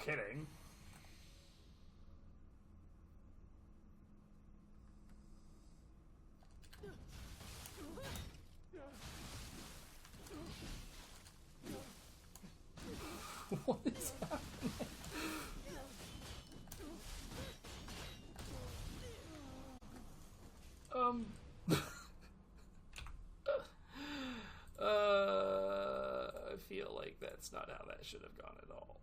kidding. What is happening? I feel like that's not how that should have gone at all.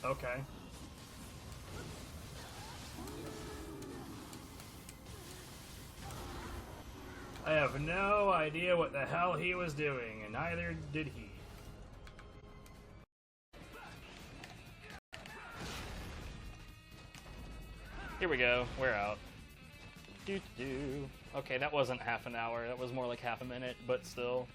Okay. I have no idea what the hell he was doing, and neither did he. Here we go. We're out. Doo-doo. Okay, that wasn't half an hour. That was more like half a minute, but still.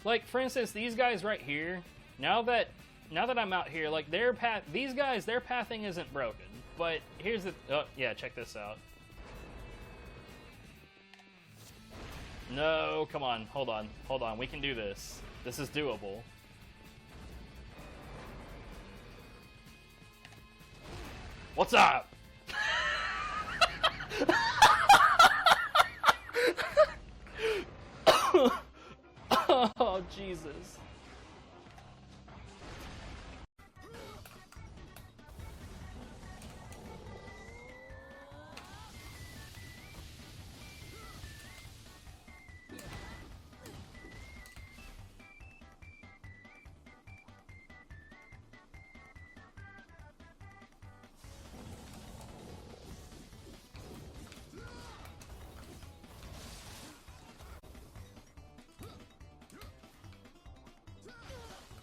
Like, for instance, these guys right here, now that I'm out here, like, these guys, their pathing isn't broken. But here's the, oh, yeah, check this out. No, come on, hold on, we can do this. This is doable. What's up? Oh, Jesus.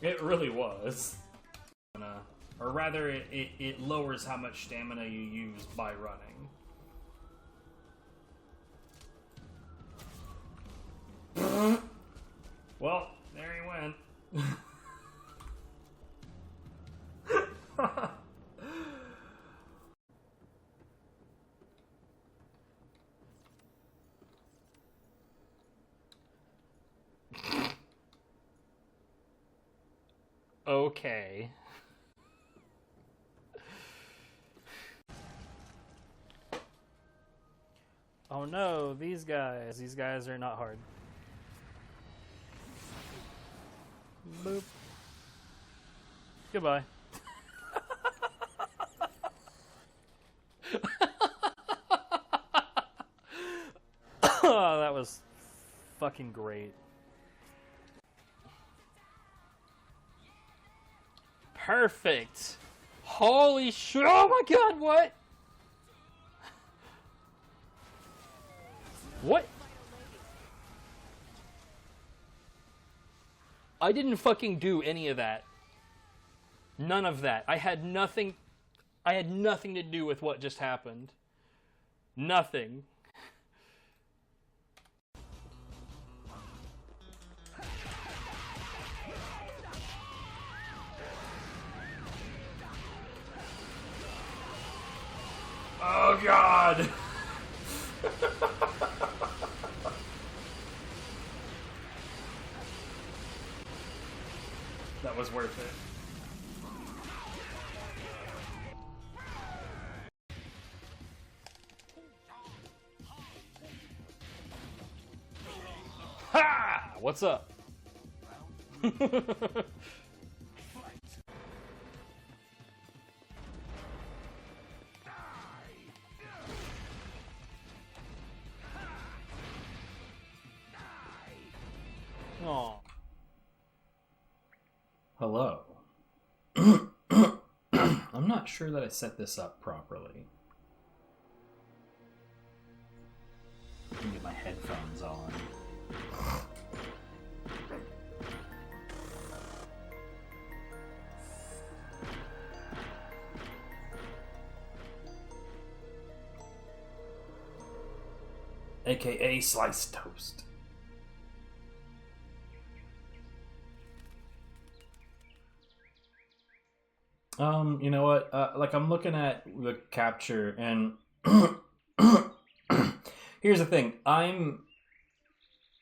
It really was. Or rather, it lowers how much stamina you use by running. Well, there he went. Okay. Oh no, these guys are not hard. Boop. Goodbye. Oh, that was fucking great. Perfect. Holy shit. Oh my god, what? What? I didn't fucking do any of that. None of that. I had nothing to do with what just happened. Nothing. Oh god! That was worth it. Ha! What's up? Aww. Hello. I'm not sure that I set this up properly. Let me get my headphones on. AKA sliced toast. You know what? Like I'm looking at the capture, and here's the thing: I'm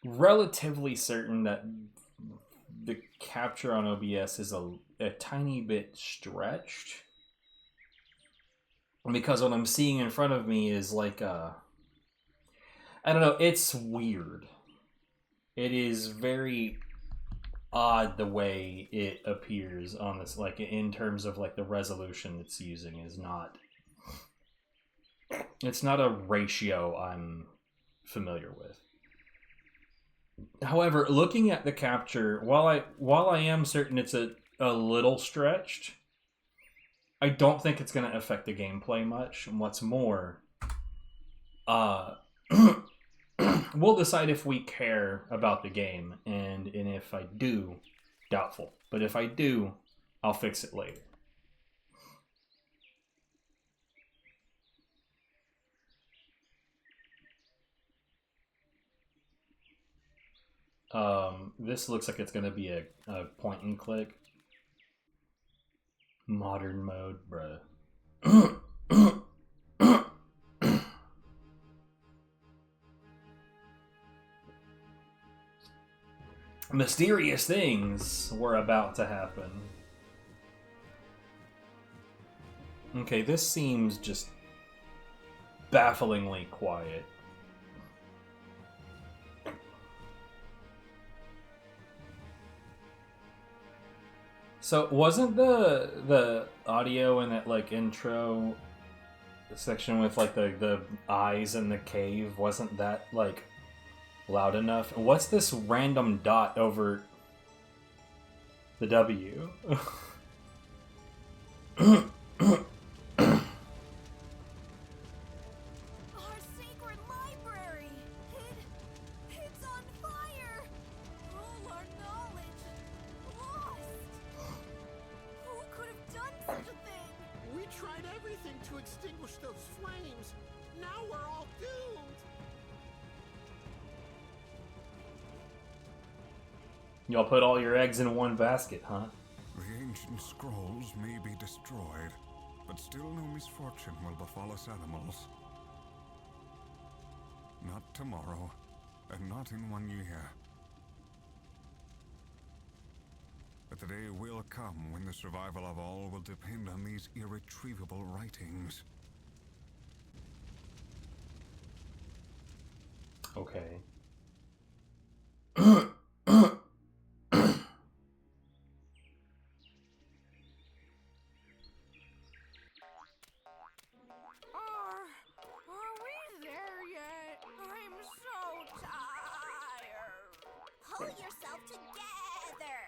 relatively certain that the capture on OBS is a tiny bit stretched, because what I'm seeing in front of me is like I don't know. It's weird. It is very odd the way it appears on this, like in terms of like the resolution it's using is not, it's not a ratio I'm familiar with. However, looking at the capture, while I am certain it's a little stretched, I don't think it's going to affect the gameplay much. And what's more, we'll decide if we care about the game, and if I do, doubtful. But if I do, I'll fix it later. This looks like it's gonna be a point and click. Modern mode, bruh. Mysterious things were about to happen. Okay, this seems just bafflingly quiet. So wasn't the audio in that like intro section with like the eyes in the cave, wasn't that like loud enough? What's this random dot over the W? Our sacred library! It's on fire! All our knowledge lost! Who could have done such a thing? We tried everything to extinguish those flames. Now we're all doomed. Y'all put all your eggs in one basket, huh? The ancient scrolls may be destroyed, but still no misfortune will befall us animals. Not tomorrow, and not in 1 year. But the day will come when the survival of all will depend on these irretrievable writings. Okay. Are we there yet? I'm so tired. Pull yourself together.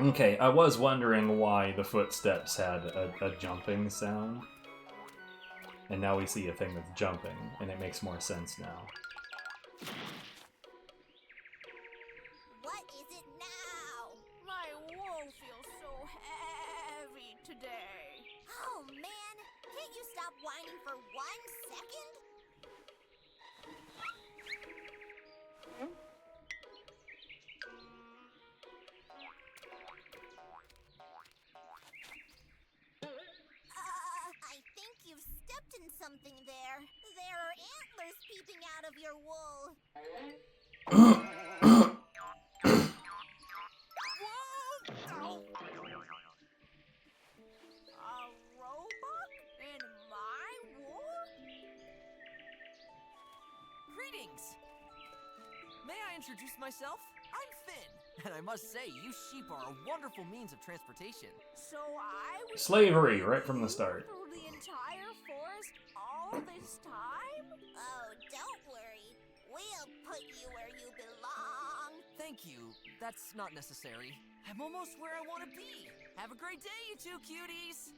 Okay, I was wondering why the footsteps had a jumping sound. And now we see a thing that's jumping, and it makes more sense now. What is it now? My wool feels so heavy today. Oh man, can't you stop whining for 1 second? I think you've stepped in something there. There are antlers peeping out of your wool. Whoa! A roebuck in my wool? Greetings! May I introduce myself? I'm Finn, and I must say, you sheep are a wonderful means of transportation. So I was Slavery, right from the start. through the entire forest all this time? Oh, don't worry. We'll put you where you belong. Thank you. That's not necessary. I'm almost where I want to be. Have a great day, you two cuties!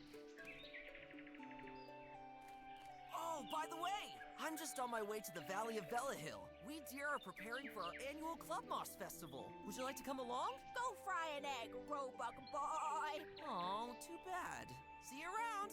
Oh, by the way, I'm just on my way to the Valley of Hill. We deer are preparing for our annual Club Moss Festival. Would you like to come along? Go fry an egg, roebuck boy. Oh, too bad. See you around.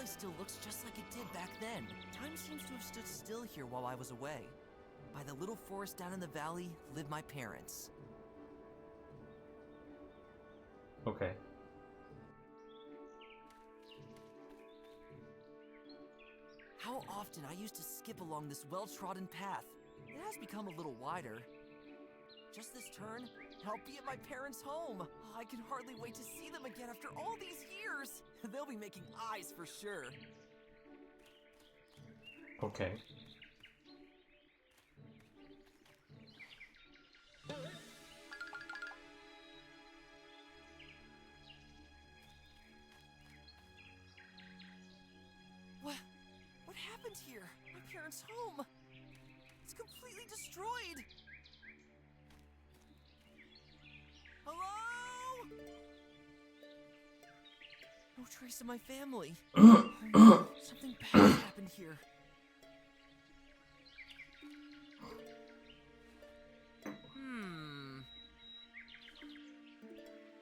valley still looks just like it did back then. Time seems to have stood still here while I was away. By the little forest down in the valley live my parents. Okay. How often I used to skip along this well-trodden path. It has become a little wider. Just this turn, and I'll be at my parents' home. Oh, I can hardly wait to see them again after all these years. They'll be making eyes for sure. Okay. What happened here? My parents' home. It's completely destroyed. Hello? No trace of my family. Something bad happened here.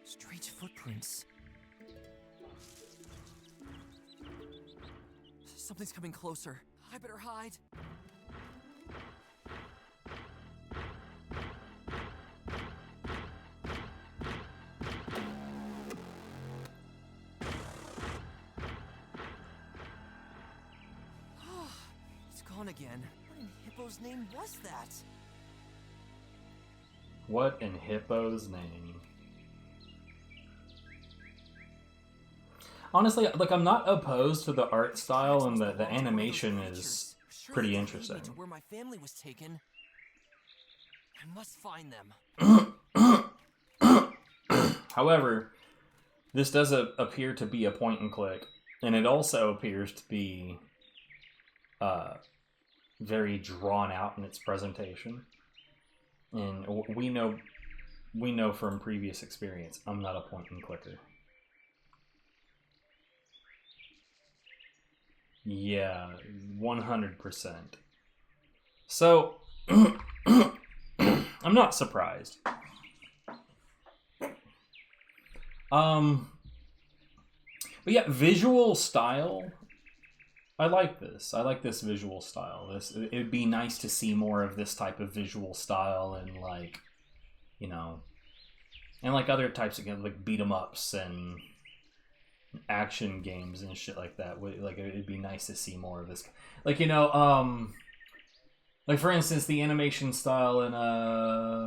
Strange footprints. Something's coming closer. I better hide. It's gone again. What in Hippo's name was that? What in Hippo's name? Honestly, like, I'm not opposed to the art style, and the animation is pretty interesting. To where my family was taken. I must find them. However, this does appear to be a point and click, and it also appears to be very drawn out in its presentation. And we know from previous experience, I'm not a point and clicker. Yeah, 100%. So, I'm not surprised. But yeah, visual style. I like this. I like this visual style. It'd be nice to see more of this type of visual style, and like, you know, and like other types of games, like beat 'em ups and action games and shit like that. Like, it'd be nice to see more of this. Like, you know, like for instance, the animation style in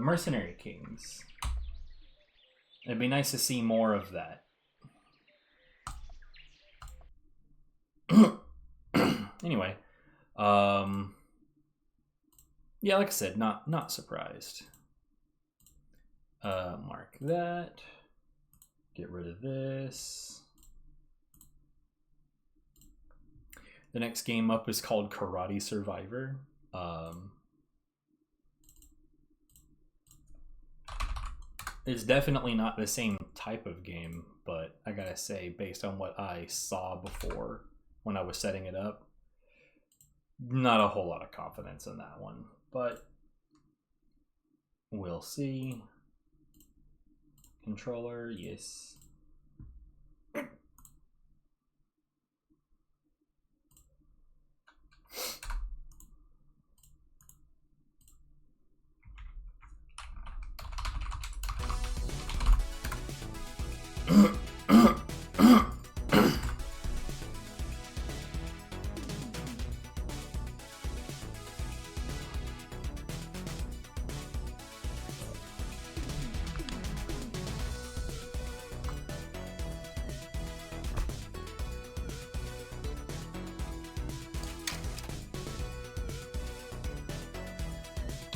Mercenary Kings. It'd be nice to see more of that. Anyway, yeah, like I said, not surprised. Mark that. Get rid of this. The next game up is called Karate Survivor. It's definitely not the same type of game, but I gotta say, based on what I saw before when I was setting it up, not a whole lot of confidence in that one, but we'll see. Controller, yes.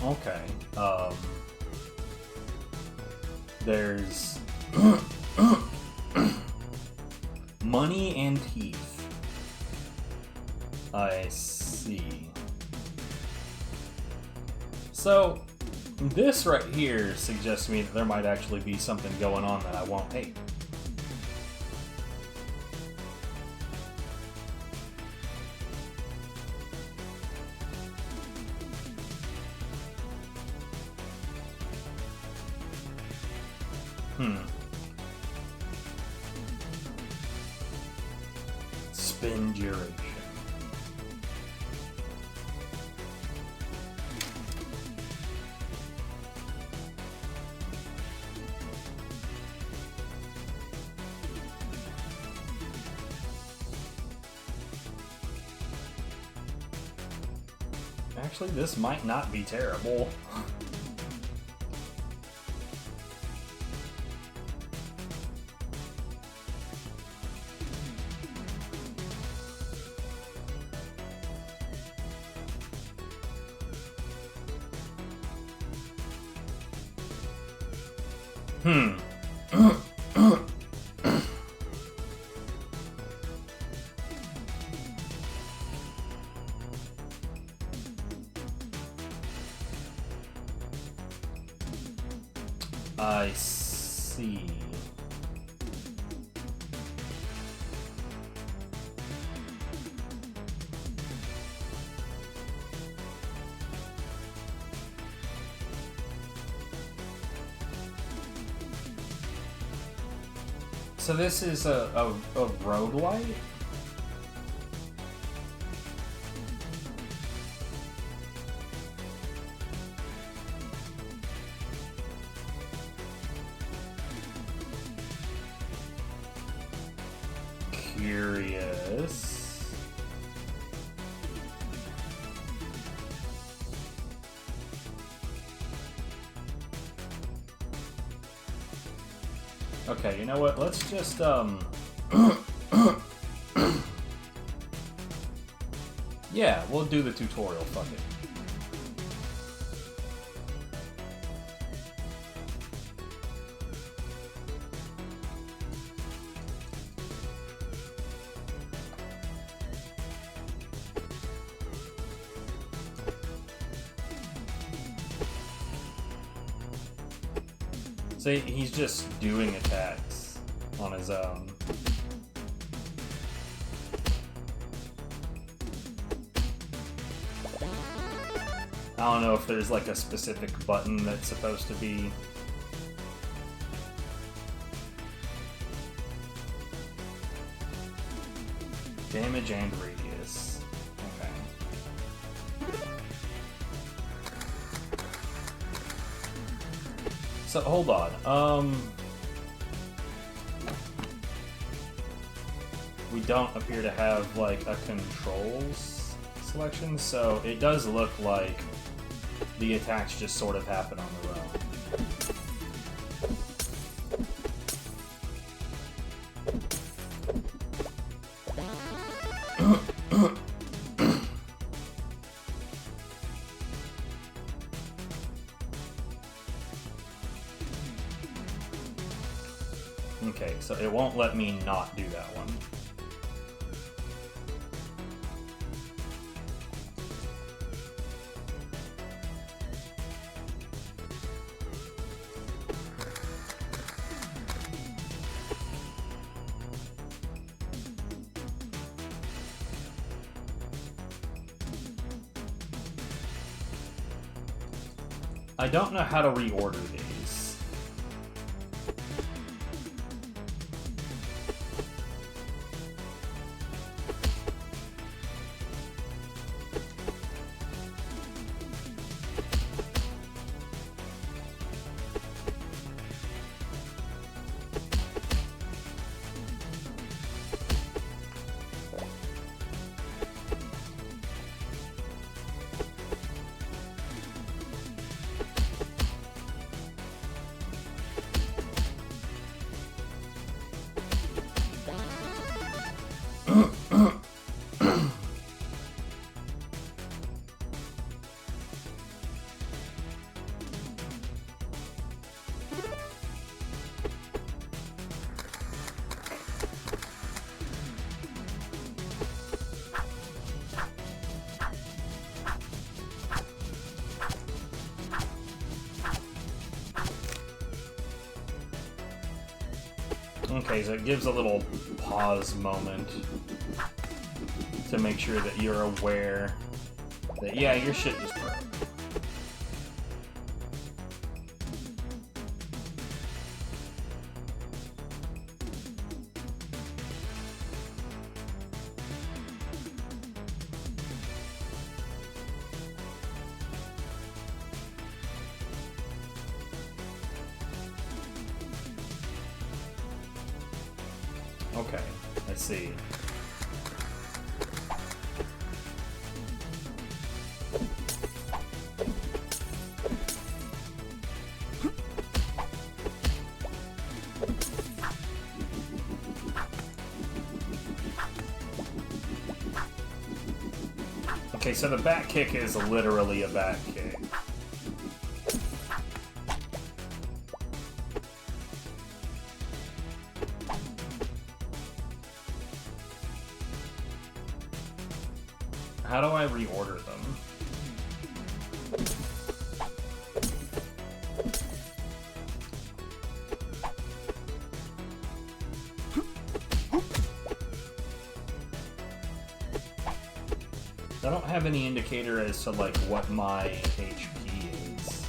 Okay, there's money and teeth. I see. So, this right here suggests to me that there might actually be something going on that I won't hate. spin duration. Actually, this might not be terrible. I see. So this is a road light? Curious. Okay, you know what? Let's just yeah, we'll do the tutorial, fuck it. So he's just doing attacks on his own. I don't know if there's like a specific button that's supposed to be. Damage and radius. Okay. So hold on. We don't appear to have like a controls selection, so it does look like the attacks just sort of happen on their own. Okay, so it won't let me not do that one. I don't know how to reorder these. Okay, so it gives a little pause moment to make sure that you're aware that, yeah, your shit just broke. Okay, I see. Okay, so the back kick is literally a back kick. How do I reorder them? I don't have any indicator as to like what my HP is.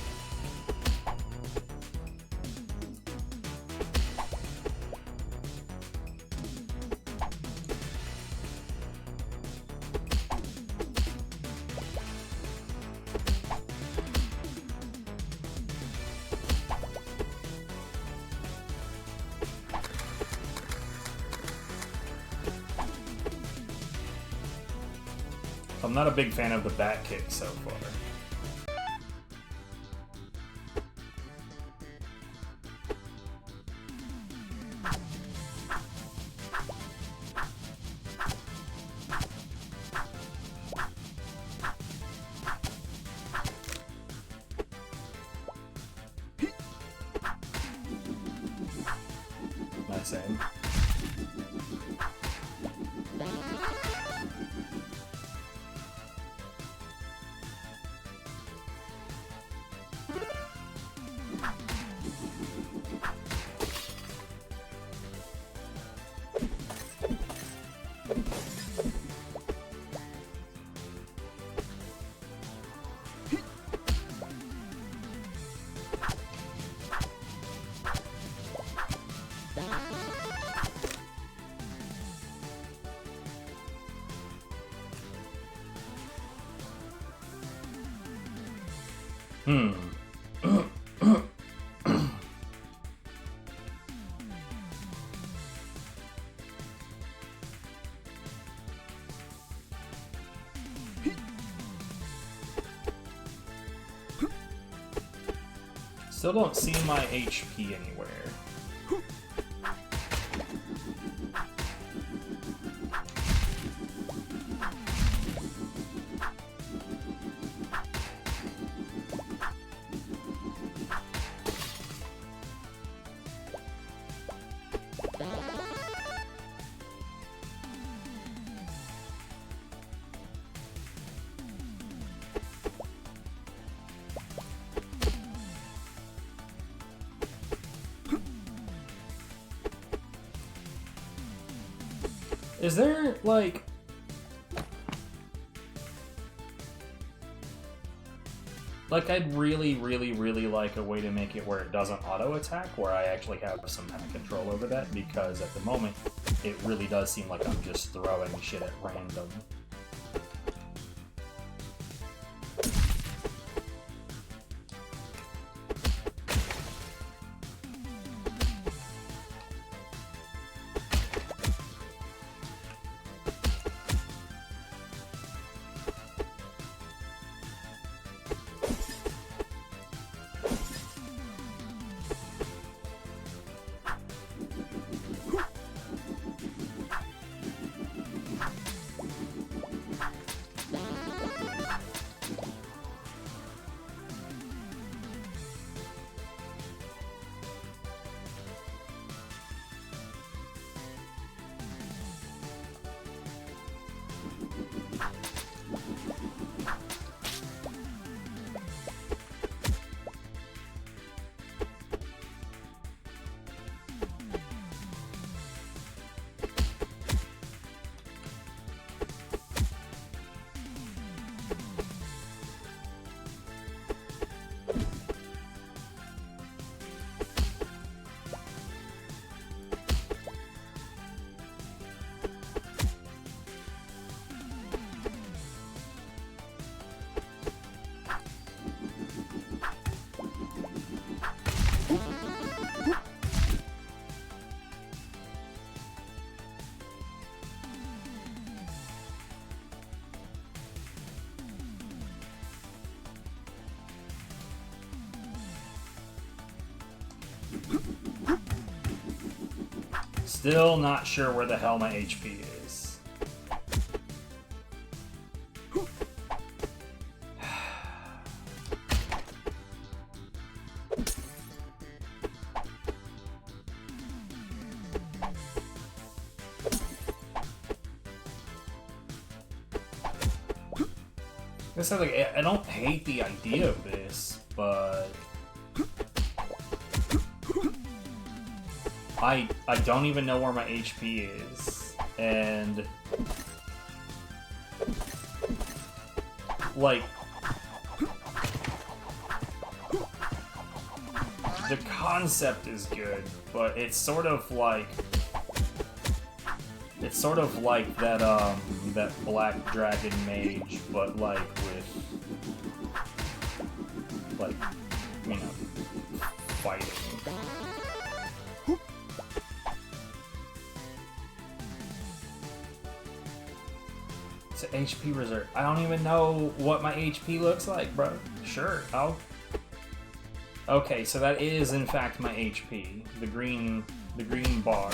I'm not a big fan of the back kick so far. Nice aim. Still don't see my HP anywhere. Is there, like... Like, I'd really, really, really like a way to make it where it doesn't auto-attack, where I actually have some kind of control over that, because at the moment, it really does seem like I'm just throwing shit at random. still not sure where the hell my HP is. I don't hate the idea of this, but I don't even know where my HP is, and like the concept is good, but it's sort of like that that black dragon mage, but like with like, you know, fighting. It's an HP reserve. I don't even know what my HP looks like, bro. Sure, okay, so that is in fact my HP. The green bar.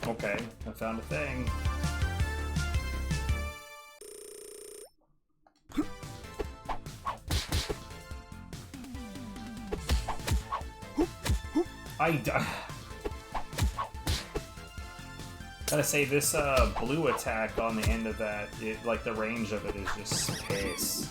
Okay, I found a thing. Gotta say, this blue attack on the end of that, like the range of it is just piss.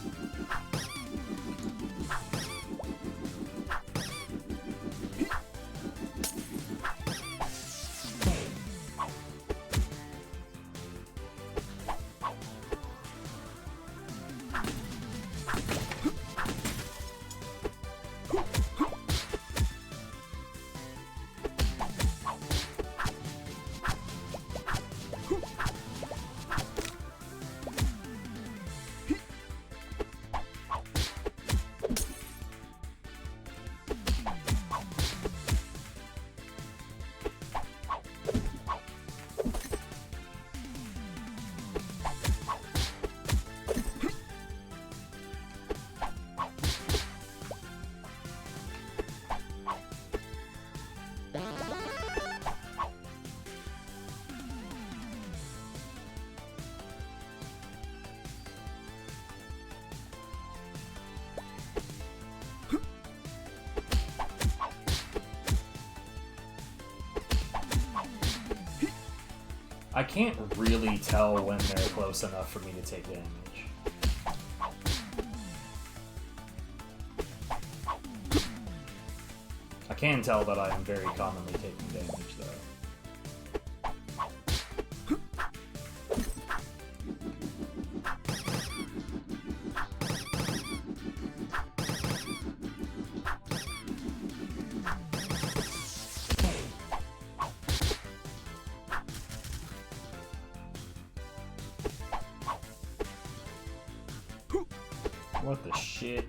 I can't really tell when they're close enough for me to take damage. I can tell that I am very commonly taking damage, though. What the shit?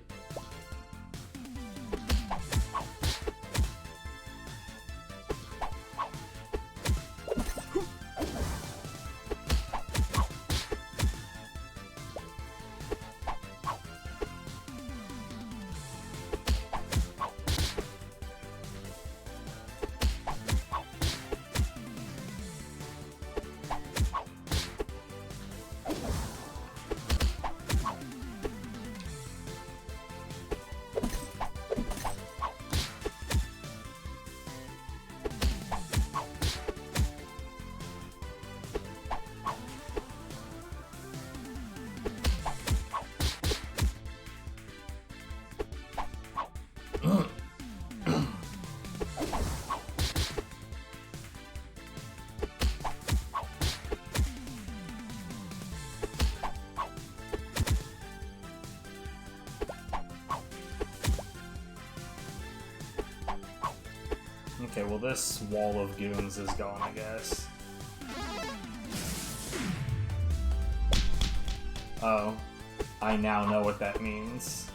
Okay, well this wall of goons is gone, I guess. Oh, I now know what that means.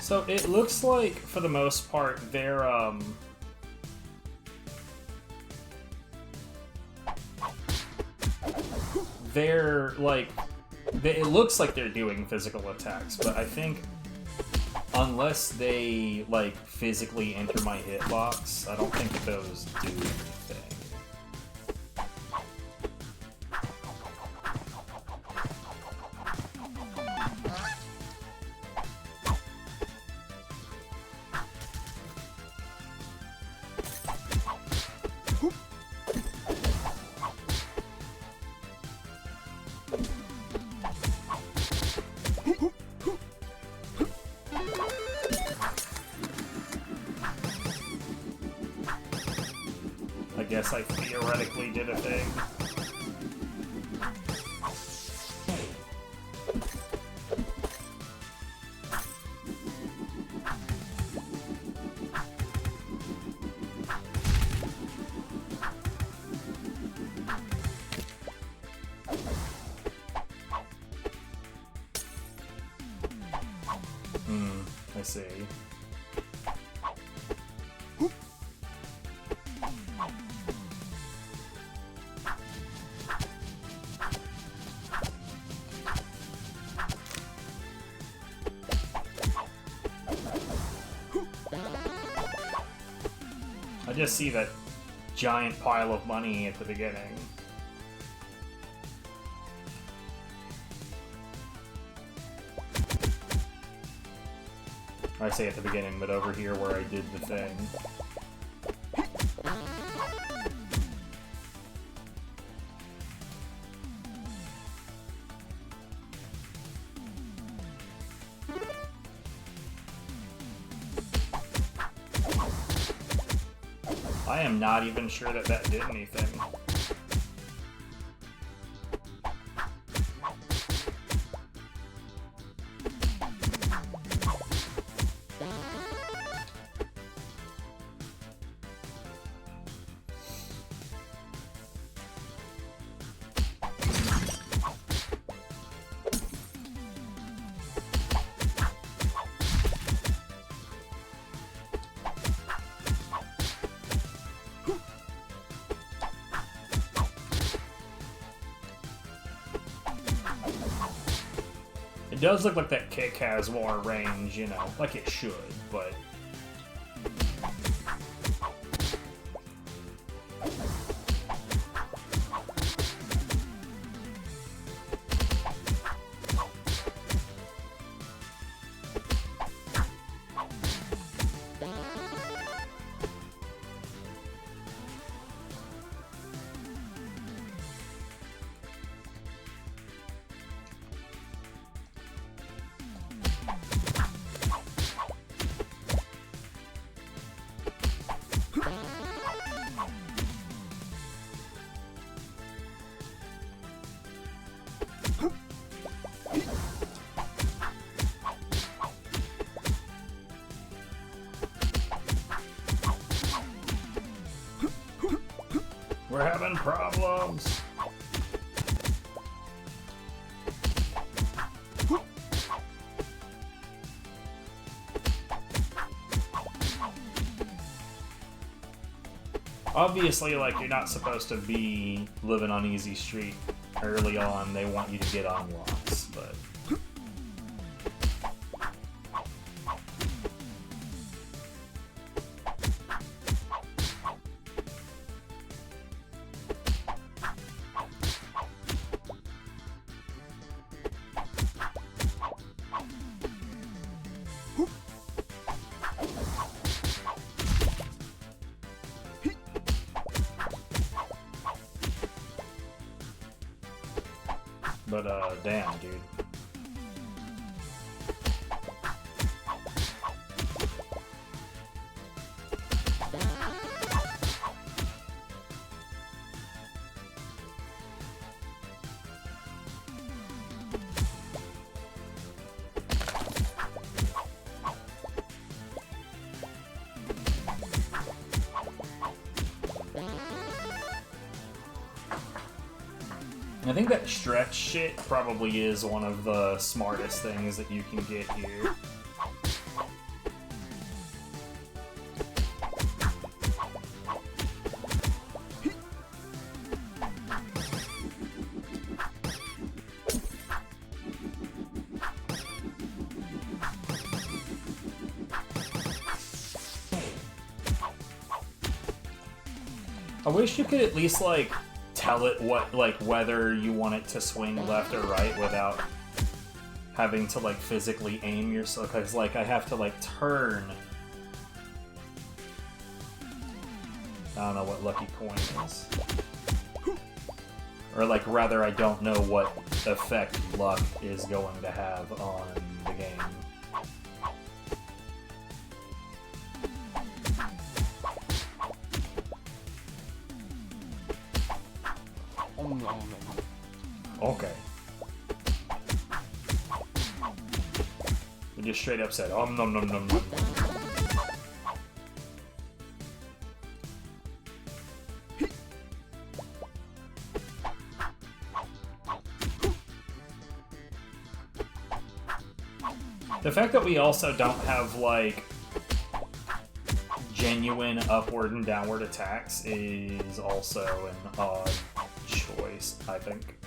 So it looks like, for the most part, they're like, it looks like they're doing physical attacks, but I think unless they like physically enter my hitbox, I don't think that those do anything. I guess I theoretically did a thing. I see. I just see that giant pile of money at the beginning. I say at the beginning, but over here where I did the thing. I am not even sure that that did anything. It does look like that kick has more range, you know, like it should, but... We're having problems. Obviously, like, you're not supposed to be living on Easy Street early on. They want you to get unlocks, but... But, damn, dude. I think that stretch shit probably is one of the smartest things that you can get here. I wish you could at least, like, tell it what, like, whether you want it to swing left or right without having to, like, physically aim yourself. Because, like, I have to, like, turn. I don't know what lucky coin is. Or, like, rather, I don't know what effect luck is going to have on the game. Okay. We just straight up said, nom nom nom nom. The fact that we also don't have, like, genuine upward and downward attacks is also an odd choice, I think.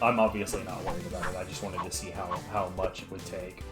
I'm obviously not worried about it. I just wanted to see how much it would take.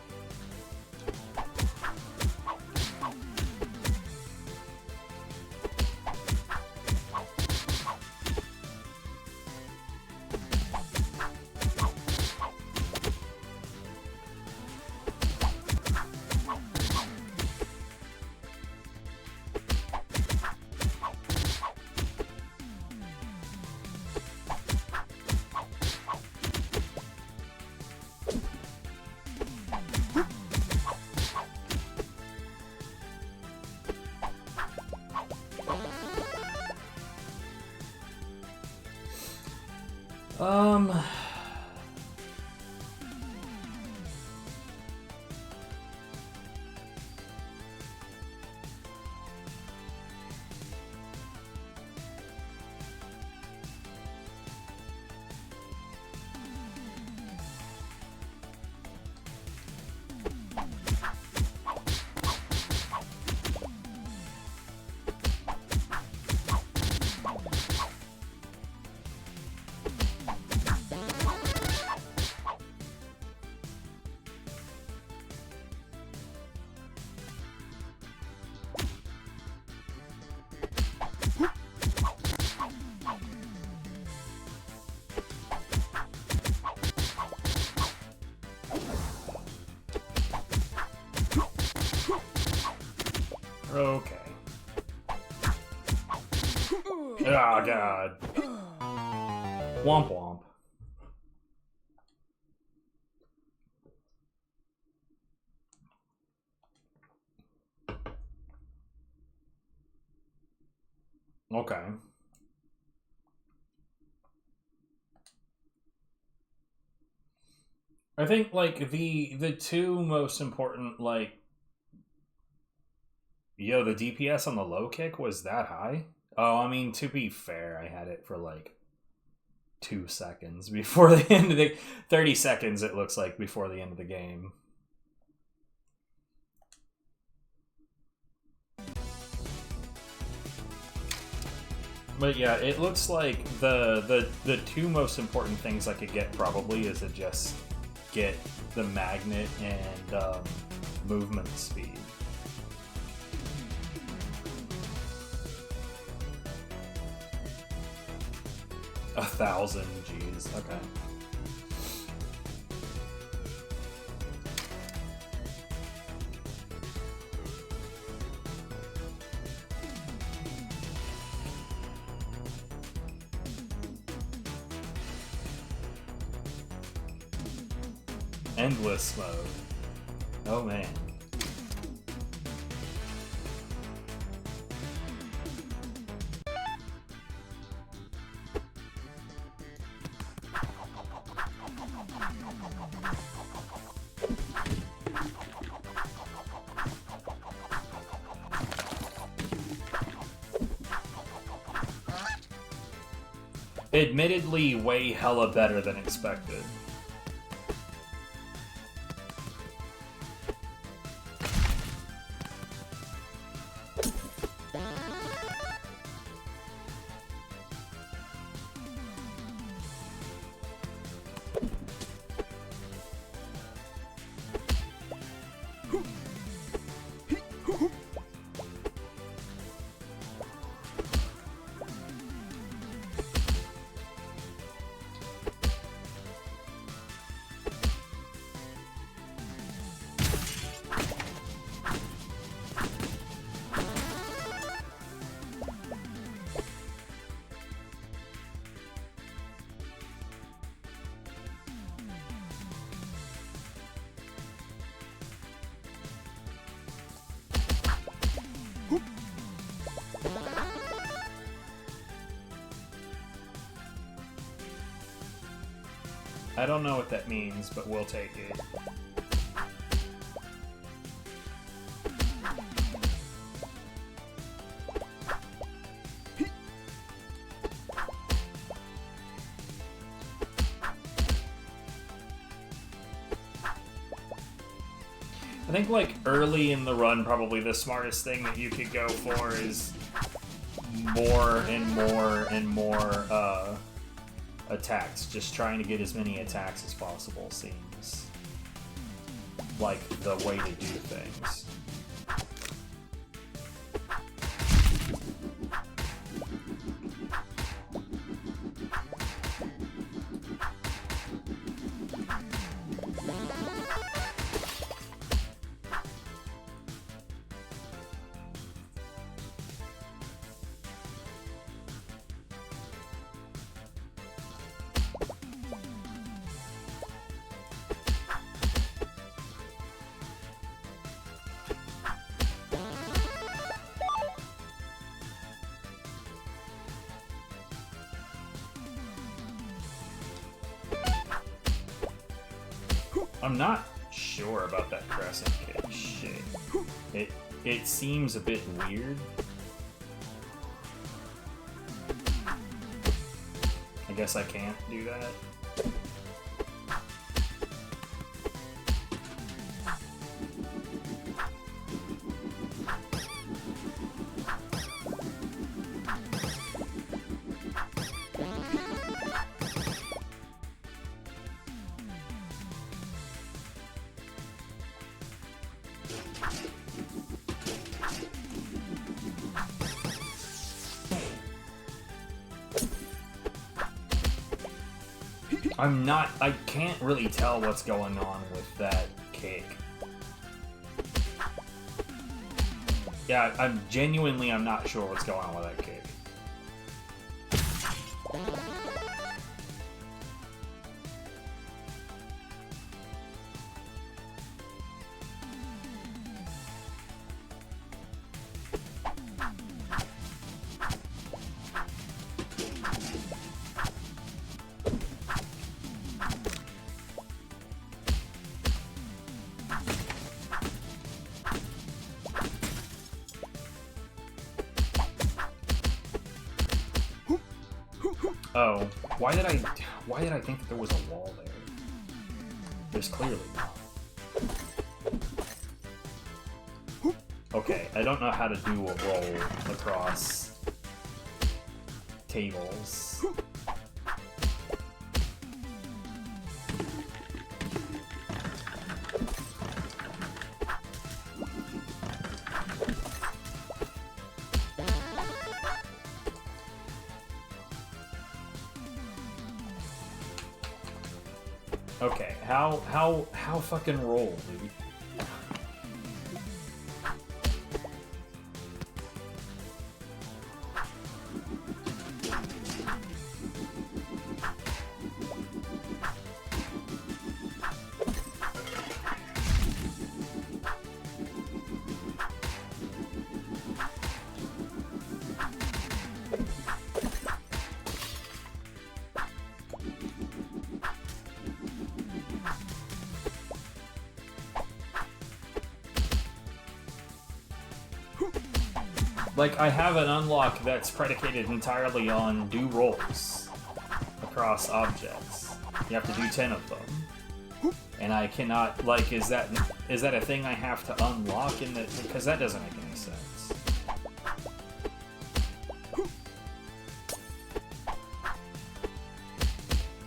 Okay. Oh, God. Womp womp. Okay. I think, like, the two most important, like, yo, the DPS on the low kick was that high? Oh, I mean, to be fair, I had it for, like, 2 seconds before the end of the... 30 seconds, it looks like, before the end of the game. But yeah, it looks like the two most important things I could get probably is to just get the magnet and movement speed. $1,000, jeez, okay. Endless mode. Oh man. Admittedly, way hella better than expected. I don't know what that means, but we'll take it. I think, like, early in the run, probably the smartest thing that you could go for is more and more and more, attacks. Just trying to get as many attacks as possible seems like the way to do things. I'm not sure about that crescent kick shit. It seems a bit weird. I guess I can't do that. I can't really tell what's going on with that kick. Yeah, I'm not sure what's going on with that kick. Oh, why did I think that there was a wall there? There's clearly not. Okay, I don't know how to do a roll across tables. Okay, how fucking roll, dude? Like, I have an unlock that's predicated entirely on do rolls across objects. You have to do 10 of them. And I cannot, like, is that a thing I have to unlock in the, because that doesn't make any sense.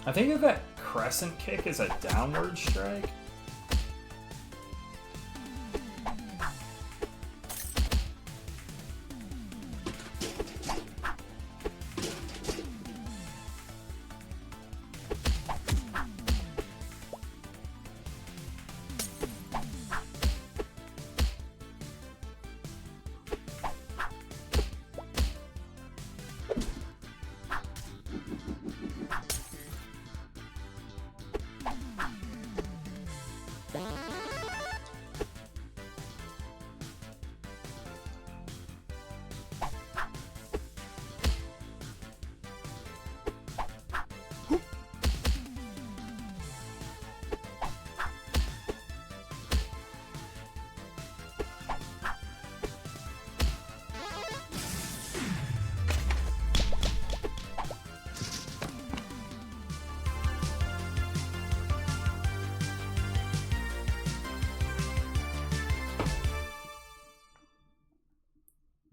I think that crescent kick is a downward strike.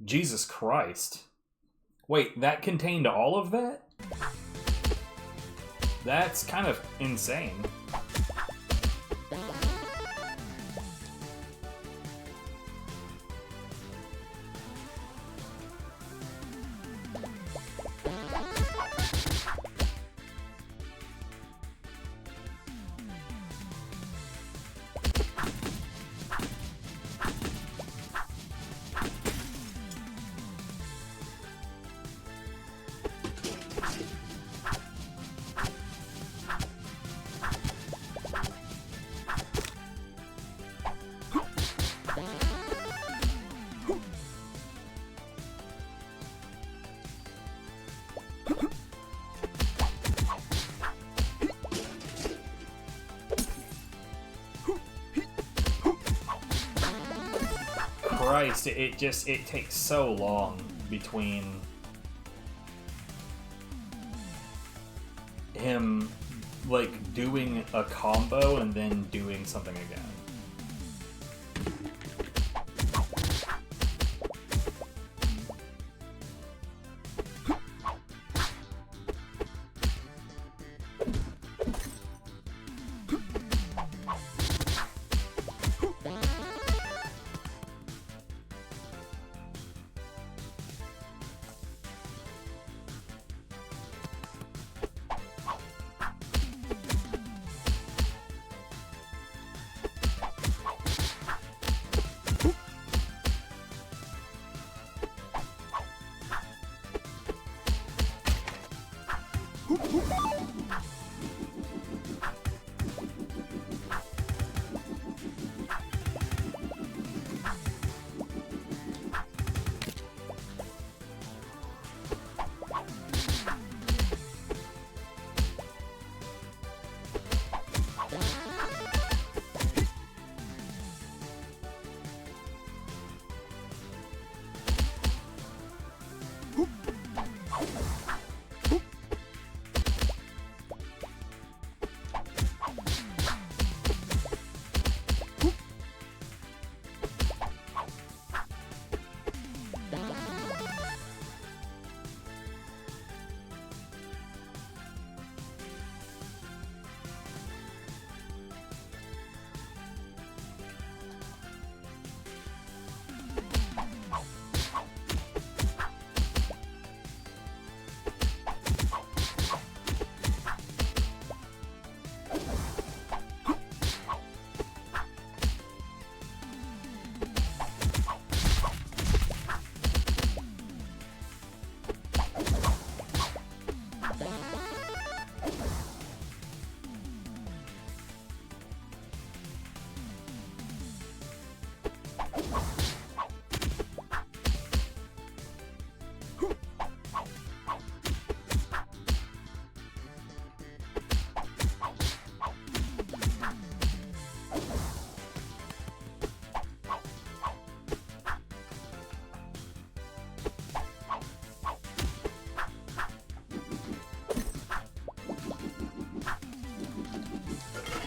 Jesus Christ. Wait, that contained all of that? That's kind of insane. Christ, it takes so long between him, like, doing a combo and then doing something again.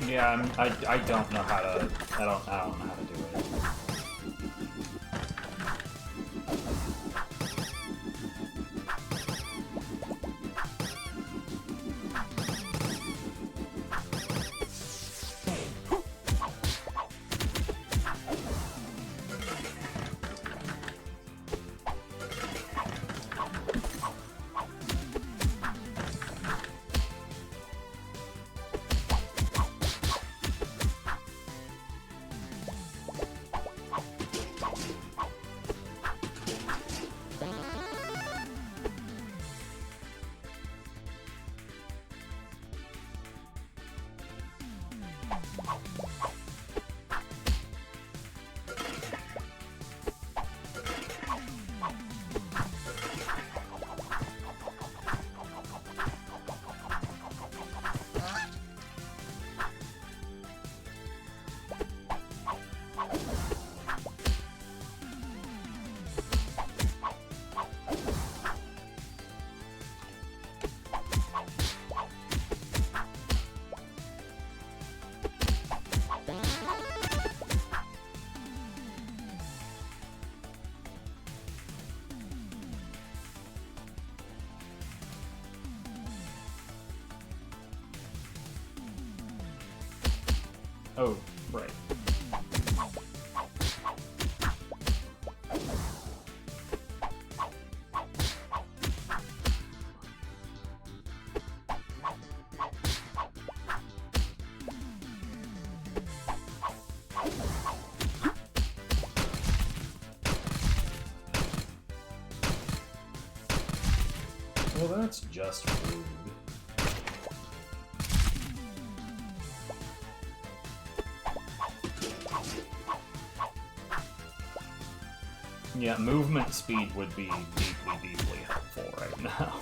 Yeah, I don't know how to. I don't know how to do it. Oh, right. Well, that's just rude. Yeah, movement speed would be deeply, deeply helpful right now.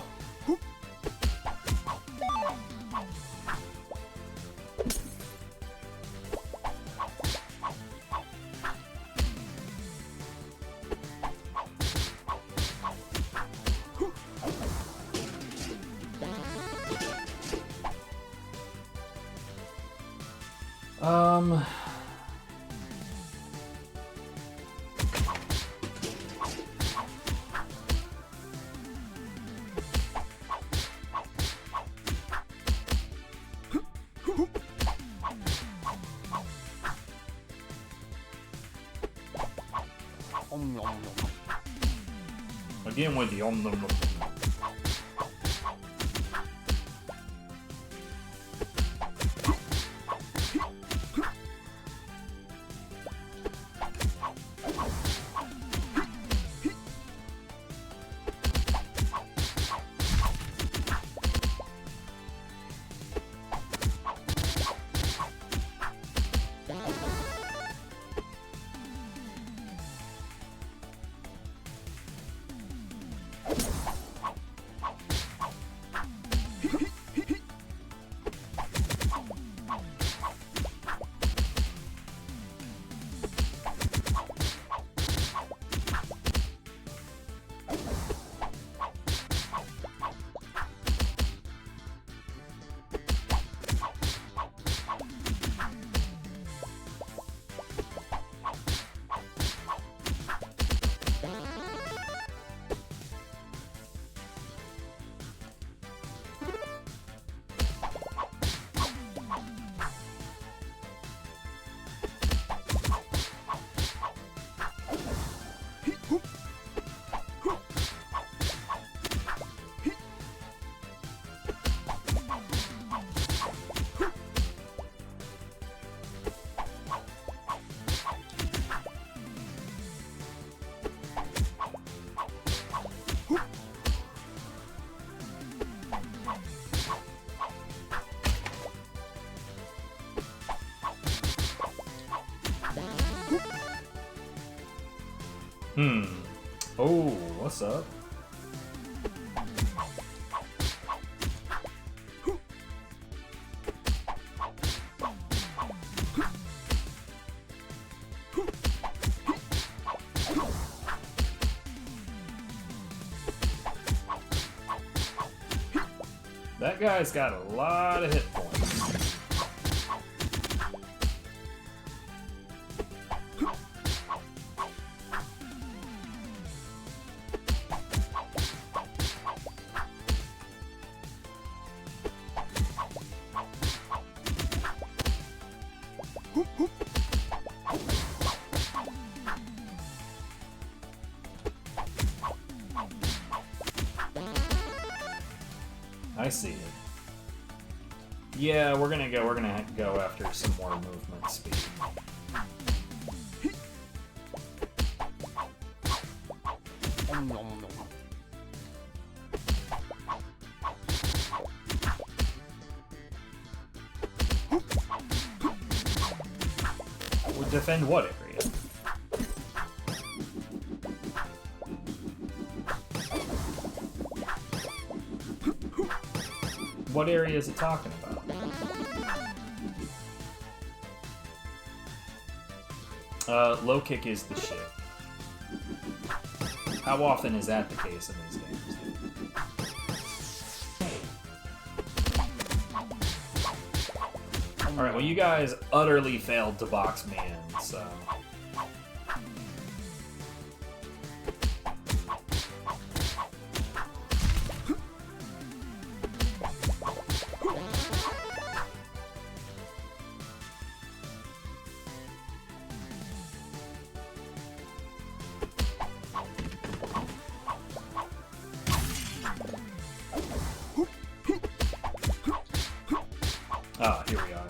Again with the nom nom nom. Oh, what's up? That guy's got a lot of hit points. I see it. Yeah, we're gonna go after some more movement speed. We'll defend what area? What area is it talking about? Low kick is the shit. How often is that the case in these games? Alright, well you guys utterly failed to box me in, so... Ah, here we are.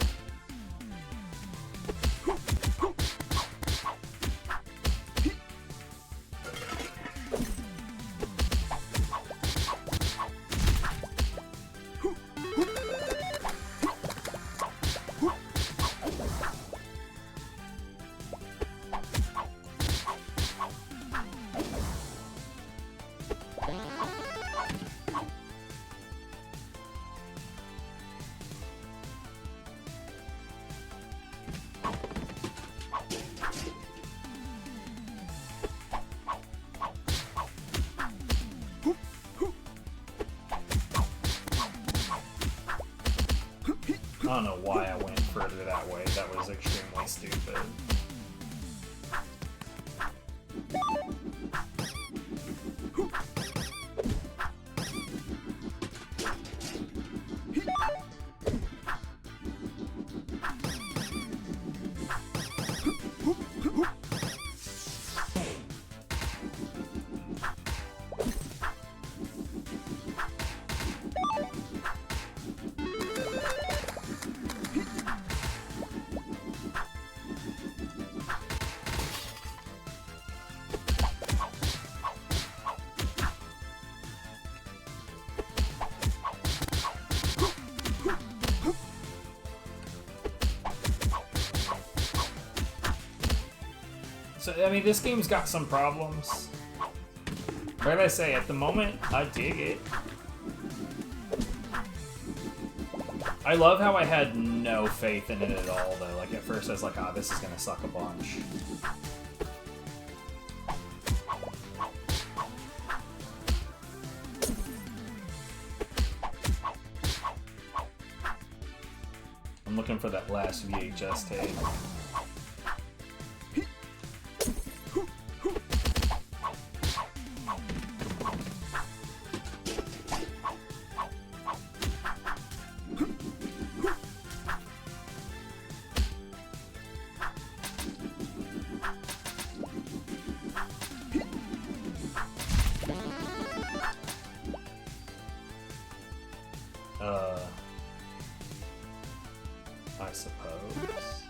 I don't know why I went further that way. That was extremely stupid. So, I mean, this game's got some problems. Like I say, at the moment, I dig it. I love how I had no faith in it at all, though. Like, at first I was like, ah, this is gonna suck a bunch. I'm looking for that last VHS tape. I suppose.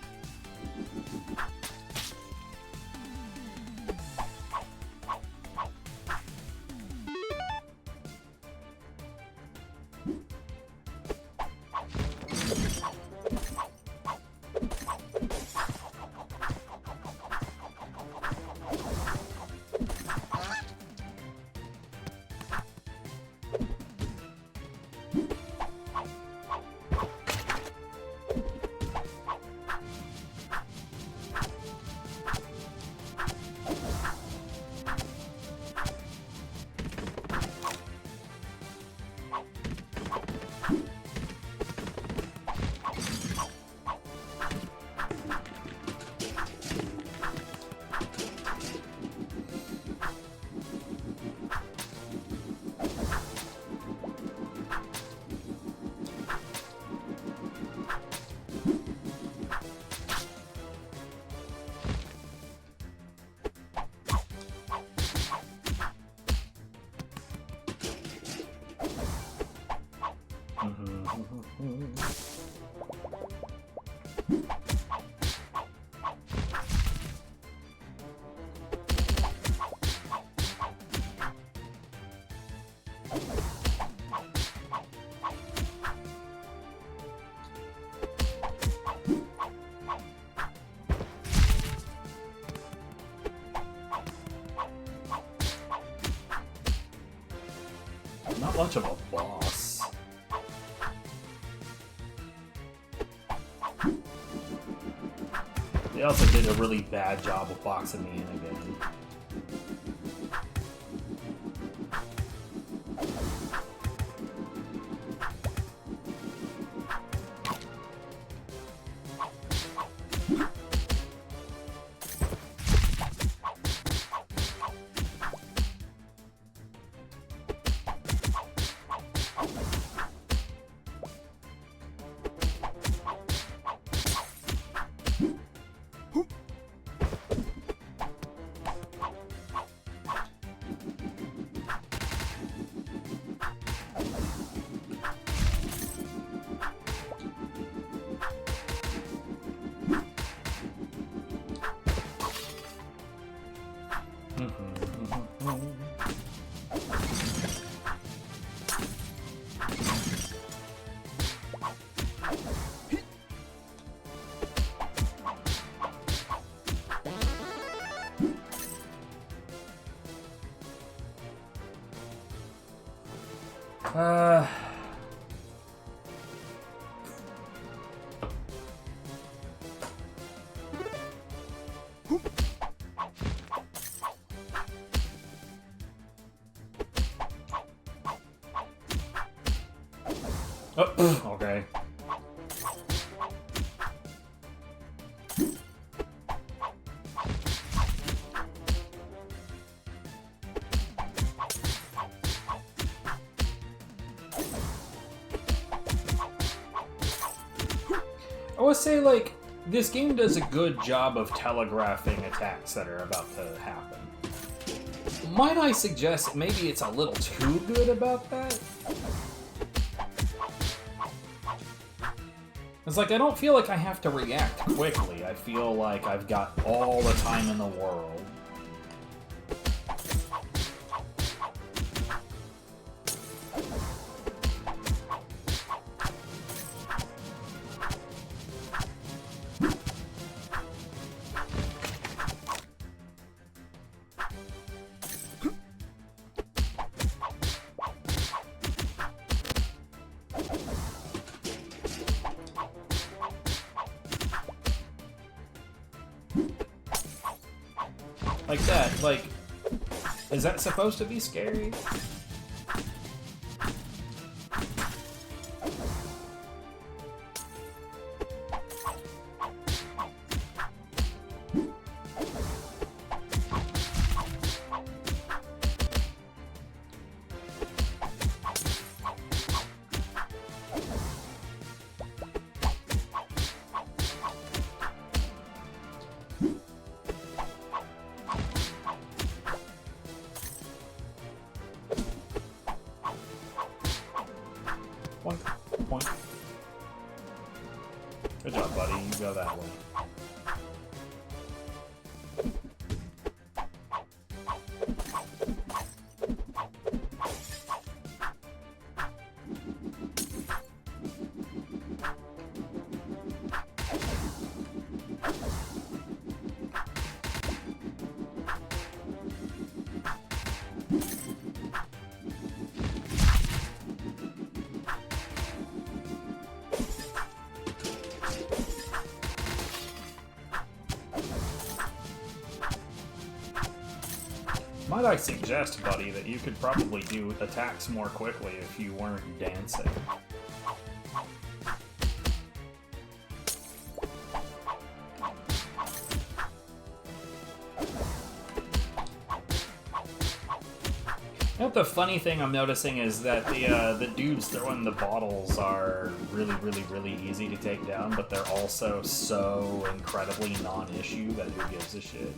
not much of a boss. They also did a really bad job of boxing me in again. Oh, okay. I would say, like, this game does a good job of telegraphing attacks that are about to happen. Might I suggest maybe it's a little too good about that? It's like, I don't feel like I have to react quickly. I feel like I've got all the time in the world. Like that, like, is that supposed to be scary? Point. Good job, buddy. You go that way. Might I suggest, buddy, that you could probably do attacks more quickly if you weren't dancing. You know, the funny thing I'm noticing is that the dudes throwing the bottles are really easy to take down, but they're also so incredibly non-issue that who gives a shit.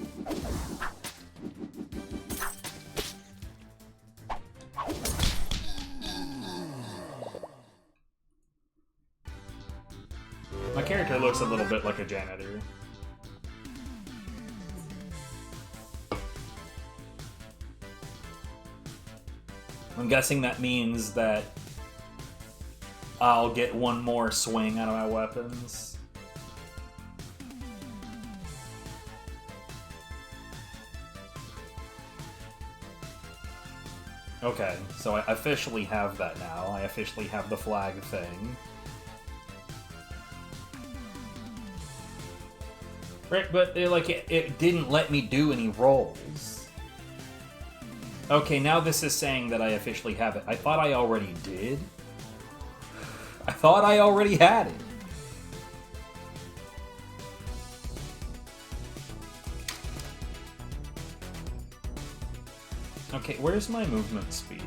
My character looks a little bit like a janitor. I'm guessing that means that I'll get one more swing out of my weapons. Okay, so I officially have that now. I officially have the flag thing. Right, but it didn't let me do any rolls. Okay, now this is saying that I officially have it. I thought I already did. I thought I already had it. Okay, where's my movement speed?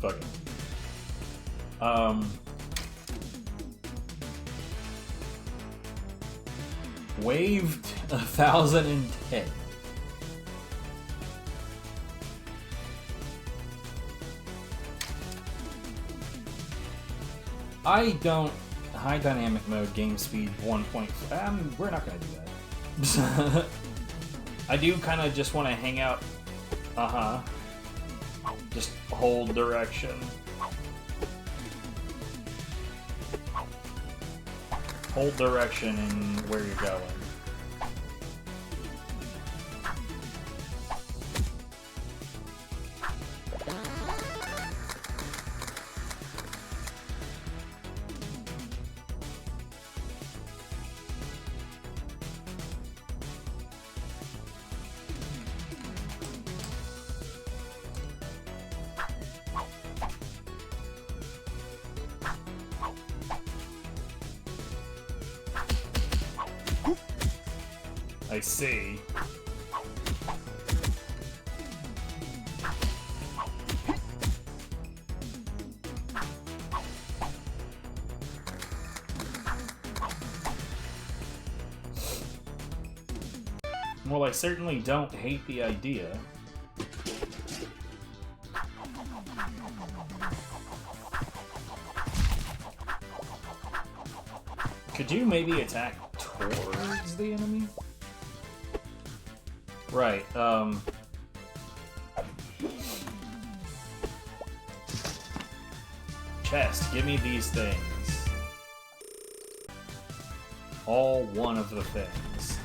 Fuck it. Waved 1010. I don't... High dynamic mode, game speed 1.5. We're not gonna do that. I do kind of just want to hang out. Just hold direction. Hold direction in where you're going. I see. Well, I certainly don't hate the idea. Could you maybe attack towards the enemy? Right, Chest, give me these things. All one of the things.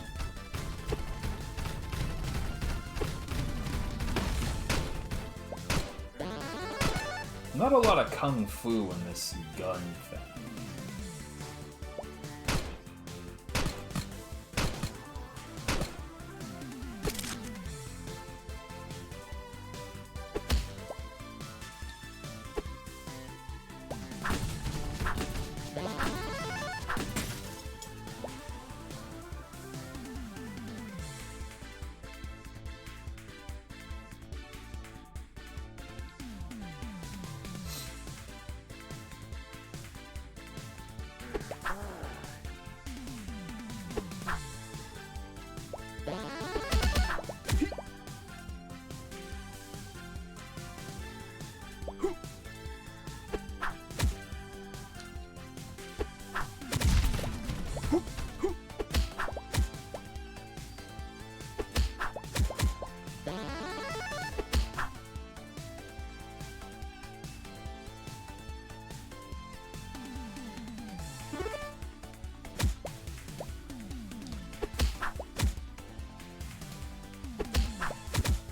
Not a lot of kung fu in this gun thing.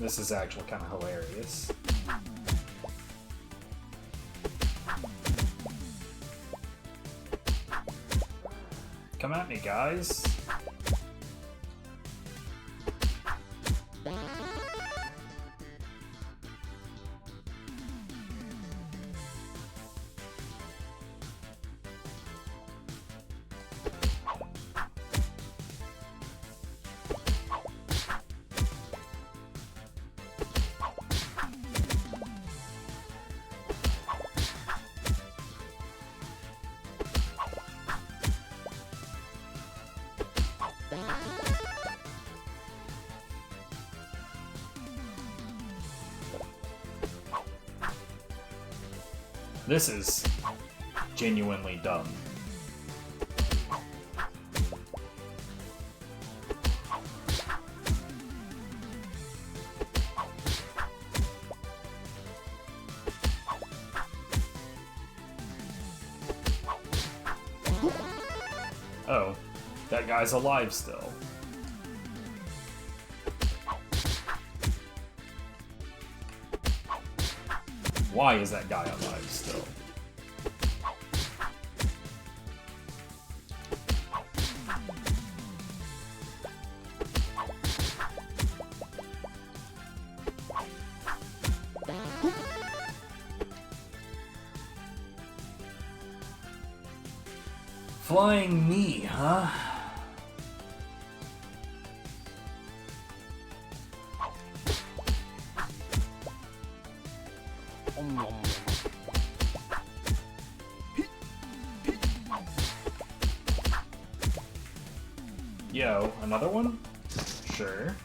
This is actually kind of hilarious. Come at me, guys. This is genuinely dumb. Oh, that guy's alive still. Why is that guy alive still? Flying me, huh? Yo, another one? Sure.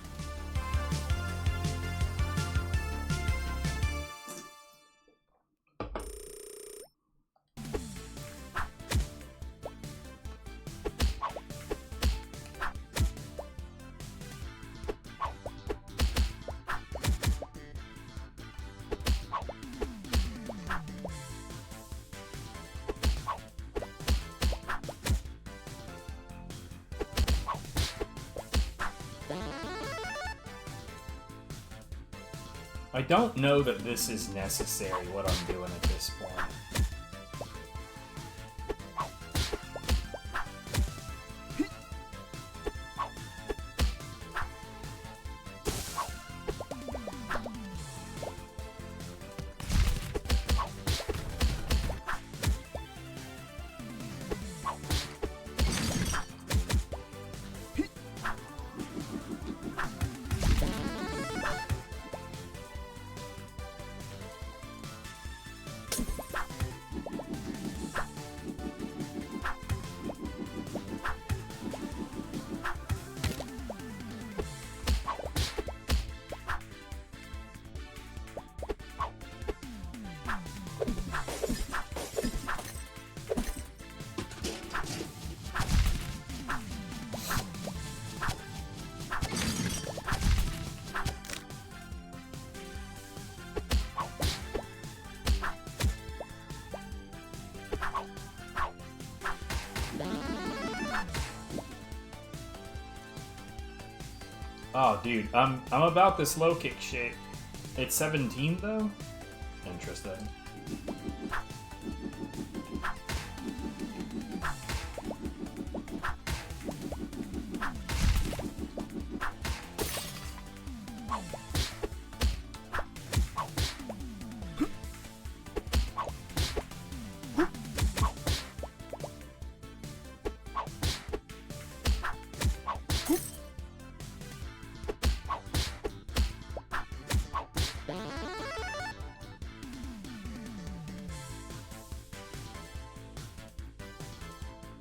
I don't know that this is necessary, what I'm doing at this point. Oh, dude, I'm about this low kick shit. It's 17 though? Interesting.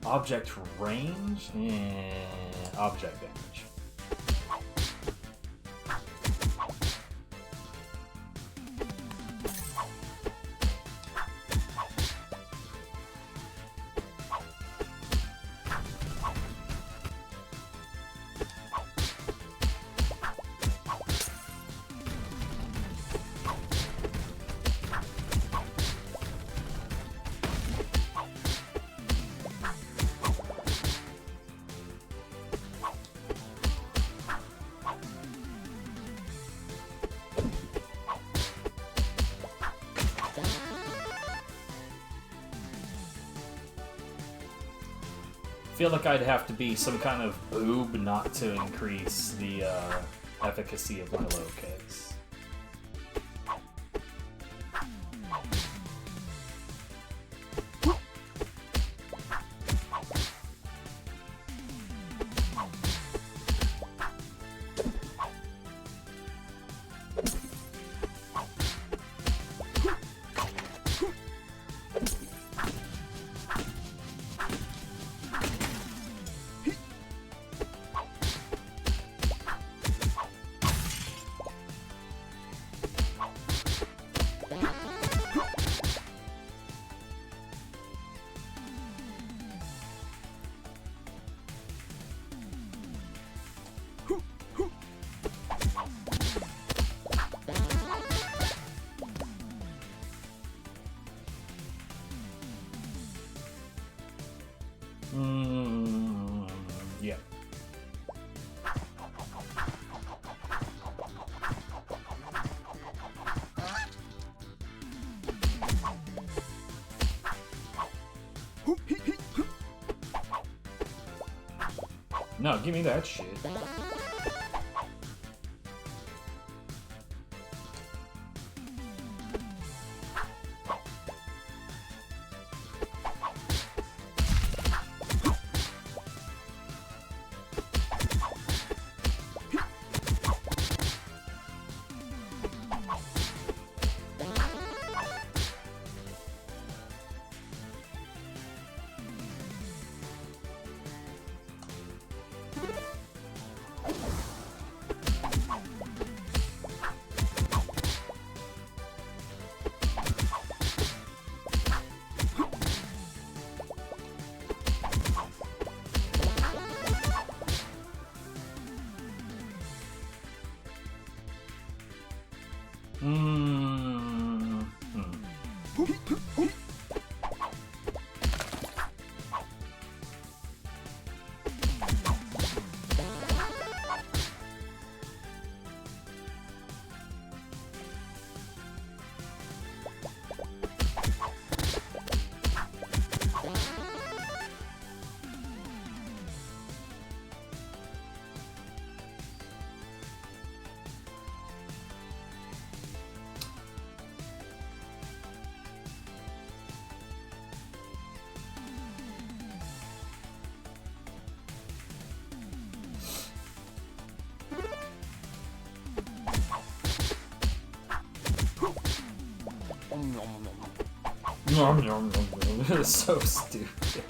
Object range? Object damage. I feel like I'd have to be some kind of boob not to increase the efficacy of my low kicks. No, give me that shit. Nom, nom, nom, nom. This is so stupid.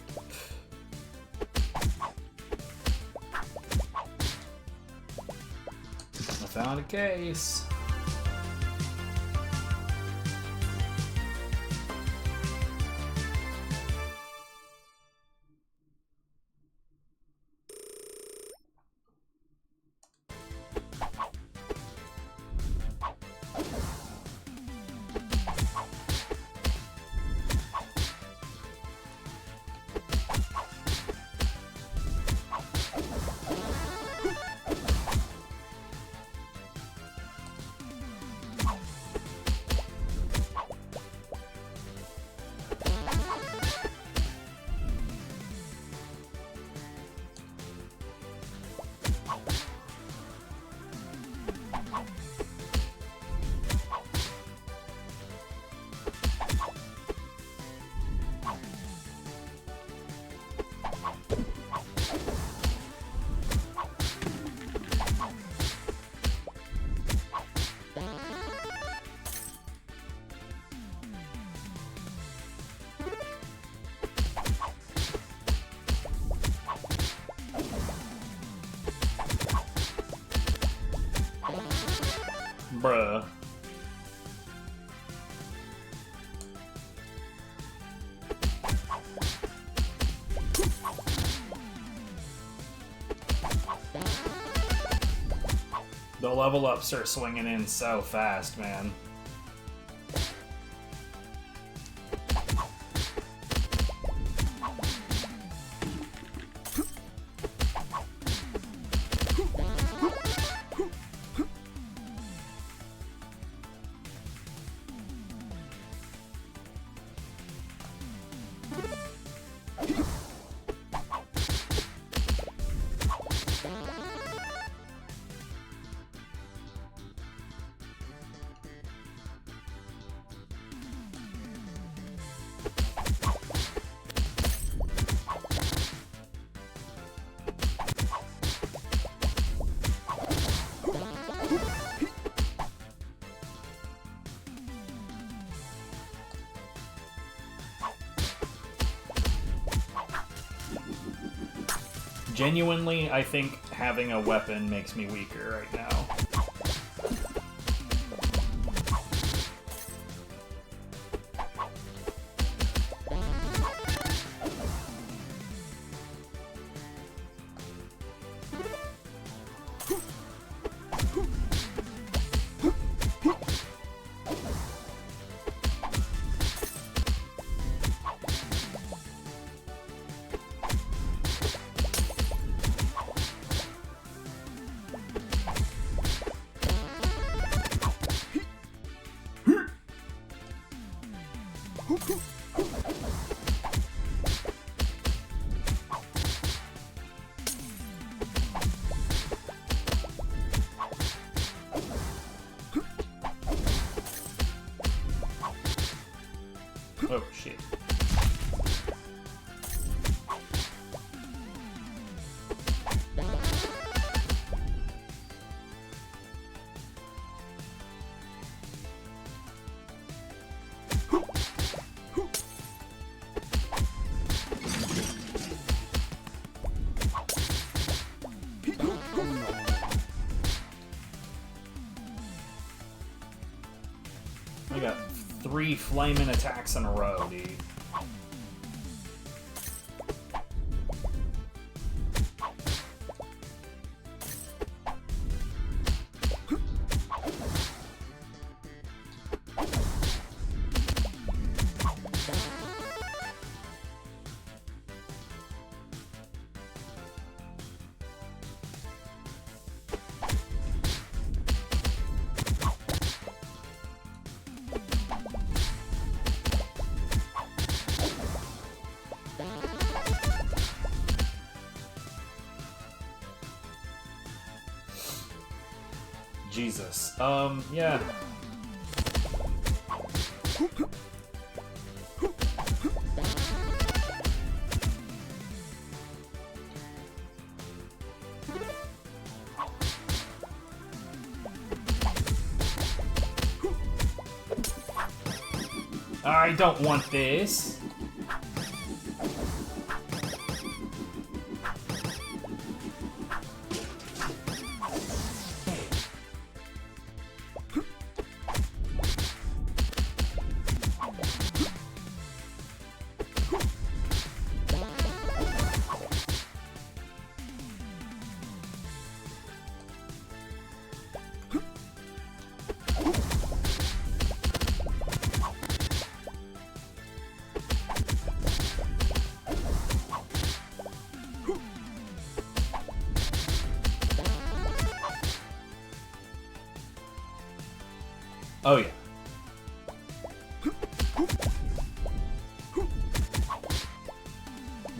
I found a case. Bruh. The level ups are swinging in so fast, man. Genuinely, I think having a weapon makes me weaker right now. Oh, shit. I got 3 flaming attacks in a row, dude. Jesus. Yeah. I don't want this. Oh, yeah.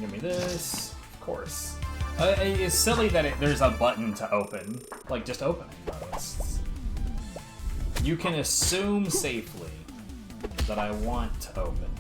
Give me this. Of course. It's silly that there's a button to open. Like, just open it, bro. You can assume safely that I want to open.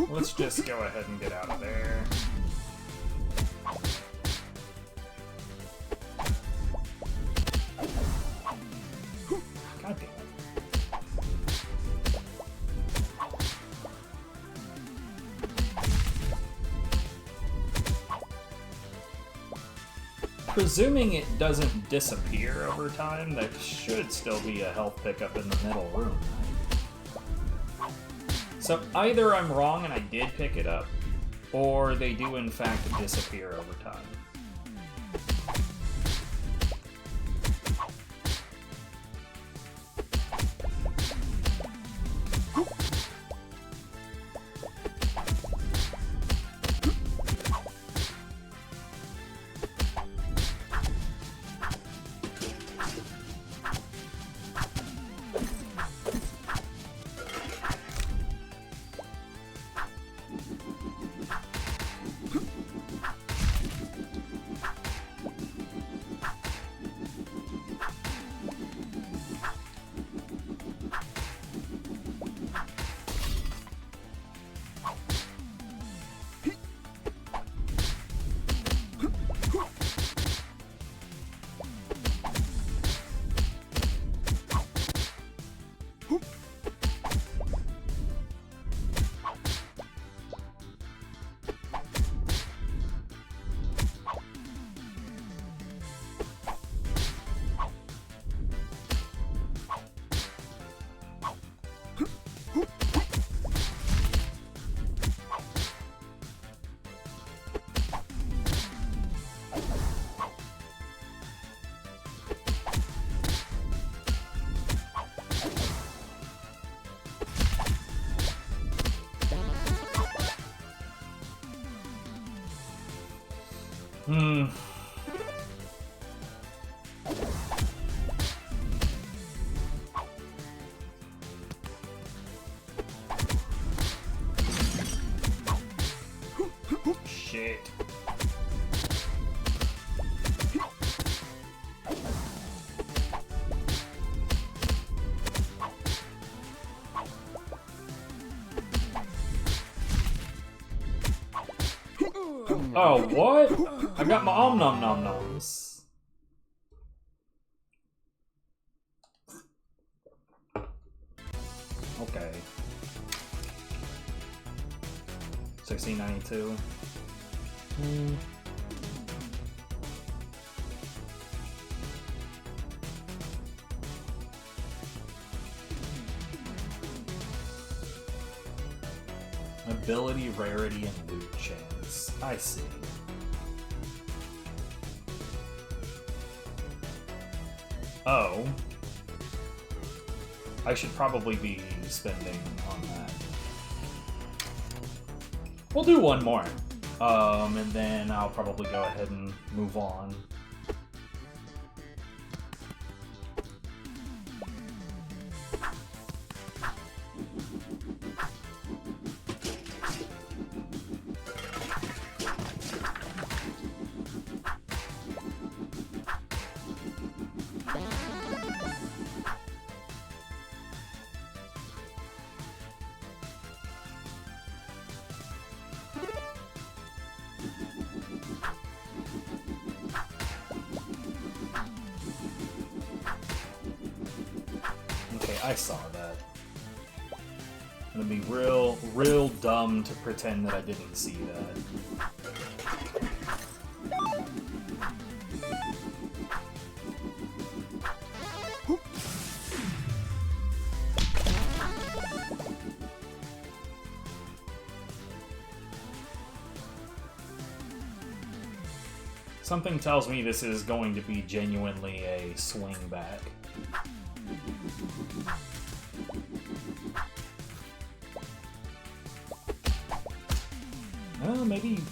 Let's just go ahead and get out of there. God damn it. Presuming it doesn't disappear over time, there should still be a health pickup in the middle room. So either I'm wrong and I did pick it up, or they do in fact disappear over time. Hmm. Shit. Oh, what? I got my om nom nom noms. Okay. 1692. Ability, rarity, and loot chance. I see. Oh. I should probably be spending on that. We'll do one more. And then I'll probably go ahead and move on. I saw that. I'm gonna be real dumb to pretend that I didn't see that. Something tells me this is going to be genuinely a swing back.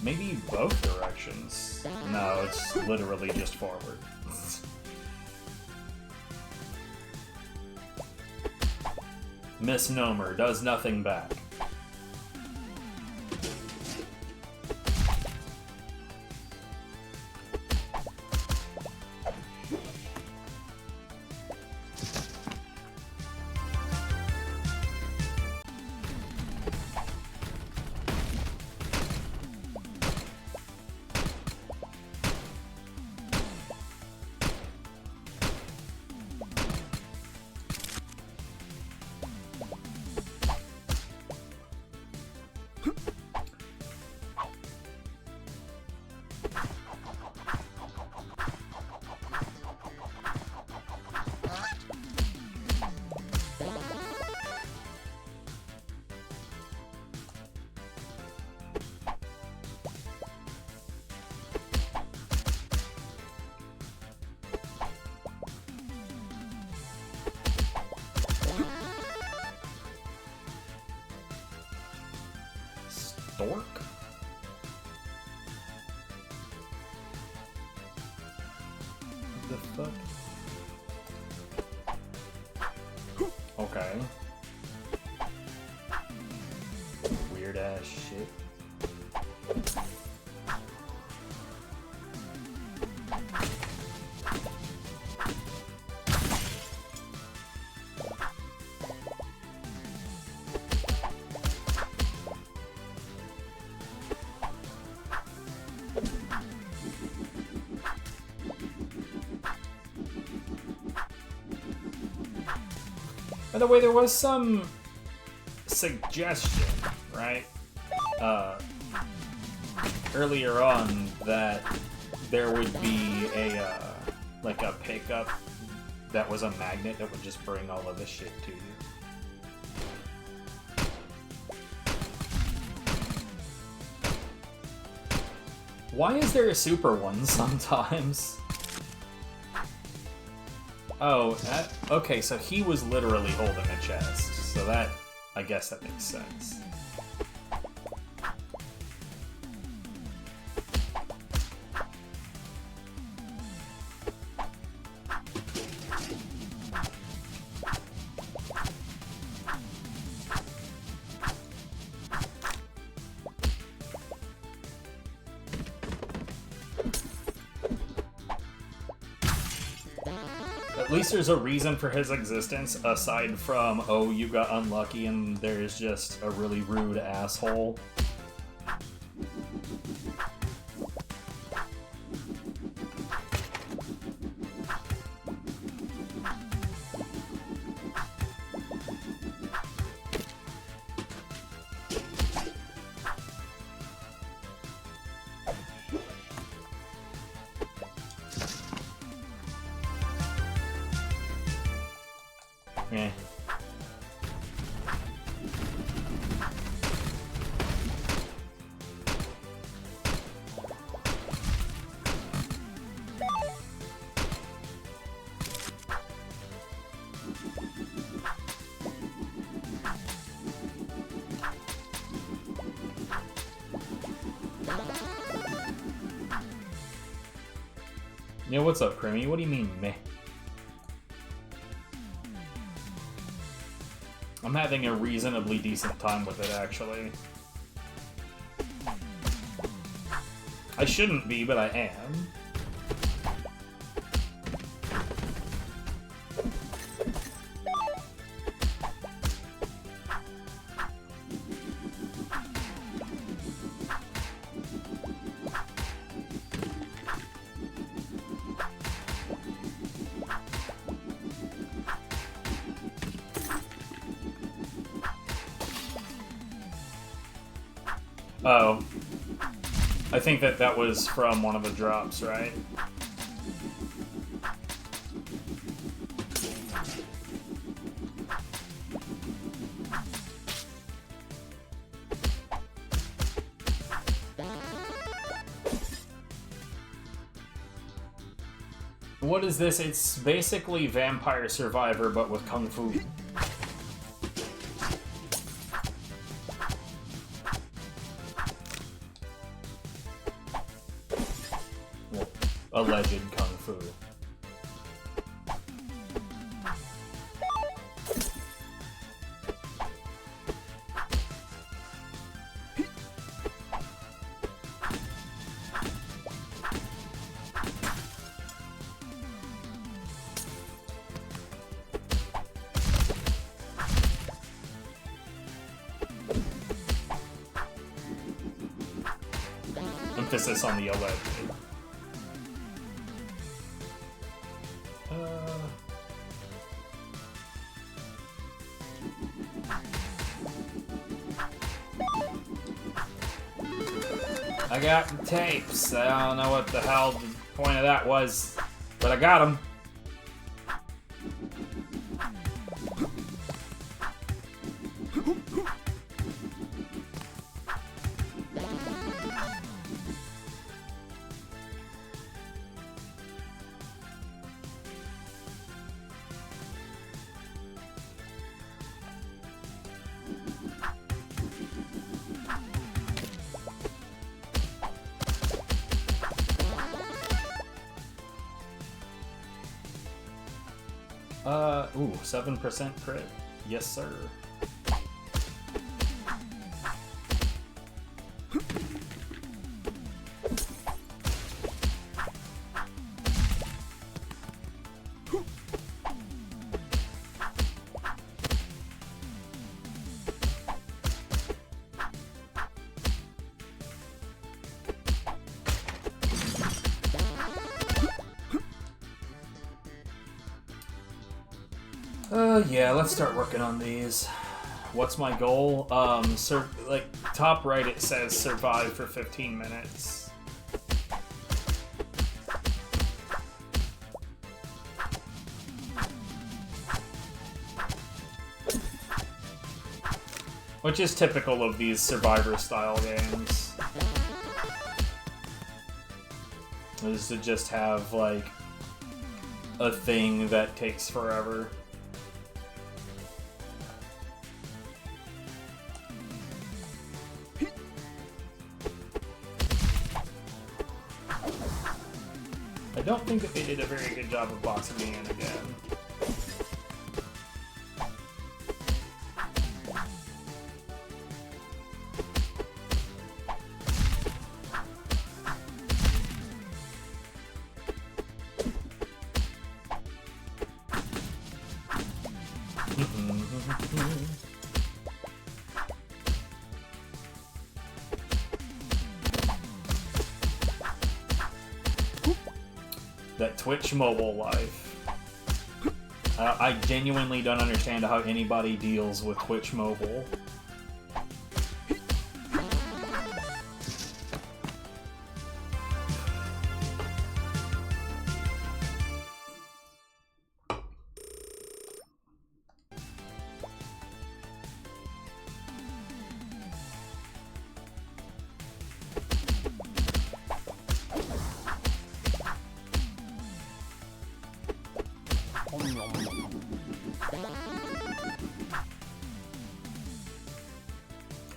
Maybe both directions. No, it's literally just forward. Misnomer, does nothing back. Stork? The fuck? Okay. Weird ass shit. By the way, there was some suggestion, right? Earlier on that there would be a like a pickup that was a magnet that would just bring all of this shit to you. Why is there a super one sometimes? Oh, okay, so he was literally holding a chest, so that, I guess that makes sense. least there's a reason for his existence aside from, oh, you got unlucky and there's just a really rude asshole. Yeah. Yeah, what's up, Crimmy? What do you mean, meh? I'm having a reasonably decent time with it, actually. I shouldn't be, but I am. Oh. I think that was from one of the drops, right? What is this? It's basically Vampire Survivor, but with Kung Fu. Alleged Kung Fu. Emphasis on the alleged. I got the tapes. I don't know what the hell the point of that was, but I got them. Ooh, 7% crit. Yes, sir. Yeah, let's start working on these. What's my goal? Like, top right it says survive for 15 minutes. Which is typical of these survivor-style games. Is to just have, like, a thing that takes forever. I don't think that they did a very good job of boxing me in again. that Twitch mobile life. I genuinely don't understand how anybody deals with Twitch mobile.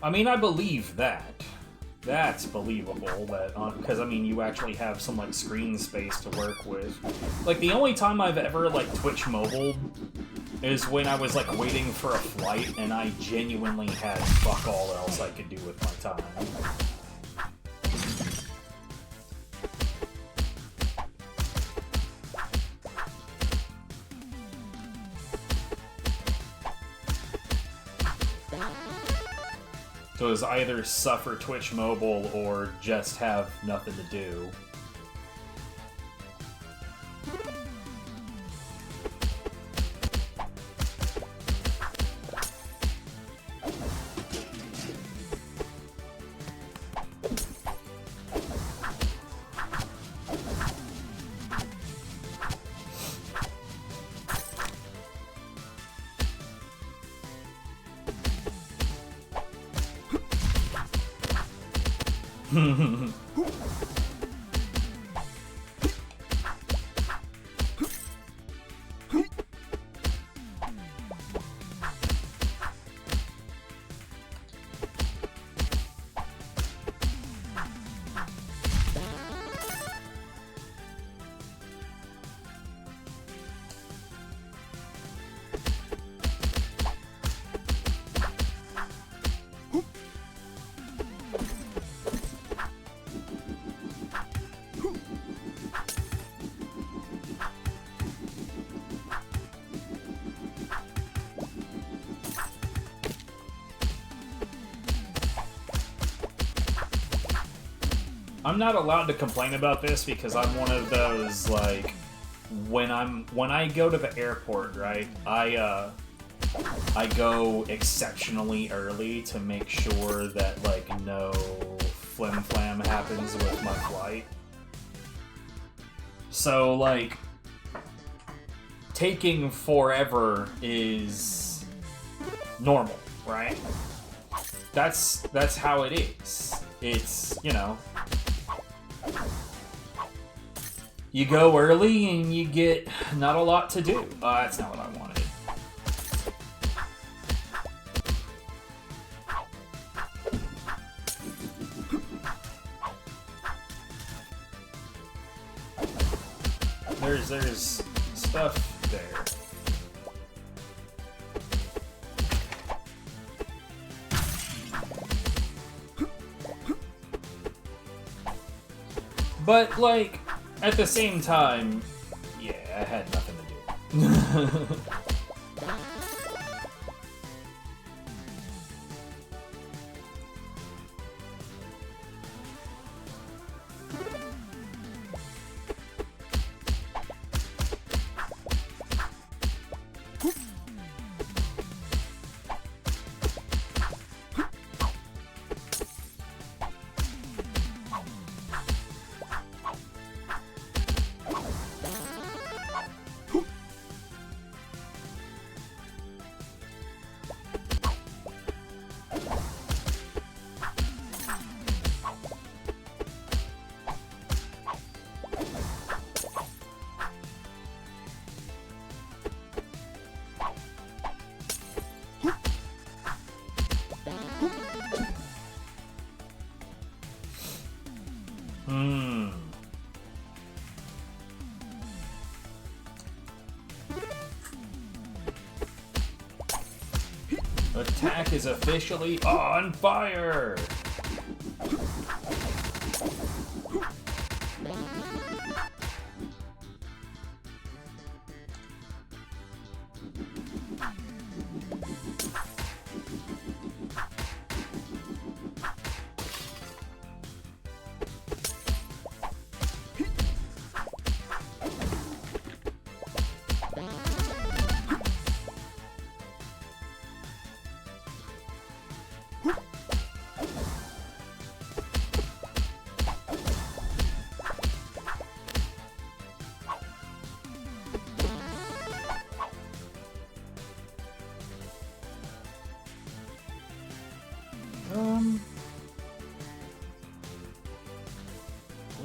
I mean, I believe that. That's believable, that because I mean, you actually have some like screen space to work with. Like the only time I've ever like Twitch mobile is when I was like waiting for a flight and I genuinely had fuck all else I could do with my time. So it was either suffer Twitch mobile or just have nothing to do. I'm not allowed to complain about this because I'm one of those, like, when I go to the airport, right, I go exceptionally early to make sure that, like, no flim-flam happens with my flight. So, like, taking forever is normal, right? That's how it is. It's, you know, you go early and you get not a lot to do. That's not what I wanted. There's stuff there. But, like, at the same time, yeah, I had nothing to do. Attack is officially on fire!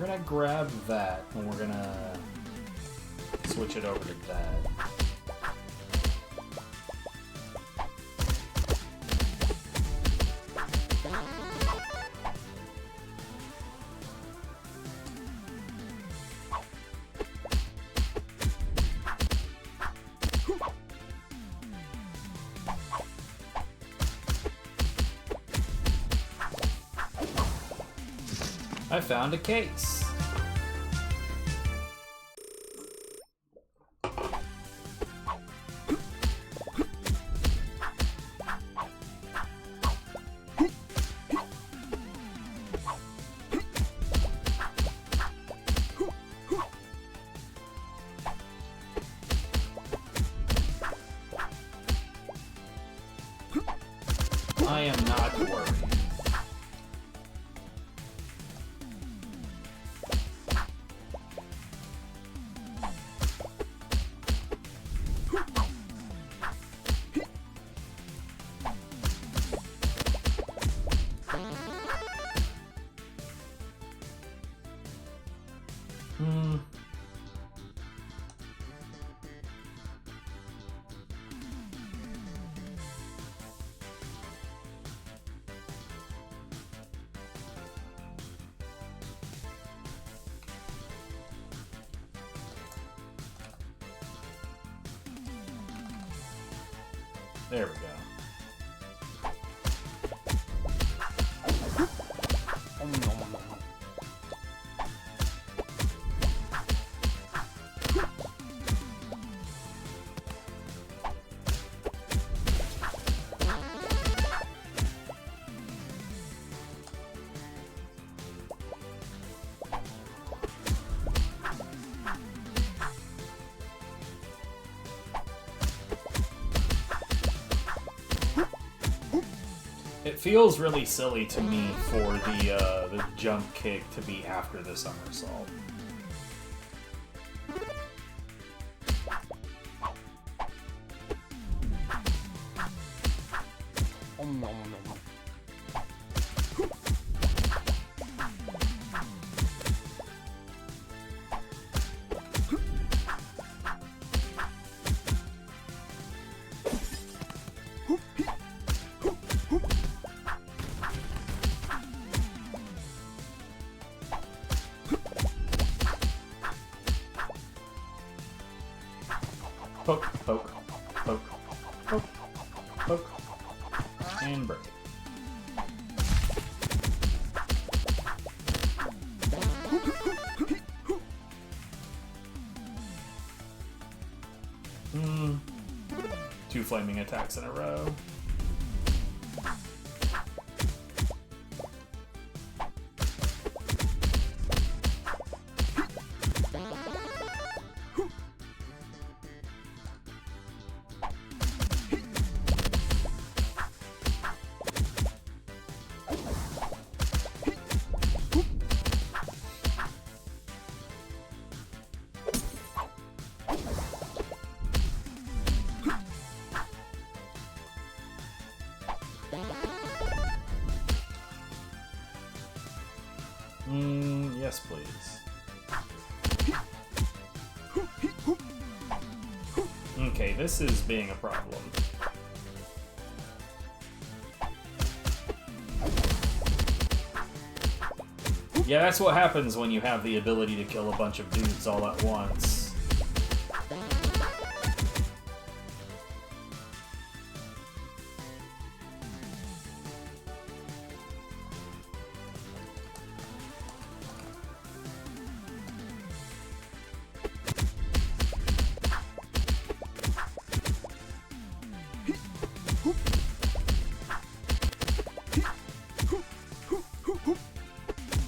gonna grab that, and we're gonna switch it over to that. I found a case. I am not worried. There we go. It feels really silly to me for the jump kick to be after the somersault. Poke, poke, poke, poke, poke, and break. Two flaming attacks in a row. Yes, please. Okay, this is being a problem. Yeah, that's what happens when you have the ability to kill a bunch of dudes all at once.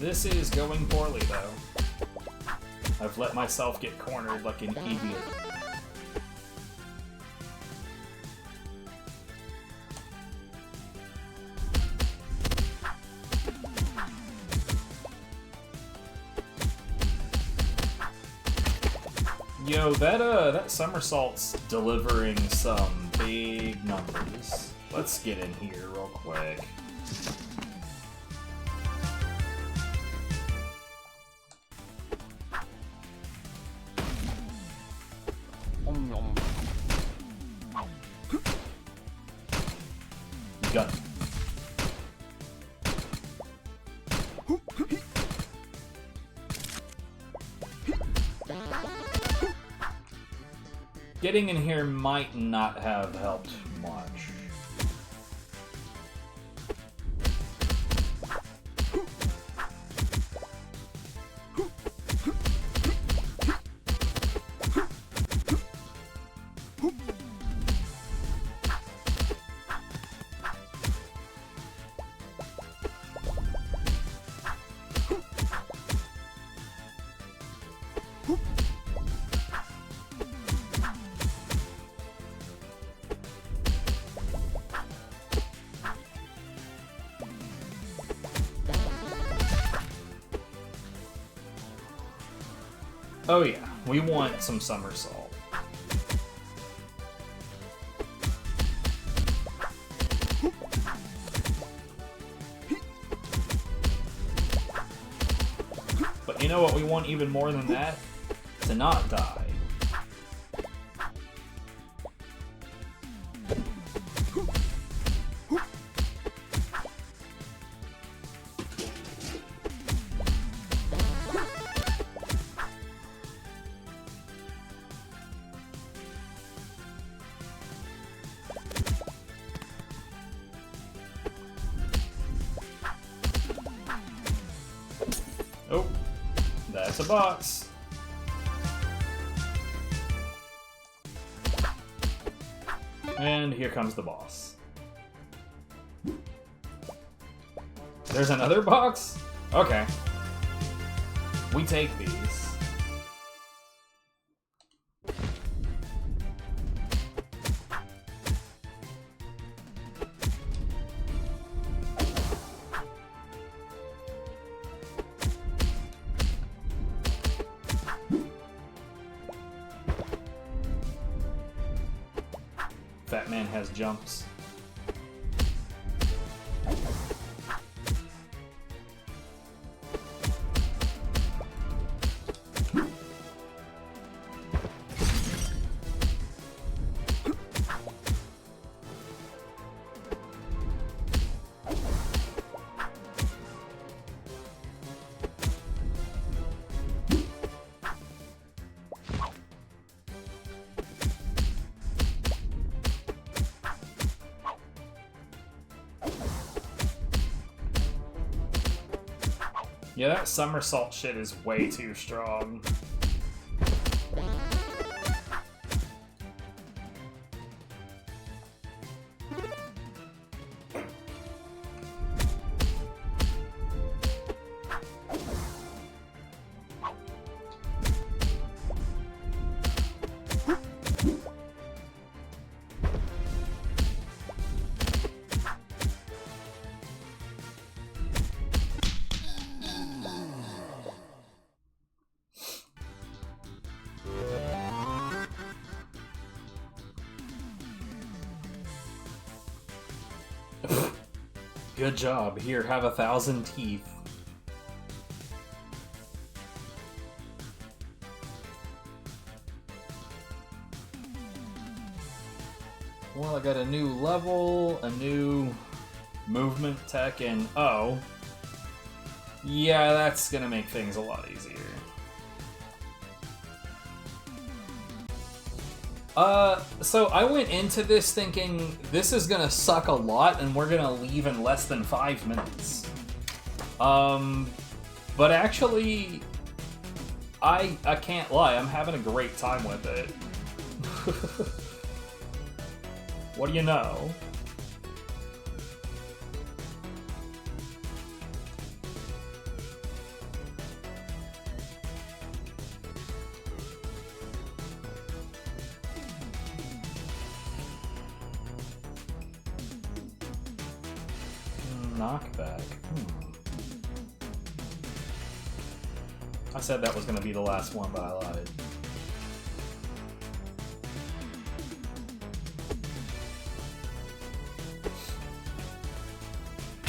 This is going poorly, though. I've let myself get cornered like an idiot. Yo, that somersault's delivering some big numbers. Let's get in here real quick. Getting in here might not have helped much. Oh yeah, we want some somersault. But you know what we want even more than that? To not die. Oh, that's a box. And here comes the boss. There's another box? Okay. We take these. Fat man has jumps. Yeah, that somersault shit is way too strong. Good job. Here, have 1,000 teeth. Well, I got a new level, a new movement tech, and oh. Yeah, that's gonna make things a lot easier. So I went into this thinking this is gonna suck a lot and we're gonna leave in less than 5 minutes. But actually, I can't lie, I'm having a great time with it. What do you know? Knockback. I said that was going to be the last one, but I lied.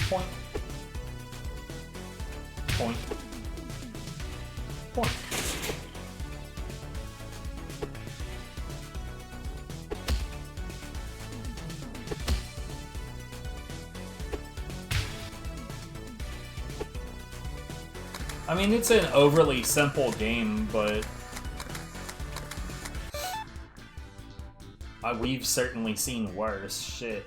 Point. Point. Point. I mean, it's an overly simple game, but we've certainly seen worse shit.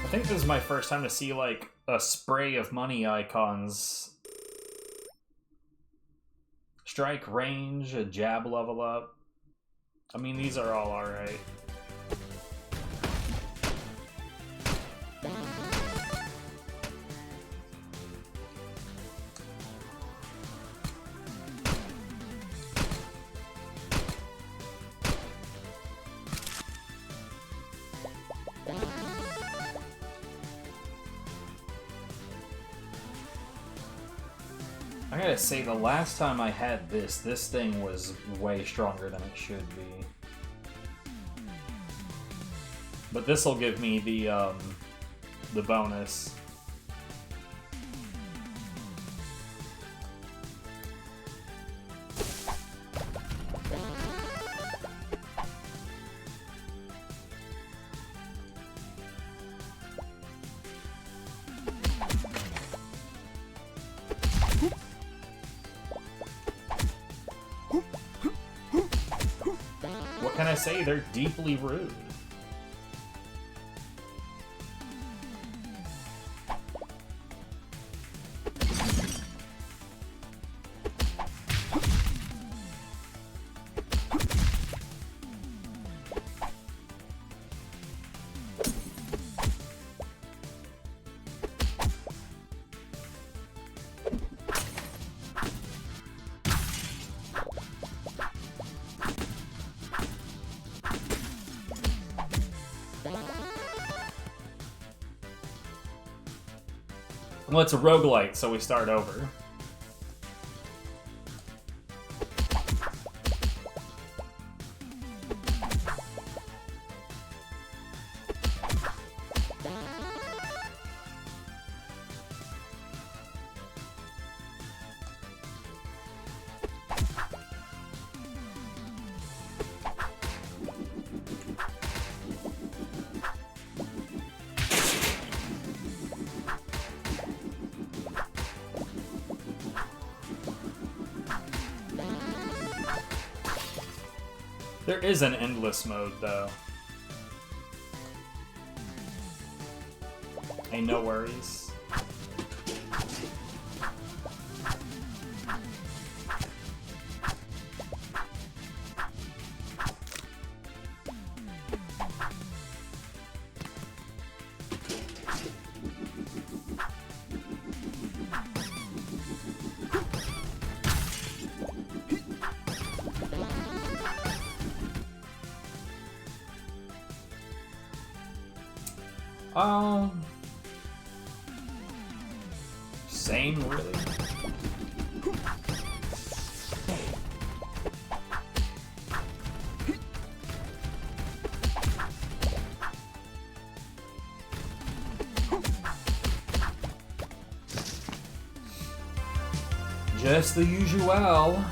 I think this is my first time to see, like, a spray of money icons. Strike range, a jab level up. I mean, these are all alright. I gotta say, the last time I had this thing was way stronger than it should be. But this'll give me the bonus. What can I say? They're deeply rude. Well, it's a roguelite, so we start over. There is an endless mode, though. Ain't no worries. Same, really? Just the usual.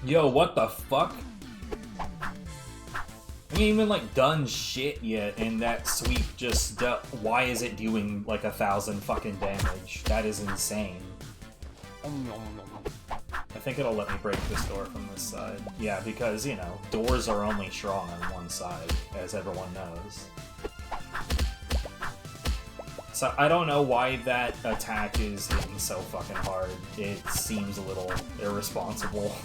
Yo, what the fuck? I ain't even, like, done shit yet, and that sweep just, why is it doing, like, 1,000 fucking damage? That is insane. I think it'll let me break this door from this side. Yeah, because, you know, doors are only strong on one side, as everyone knows. So, I don't know why that attack is hitting so fucking hard. It seems a little irresponsible.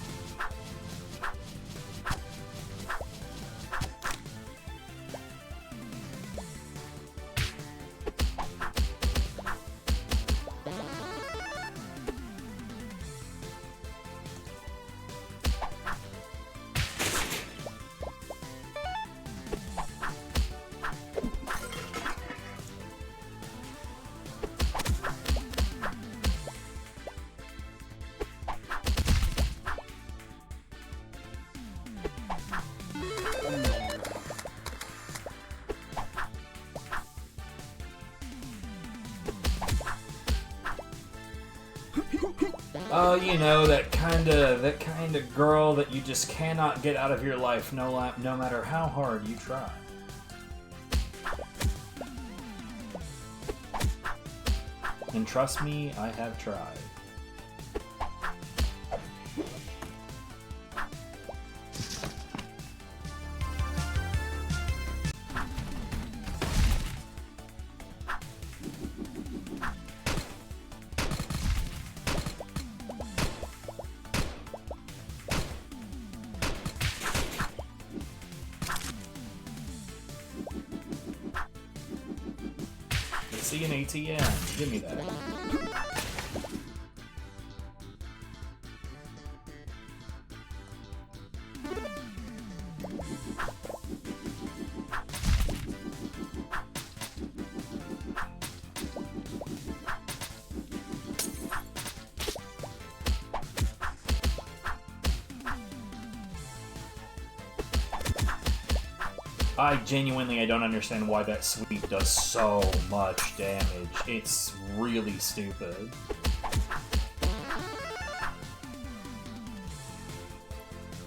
You know, that kind of girl that you just cannot get out of your life, no matter how hard you try. And trust me, I have tried. See an ATM. Give me that. I don't understand why that sweep does so much damage. It's really stupid.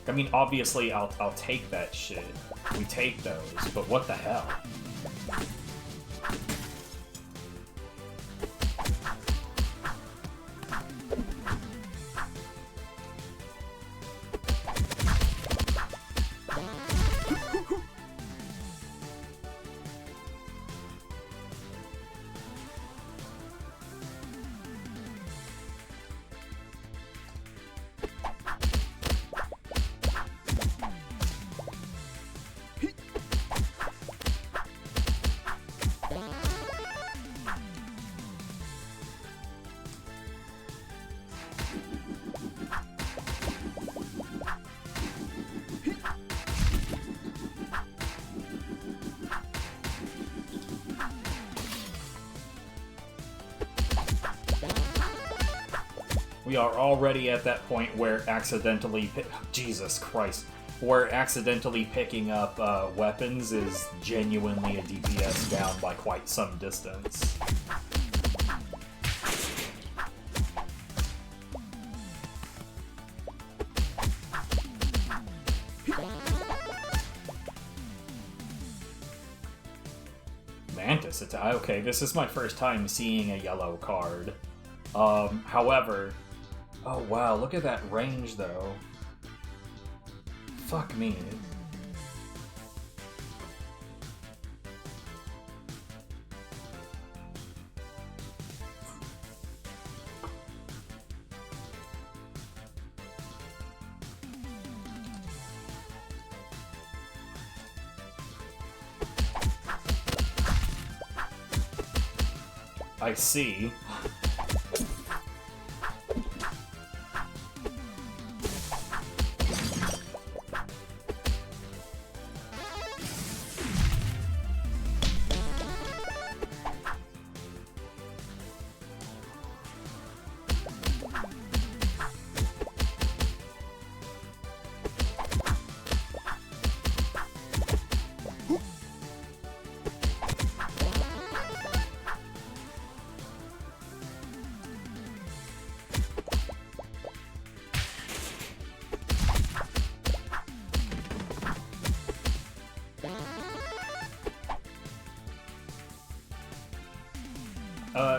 I mean, obviously, I'll take that shit. We take those, but what the hell? We are already at that point where Jesus Christ, where accidentally picking up weapons is genuinely a DPS down by quite some distance. Mantis attack. Okay, this is my first time seeing a yellow card. However, oh wow, look at that range though. Fuck me. I see.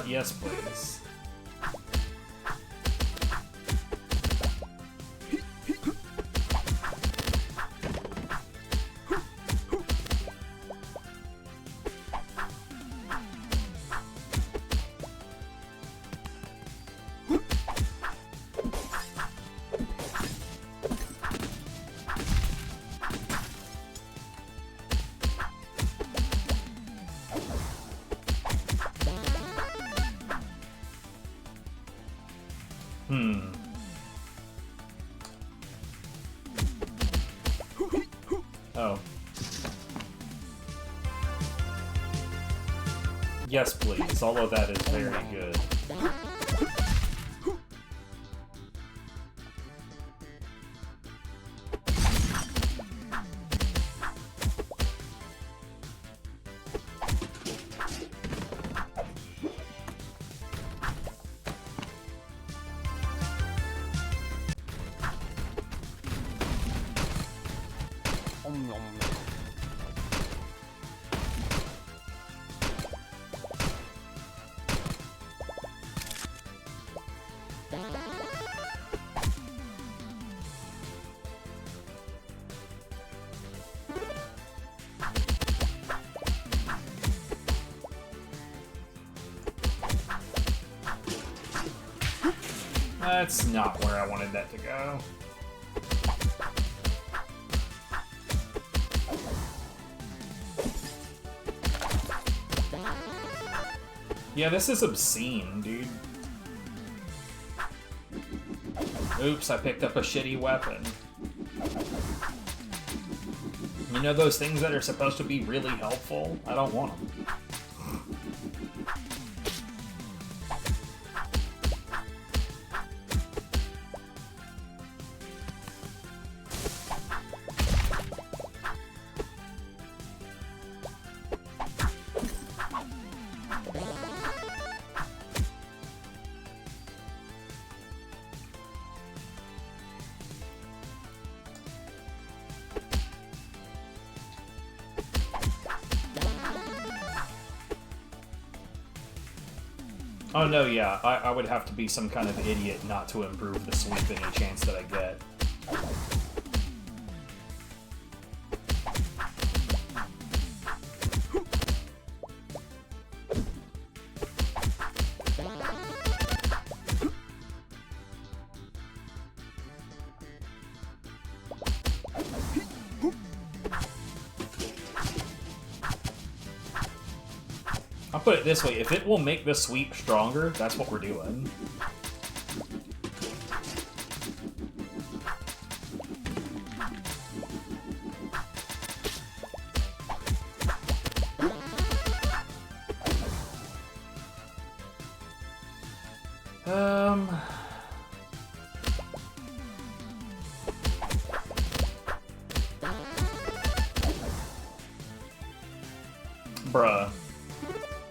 Yes, please. Oh. Yes, please. All of that is very good. That's not where I wanted that to go. Yeah, this is obscene, dude. Oops, I picked up a shitty weapon. You know those things that are supposed to be really helpful? I don't want them. Oh no, yeah, I would have to be some kind of idiot not to improve the sweep any chance that I get. I'll put it this way, if it will make the sweep stronger, that's what we're doing. Bruh.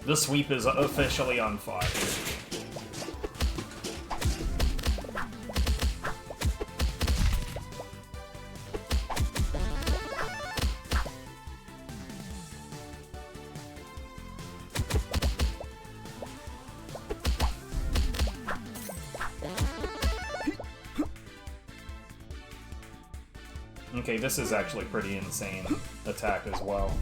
The sweep is officially on fire. Okay, this is actually pretty insane attack as well.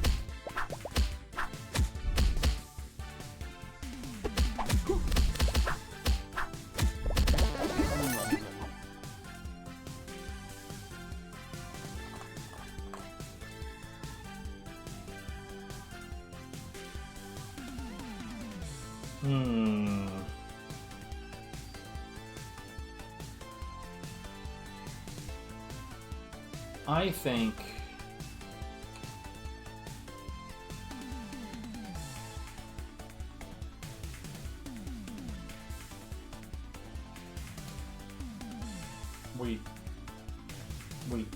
I think we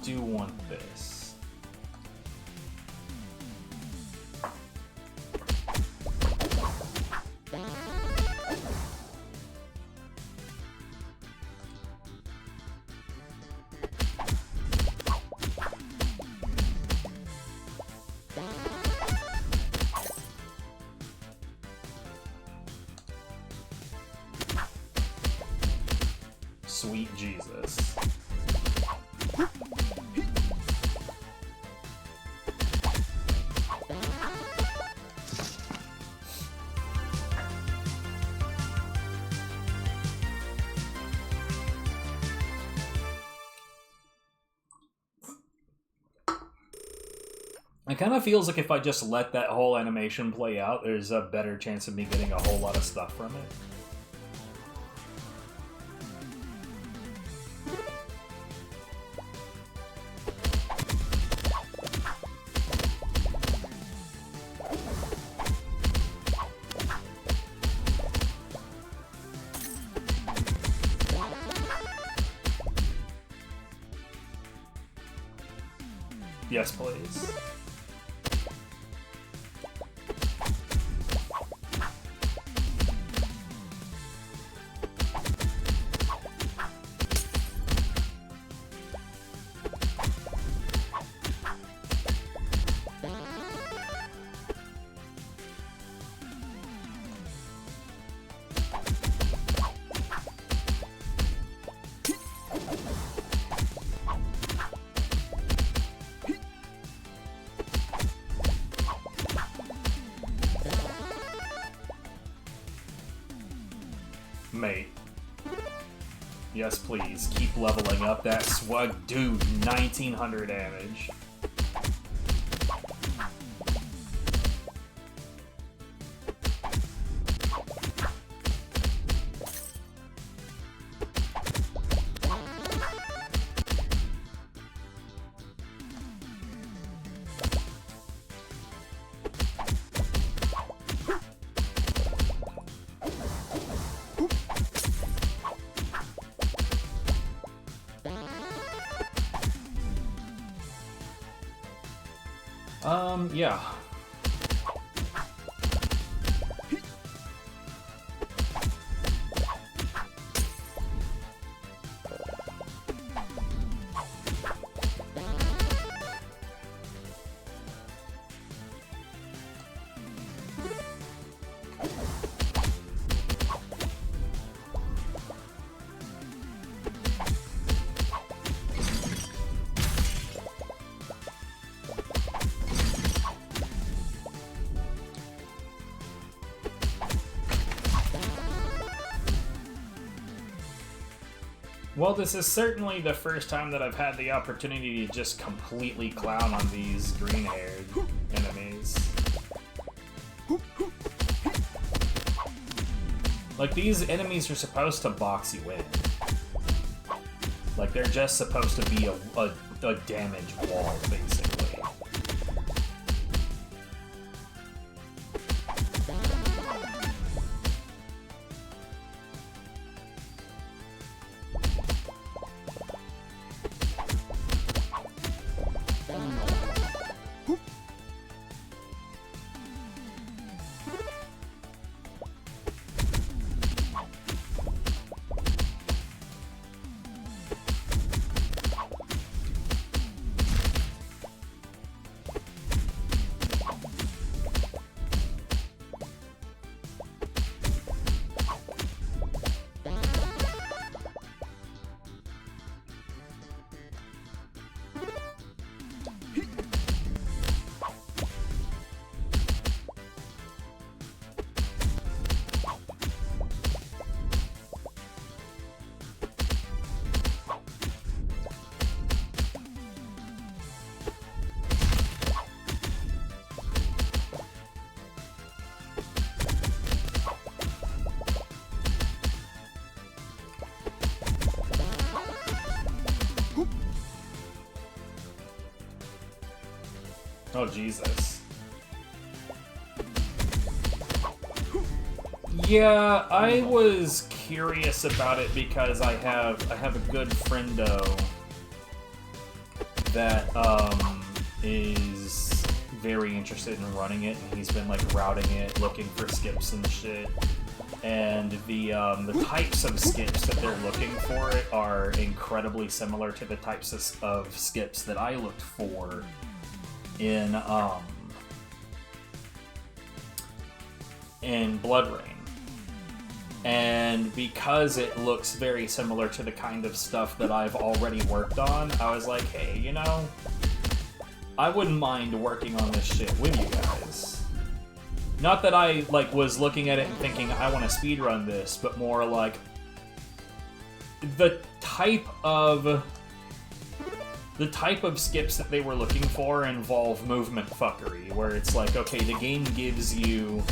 do want this. Sweet Jesus. It kind of feels like if I just let that whole animation play out, there's a better chance of me getting a whole lot of stuff from it. Yes, please. Mate. Yes, please. Keep leveling up that swag. Dude, 1900 damage. Yeah. Well, this is certainly the first time that I've had the opportunity to just completely clown on these green-haired enemies. Like, these enemies are supposed to box you in. Like, they're just supposed to be a damage wall, basically. Oh, Jesus. Yeah, I was curious about it because I have a good friendo that is very interested in running it, and he's been like routing it, looking for skips and shit. And the types of skips that they're looking for are incredibly similar to the types of skips that I looked for in Blood Rain. And because it looks very similar to the kind of stuff that I've already worked on, I was like, hey, you know, I wouldn't mind working on this shit with you guys. Not that I, like, was looking at it and thinking, I want to speedrun this, but more like, the type of skips that they were looking for involve movement fuckery, where it's like, okay, the game gives you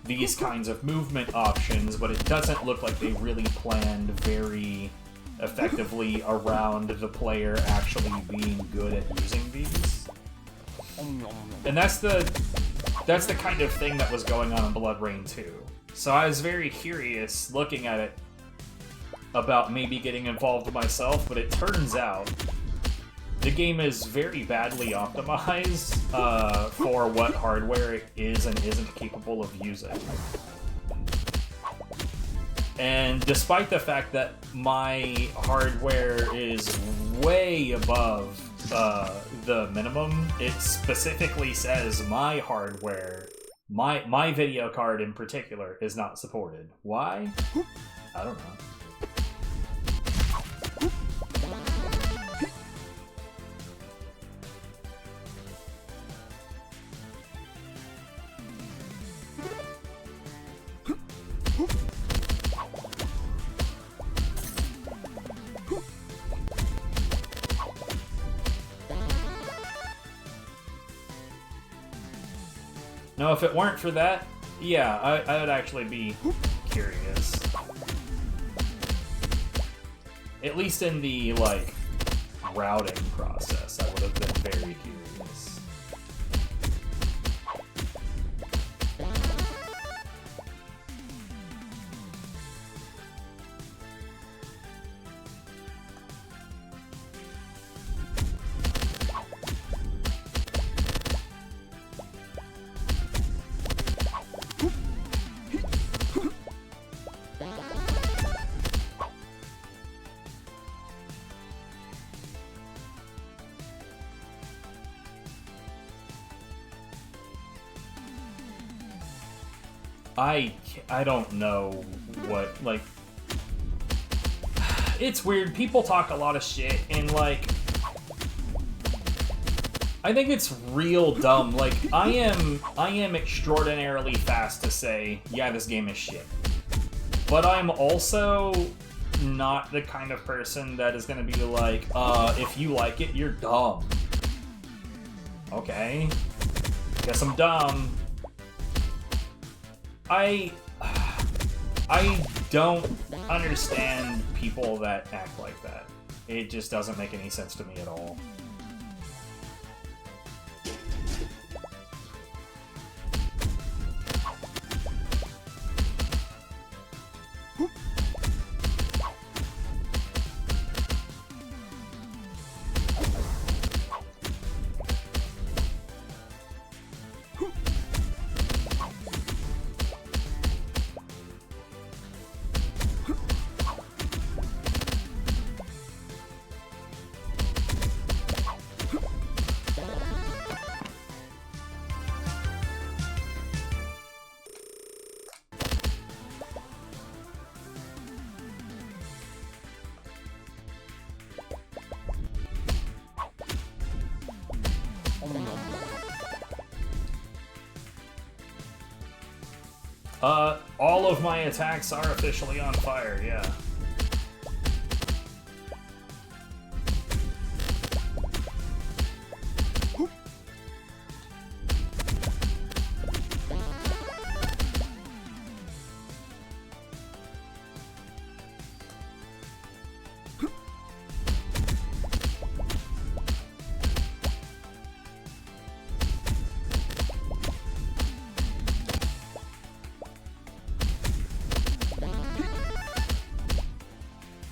these kinds of movement options, but it doesn't look like they really planned very effectively around the player actually being good at using these. And that's the kind of thing that was going on in Blood Rain 2. So I was very curious looking at it about maybe getting involved myself, but it turns out the game is very badly optimized for what hardware it is and isn't capable of using. And despite the fact that my hardware is way above the minimum, it specifically says my hardware, my video card in particular, is not supported. Why? I don't know. No, if it weren't for that, yeah, I would actually be curious. At least in the, like, routing process, I would have been very curious. I don't know what, like... It's weird, people talk a lot of shit, and, like... I think it's real dumb. Like, I am extraordinarily fast to say, yeah, this game is shit. But I'm also not the kind of person that is gonna be like, if you like it, you're dumb. Okay. Guess I'm dumb. I don't understand people that act like that. It just doesn't make any sense to me at all. All of my attacks are officially on fire, yeah.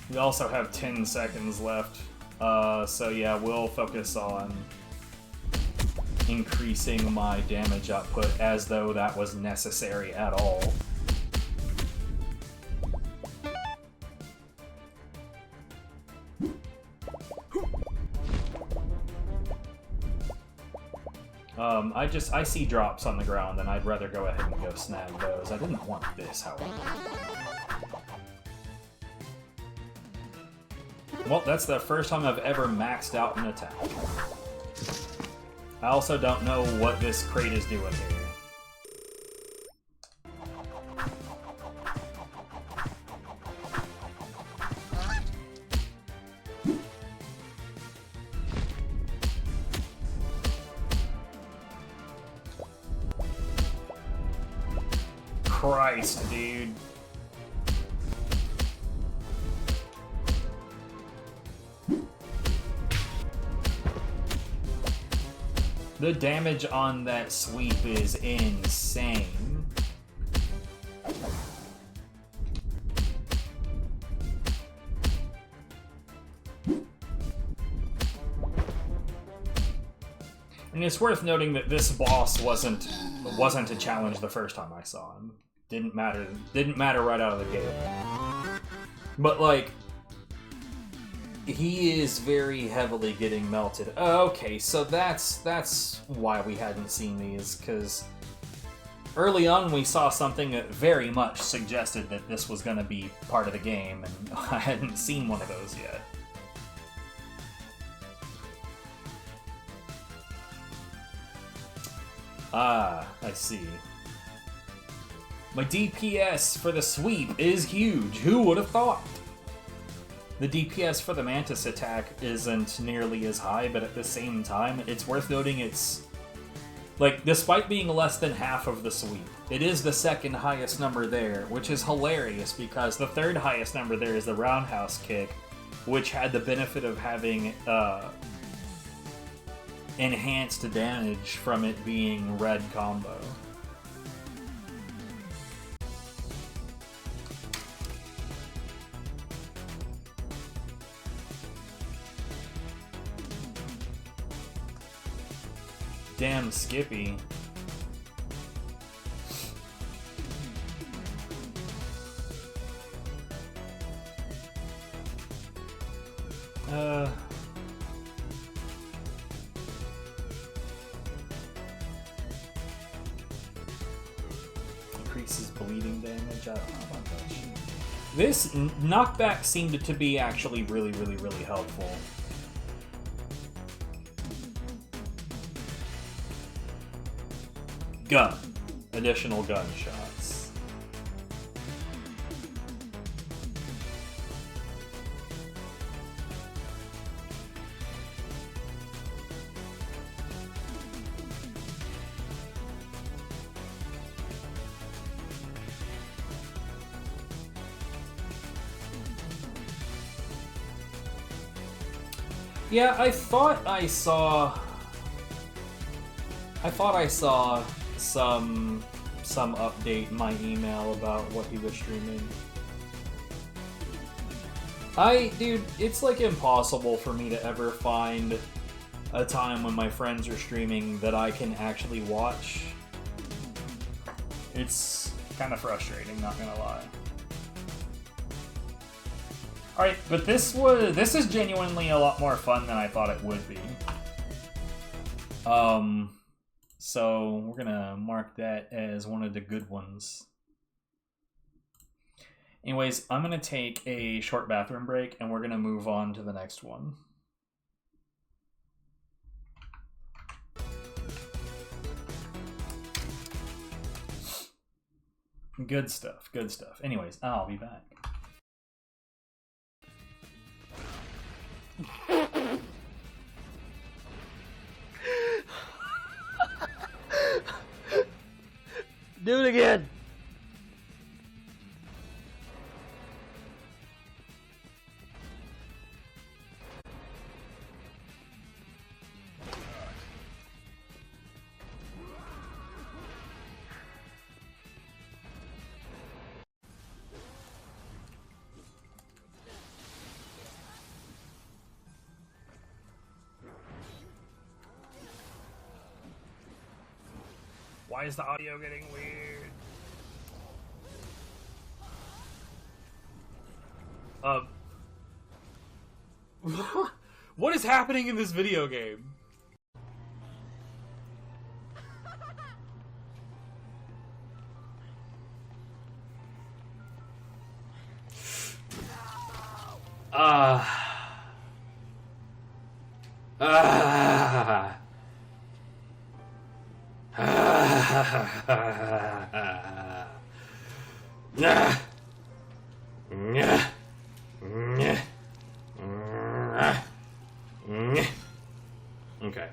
We also have 10 seconds left, so yeah, we'll focus on increasing my damage output as though that was necessary at all. I see drops on the ground, and I'd rather go ahead and go snag those. I didn't want this, however. Well, that's the first time I've ever maxed out an attack. I also don't know what this crate is doing here. Christ, dude. The damage on that sweep is insane. And it's worth noting that this boss wasn't a challenge the first time I saw him. Didn't matter right out of the gate. But like, he is very heavily getting melted. Okay, so that's why we hadn't seen these, because early on we saw something that very much suggested that this was going to be part of the game, and I hadn't seen one of those yet. Ah, I see. My DPS for the sweep is huge. Who would have thought? The DPS for the Mantis attack isn't nearly as high, but at the same time, it's worth noting it's Like, despite being less than half of the sweep, it is the second highest number there, which is hilarious because the third highest number there is the roundhouse kick, which had the benefit of having enhanced damage from it being red combo. Damn Skippy. Increases bleeding damage. I don't know about that shit. This knockback seemed to be actually really helpful. Gun. Additional gunshots. Yeah, I thought I saw some update in my email about what he was streaming. Dude, it's like impossible for me to ever find a time when my friends are streaming that I can actually watch. It's kind of frustrating, not gonna lie. Alright, but this is genuinely a lot more fun than I thought it would be. So we're gonna mark that as one of the good ones. Anyways, I'm gonna take a short bathroom break and we're gonna move on to the next one. Good stuff, good stuff. Anyways, I'll be back. Do it again. Why is the audio getting weird? What is happening in this video game? Okay.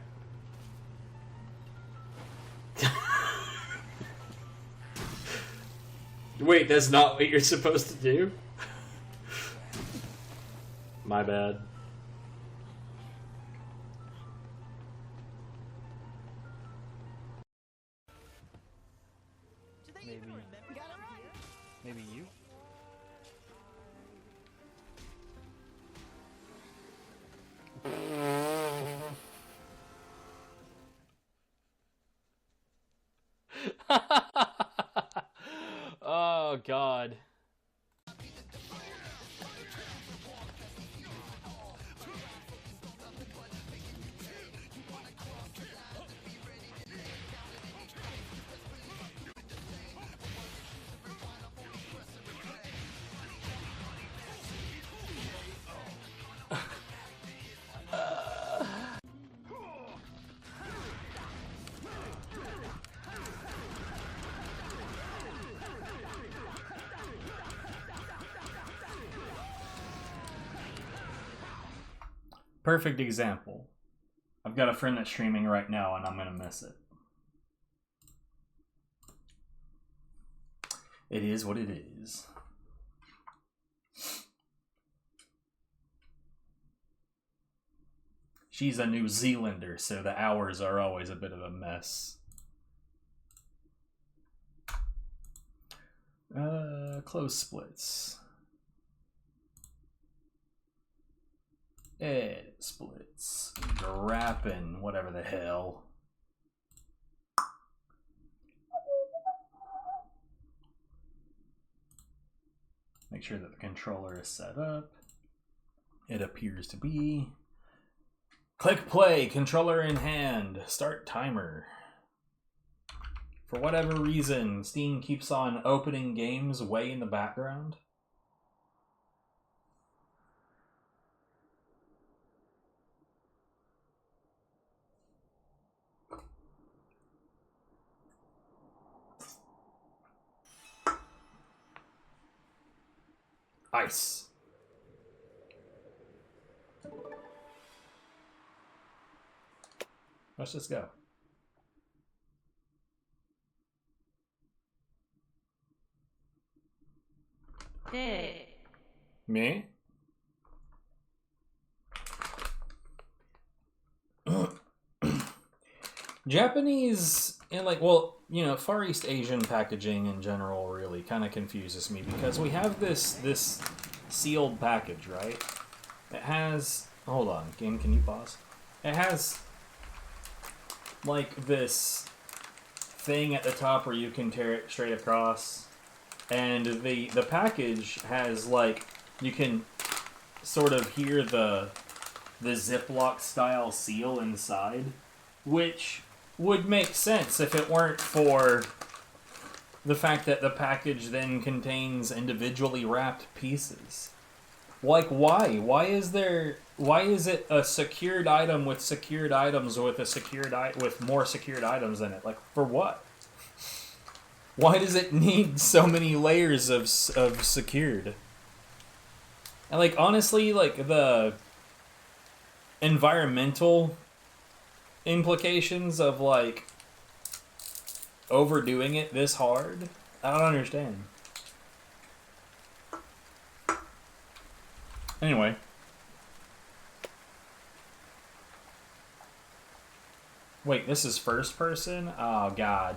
Wait, that's not what you're supposed to do? My bad. Maybe you? Oh, God. Perfect example. I've got a friend that's streaming right now and I'm gonna miss it. It is what it is. She's a New Zealander, so the hours are always a bit of a mess. Close splits. Edit splits. GRAPPIN, whatever the hell. Make sure that the controller is set up. It appears to be. Click play, controller in hand, start timer. For whatever reason, Steam keeps on opening games way in the background. Ice. Let's just go. Hey. Me? Japanese and like, well, you know, Far East Asian packaging in general really kind of confuses me because we have this sealed package, right? It has, hold on, game, can you pause? It has like this thing at the top where you can tear it straight across, and the package has like, you can sort of hear the Ziploc style seal inside, which would make sense if it weren't for the fact that the package then contains individually wrapped pieces. Like, why? Why is it a secured item with secured items with with more secured items in it? Like, for what? Why does it need so many layers of secured? And like, honestly, like the environmental implications of like overdoing it this hard, I don't understand. Anyway. Wait, this is first person? Oh, God.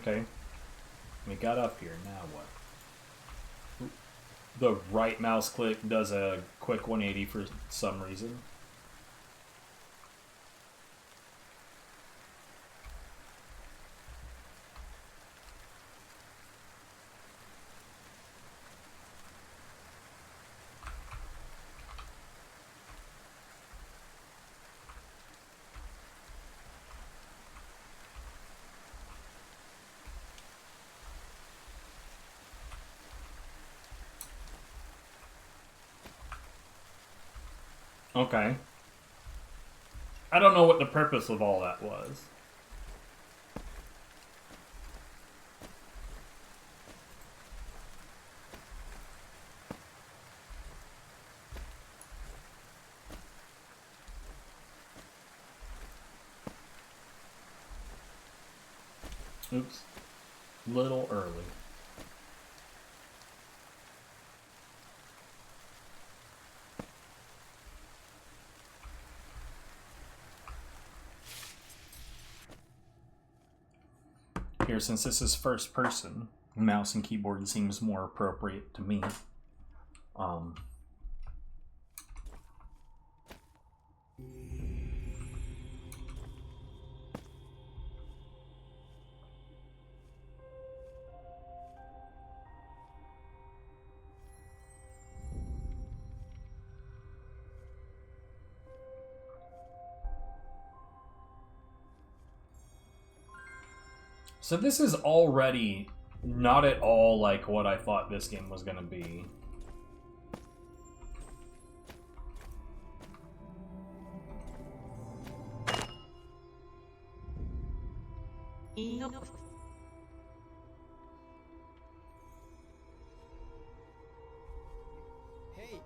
Okay. We got up here, now what? The right mouse click does a quick 180 for some reason. Okay. I don't know what the purpose of all that was. Oops. Little early. Here, since this is first person, mouse and keyboard seems more appropriate to me. So this is already not at all like what I thought this game was gonna be. Hey,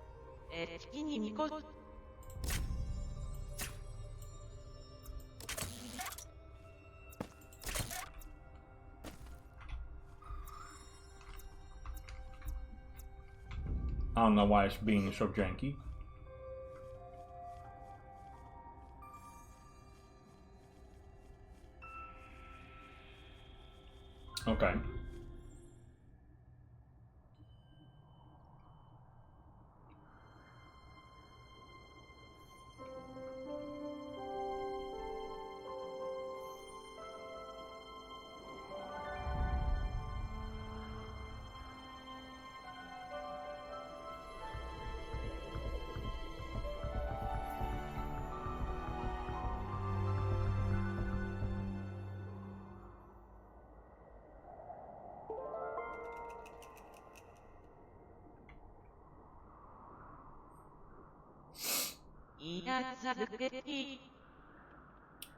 I don't know why it's being so janky. Okay.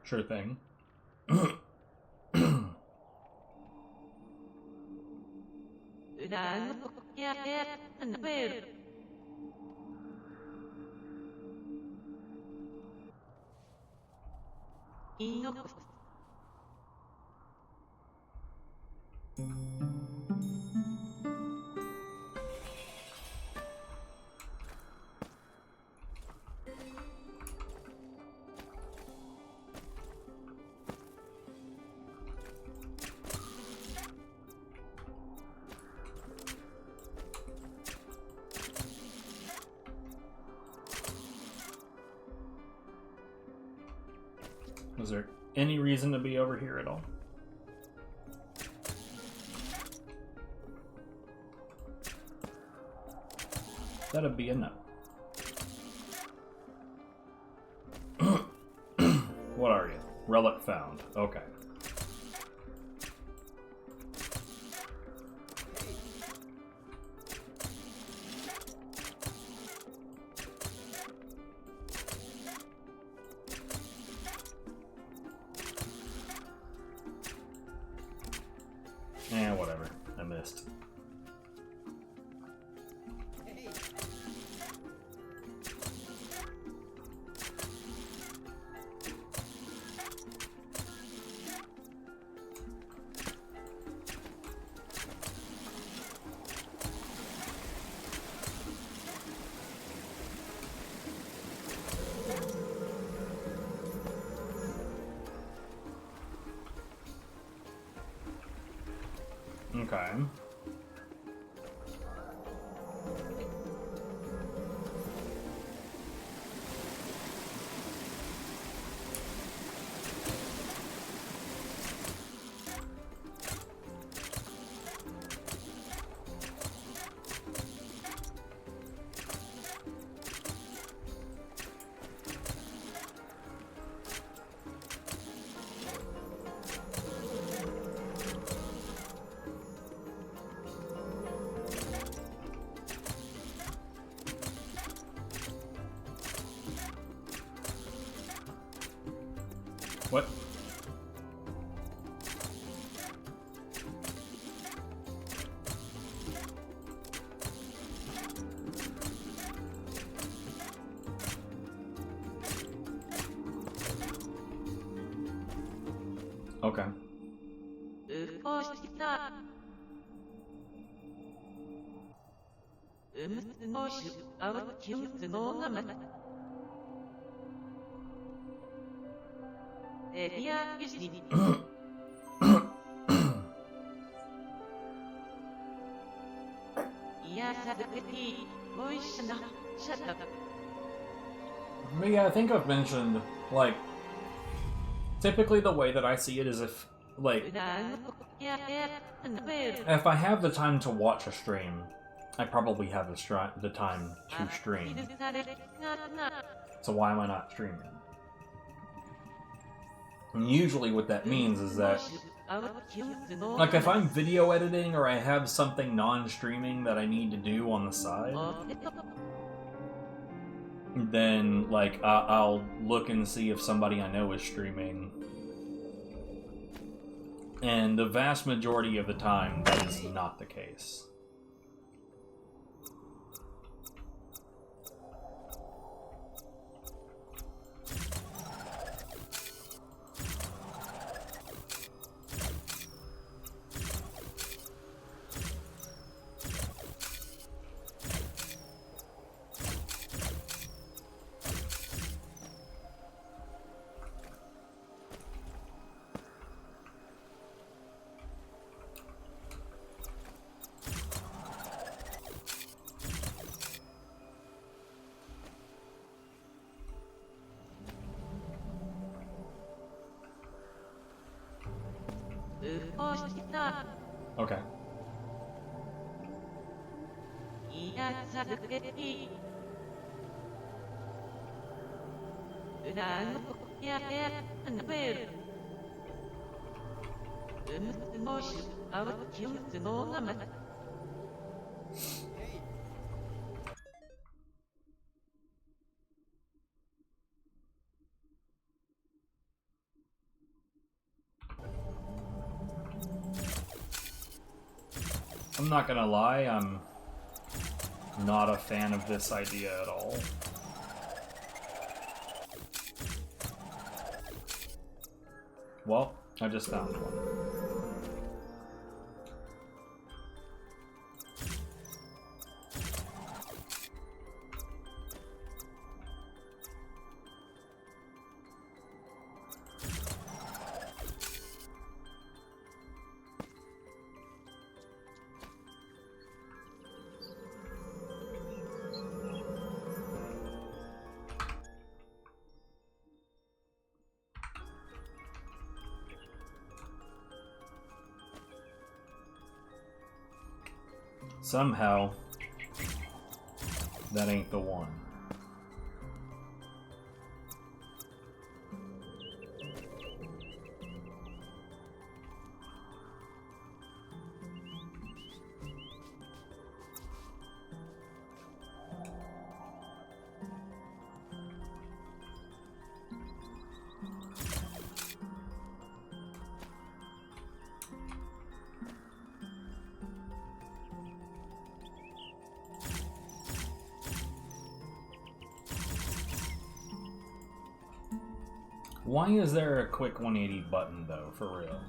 Sure thing. Was there any reason to be over here at all? That'd be a no. What are you? Relic found. Okay. Whatever. I missed. hey. Okay. What? Okay. But yeah, I think I've mentioned, like, typically the way that I see it is if, like, if I have the time to watch a stream, I probably have the time to stream. So why am I not streaming? And usually what that means is that, like, if I'm video editing or I have something non-streaming that I need to do on the side, then, like, I'll look and see if somebody I know is streaming. And the vast majority of the time, that is not the case. Okay. I'm not gonna lie, I'm not a fan of this idea at all. Well, I just found one. Somehow, that ain't the one. Why is there a quick 180 button, though, for real?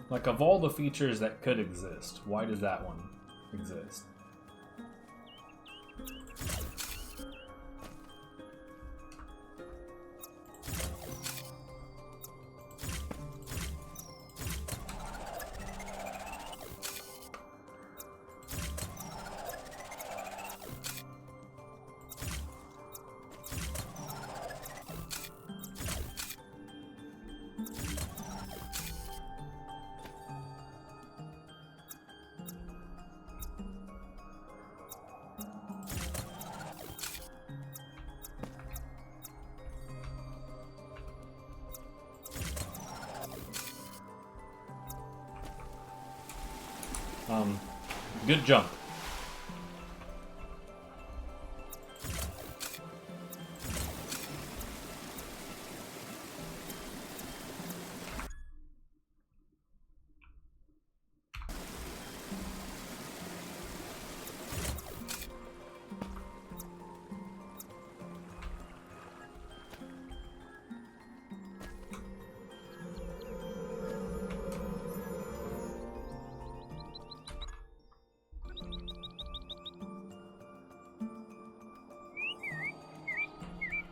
Like, of all the features that could exist, why does that one exist? Good jump.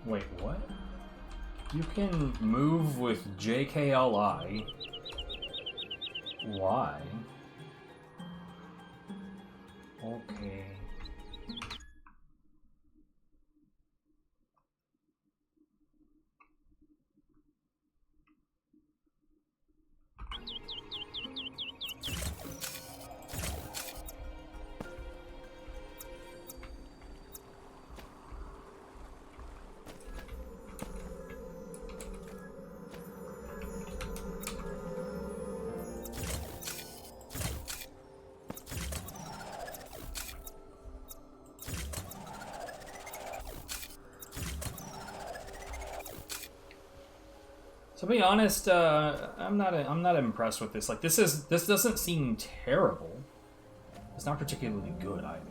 Wait, what? You can move with JKLI. Why? Okay. To be honest, I'm not impressed with this. Like this doesn't seem terrible. It's not particularly good either.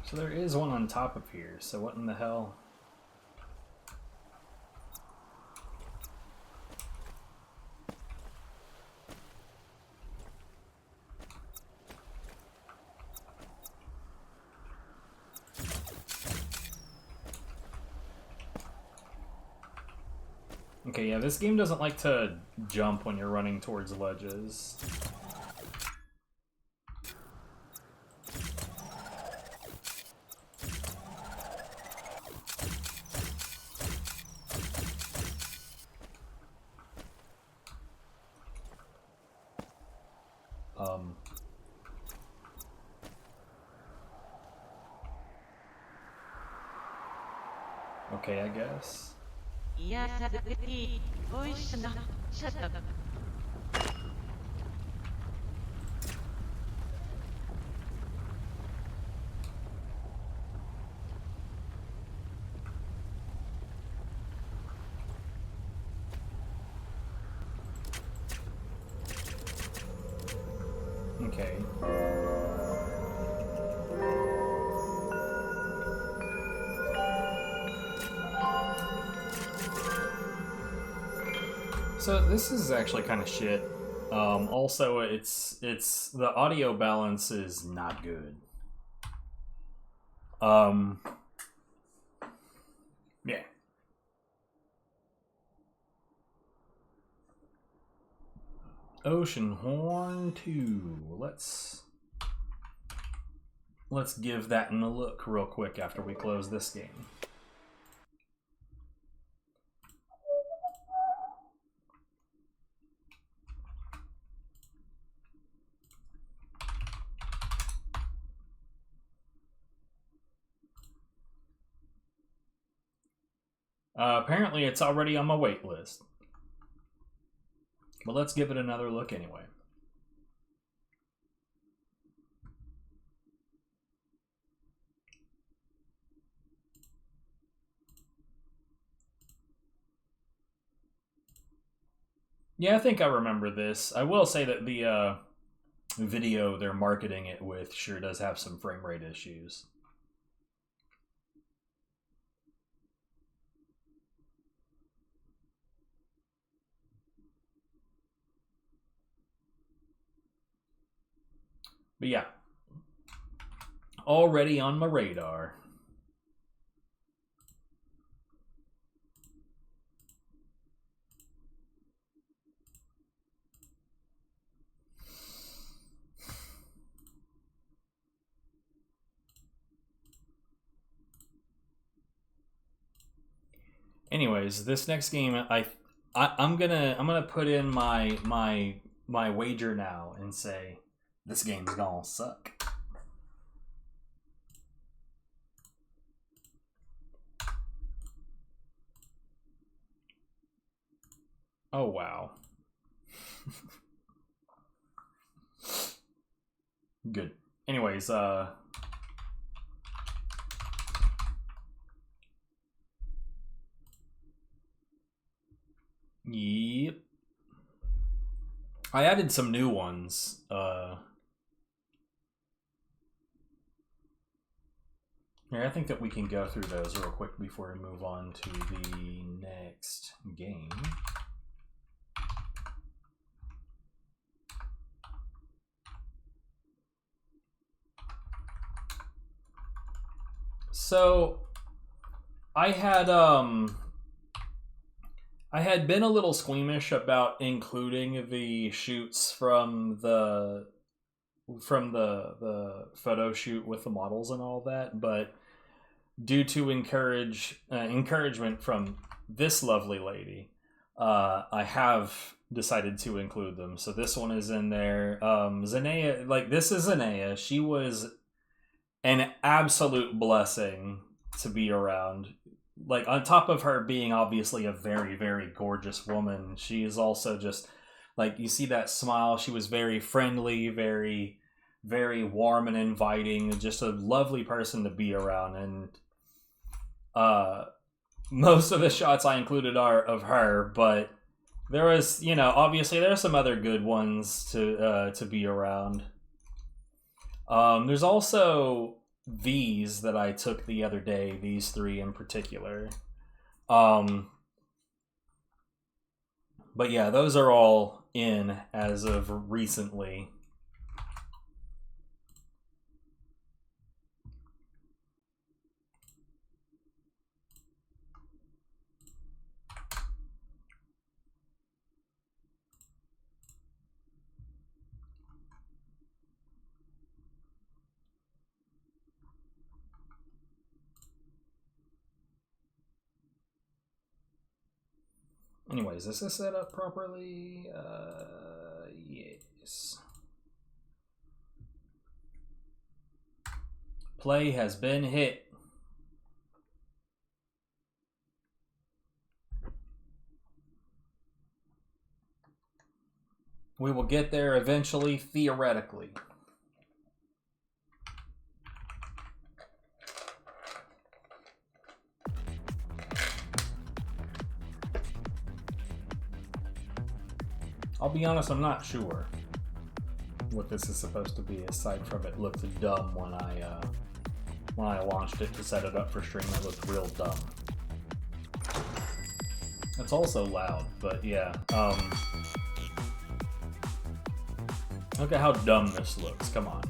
So there is one on top of here, so what in the hell? Okay, yeah, this game doesn't like to jump when you're running towards ledges. Okay, I guess. Okay. So this is actually kind of shit. Also, it's the audio balance is not good. Yeah. Ocean Horn 2. Let's give that a look real quick after we close this game. Apparently it's already on my wait list. But let's give it another look anyway. Yeah, I think I remember this. I will say that the video they're marketing it with sure does have some frame rate issues. But yeah, already on my radar. Anyways, this next game, I'm gonna put in my wager now and say this game's gonna suck. Oh wow. Good. Anyways, yep. I added some new ones. Here, I think that we can go through those real quick before we move on to the next game. So, I had been a little squeamish about including the shoots from the photo shoot with the models and all that, but due to encouragement from this lovely lady, I have decided to include them. So this one is in there. Zanea, like, this is Zanea. She was an absolute blessing to be around. Like, on top of her being obviously a very, very gorgeous woman, she is also just, like, you see that smile. She was very friendly, very, very warm and inviting, just a lovely person to be around. And most of the shots I included are of her, but there was, you know, obviously there's some other good ones to be around. There's also these that I took the other day, these three in particular. But yeah, those are all in as of recently. Anyways, is this set up properly? Yes. Play has been hit. We will get there eventually, theoretically. I'll be honest, I'm not sure what this is supposed to be, aside from it looked dumb when I launched it to set it up for stream. It looked real dumb. It's also loud, but yeah. Look at how dumb this looks, come on.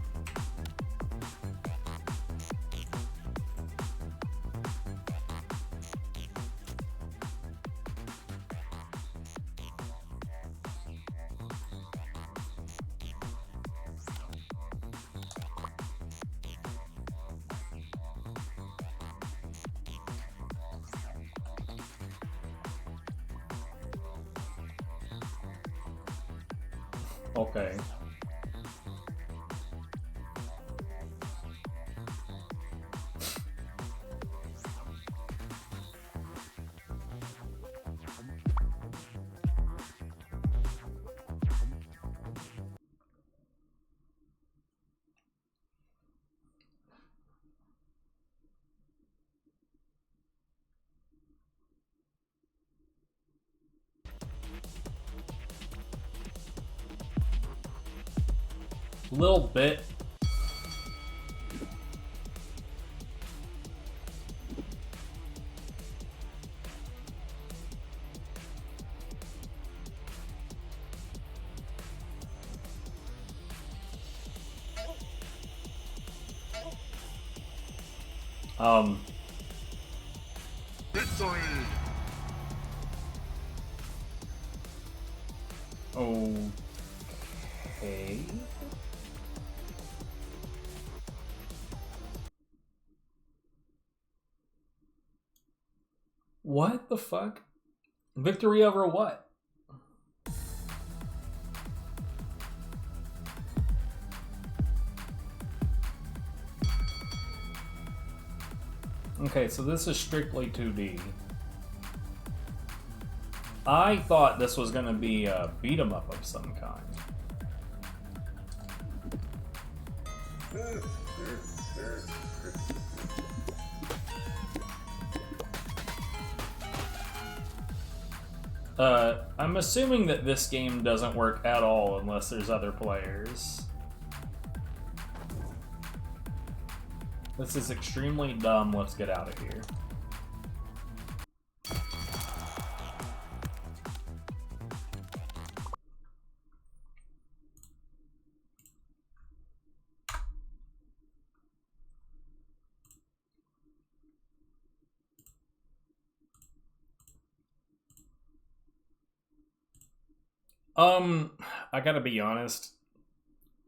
Okay. Little bit. Victory! Okay. What the fuck? Victory over what? Okay, so this is strictly 2D. I thought this was gonna be a beat 'em up of some kind. I'm assuming that this game doesn't work at all unless there's other players. This is extremely dumb. Let's get out of here. I gotta be honest.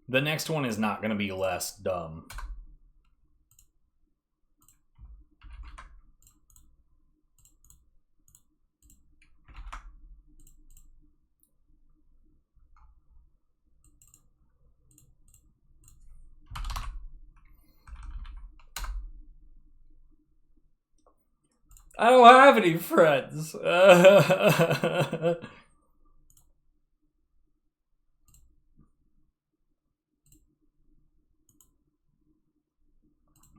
The next one is not gonna be less dumb. I don't have any friends.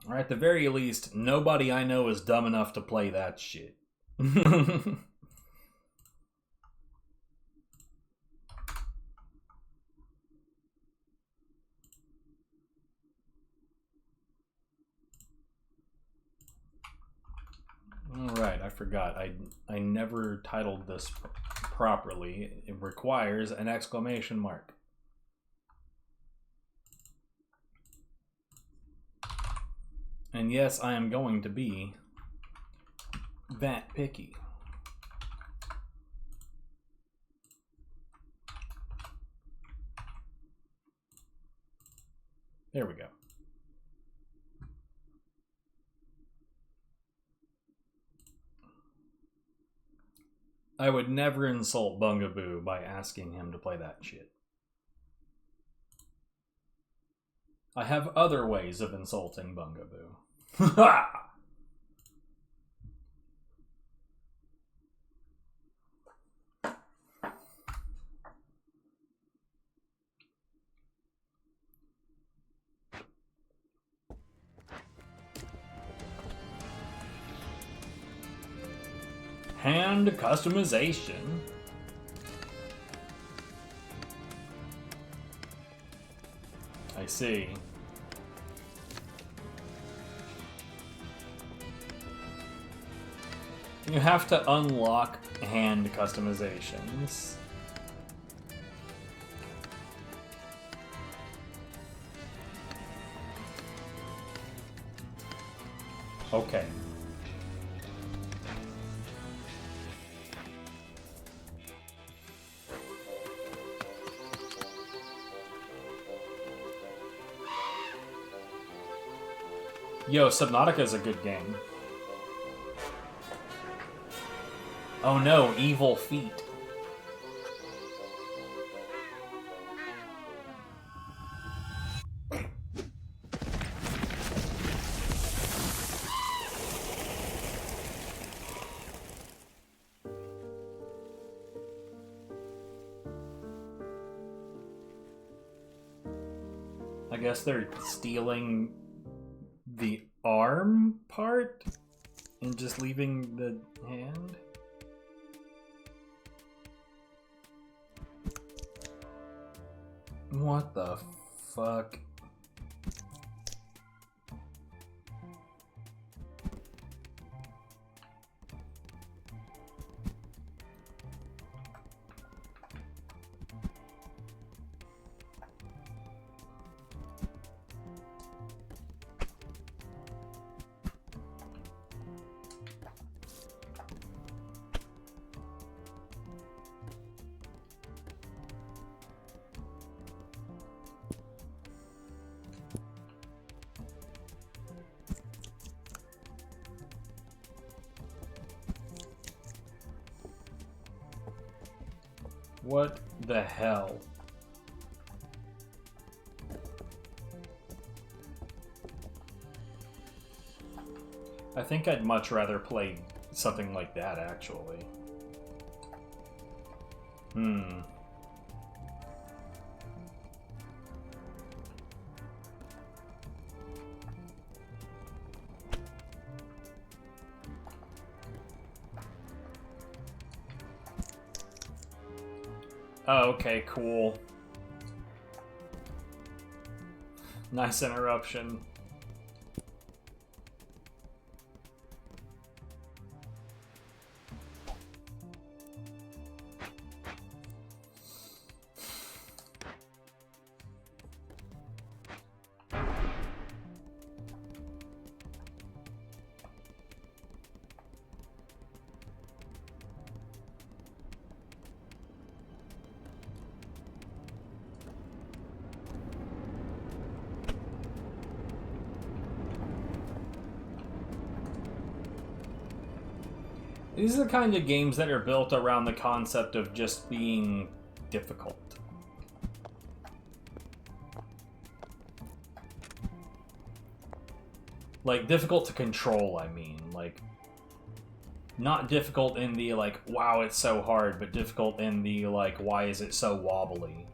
Or at the very least, nobody I know is dumb enough to play that shit. Alright, I forgot. I never titled this properly. It requires an exclamation mark. And yes, I am going to be that picky. There we go. I would never insult Bungaboo by asking him to play that shit. I have other ways of insulting Bungaboo. Hand customization. I see. You have to unlock hand customizations. Okay. Yo, Subnautica is a good game. Oh no, evil feet. I guess they're stealing the arm part and just leaving the hand? What the fuck? What the hell? I think I'd much rather play something like that, actually. Hmm. Oh, okay, cool. Nice interruption. These are the kind of games that are built around the concept of just being difficult. Like, difficult to control, I mean. Like, not difficult in the, like, wow, it's so hard, but difficult in the, like, why is it so wobbly?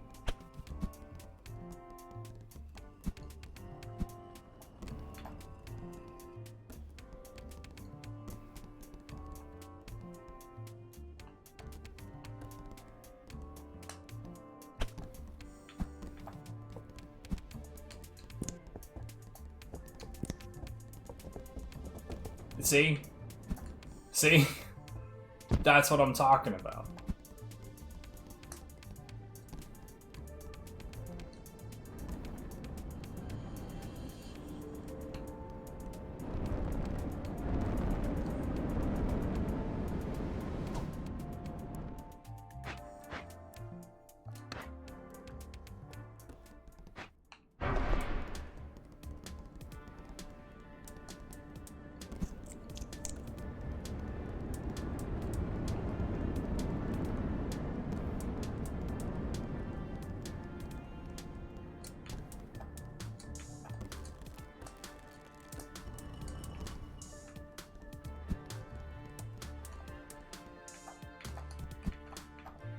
See? See? That's what I'm talking about.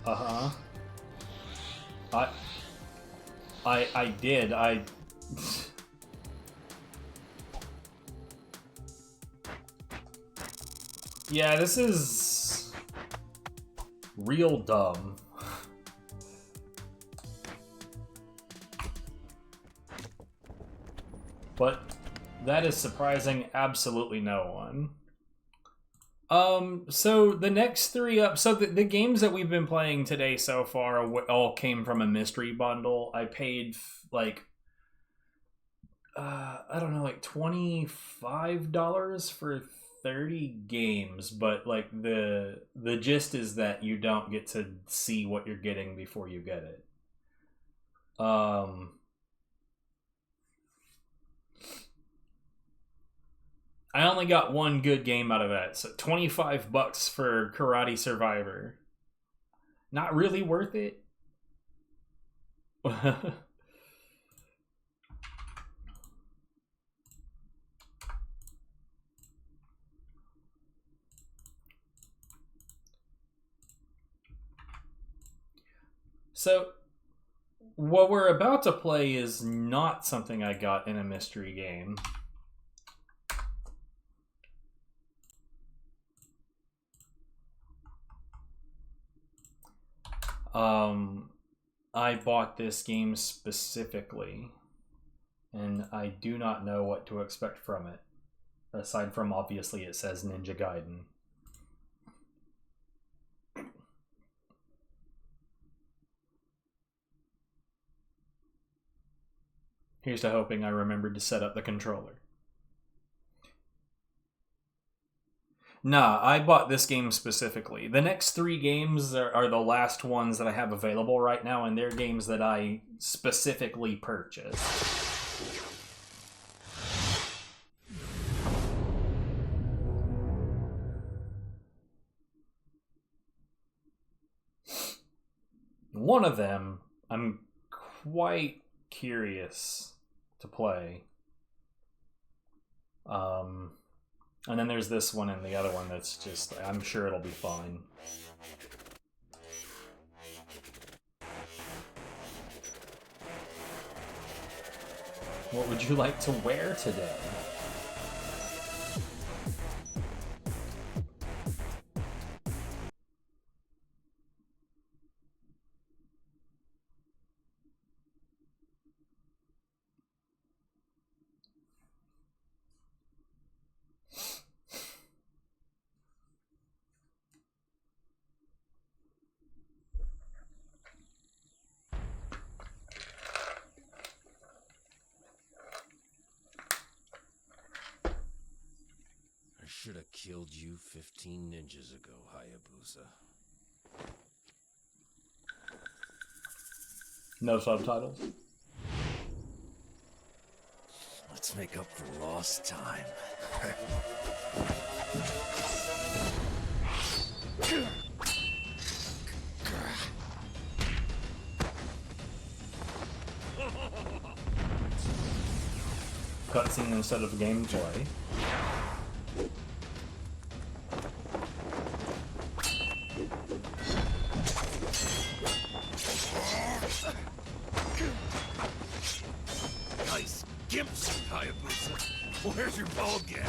Uh-huh. I did. Yeah, this is real dumb. But that is surprising absolutely no one. So the next three up, so the games that we've been playing today so far all came from a mystery bundle. I paid like, I don't know, like $25 for 30 games, but like the gist is that you don't get to see what you're getting before you get it. I only got one good game out of that, so $25 for Karate Survivor. Not really worth it. So, what we're about to play is not something I got in a mystery game. I bought this game specifically, and I do not know what to expect from it, aside from obviously it says Ninja Gaiden. Here's to hoping I remembered to set up the controller. Nah, I bought this game specifically. The next three games are the last ones that I have available right now, and they're games that I specifically purchased. one of them I'm quite curious to play. And then there's this one and the other one that's just, I'm sure it'll be fine. What would you like to wear today? Should have killed you 15 ninjas ago, Hayabusa. No subtitles? Let's make up for lost time. Cutscene instead of gameplay. Nice gimps, Hayabusa. Where's your ball gag?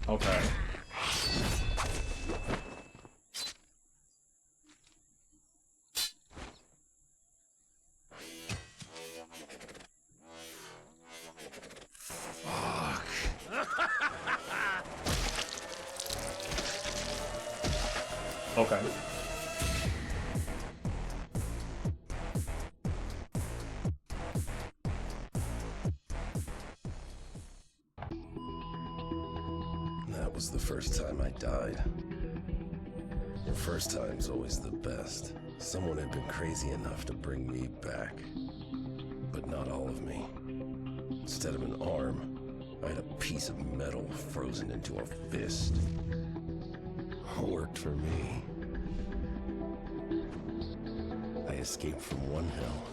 Okay. Okay. That was the first time I died. The first time's always the best. Someone had been crazy enough to bring me back. But not all of me. Instead of an arm, I had a piece of metal frozen into a fist. Worked for me. I escaped from one hell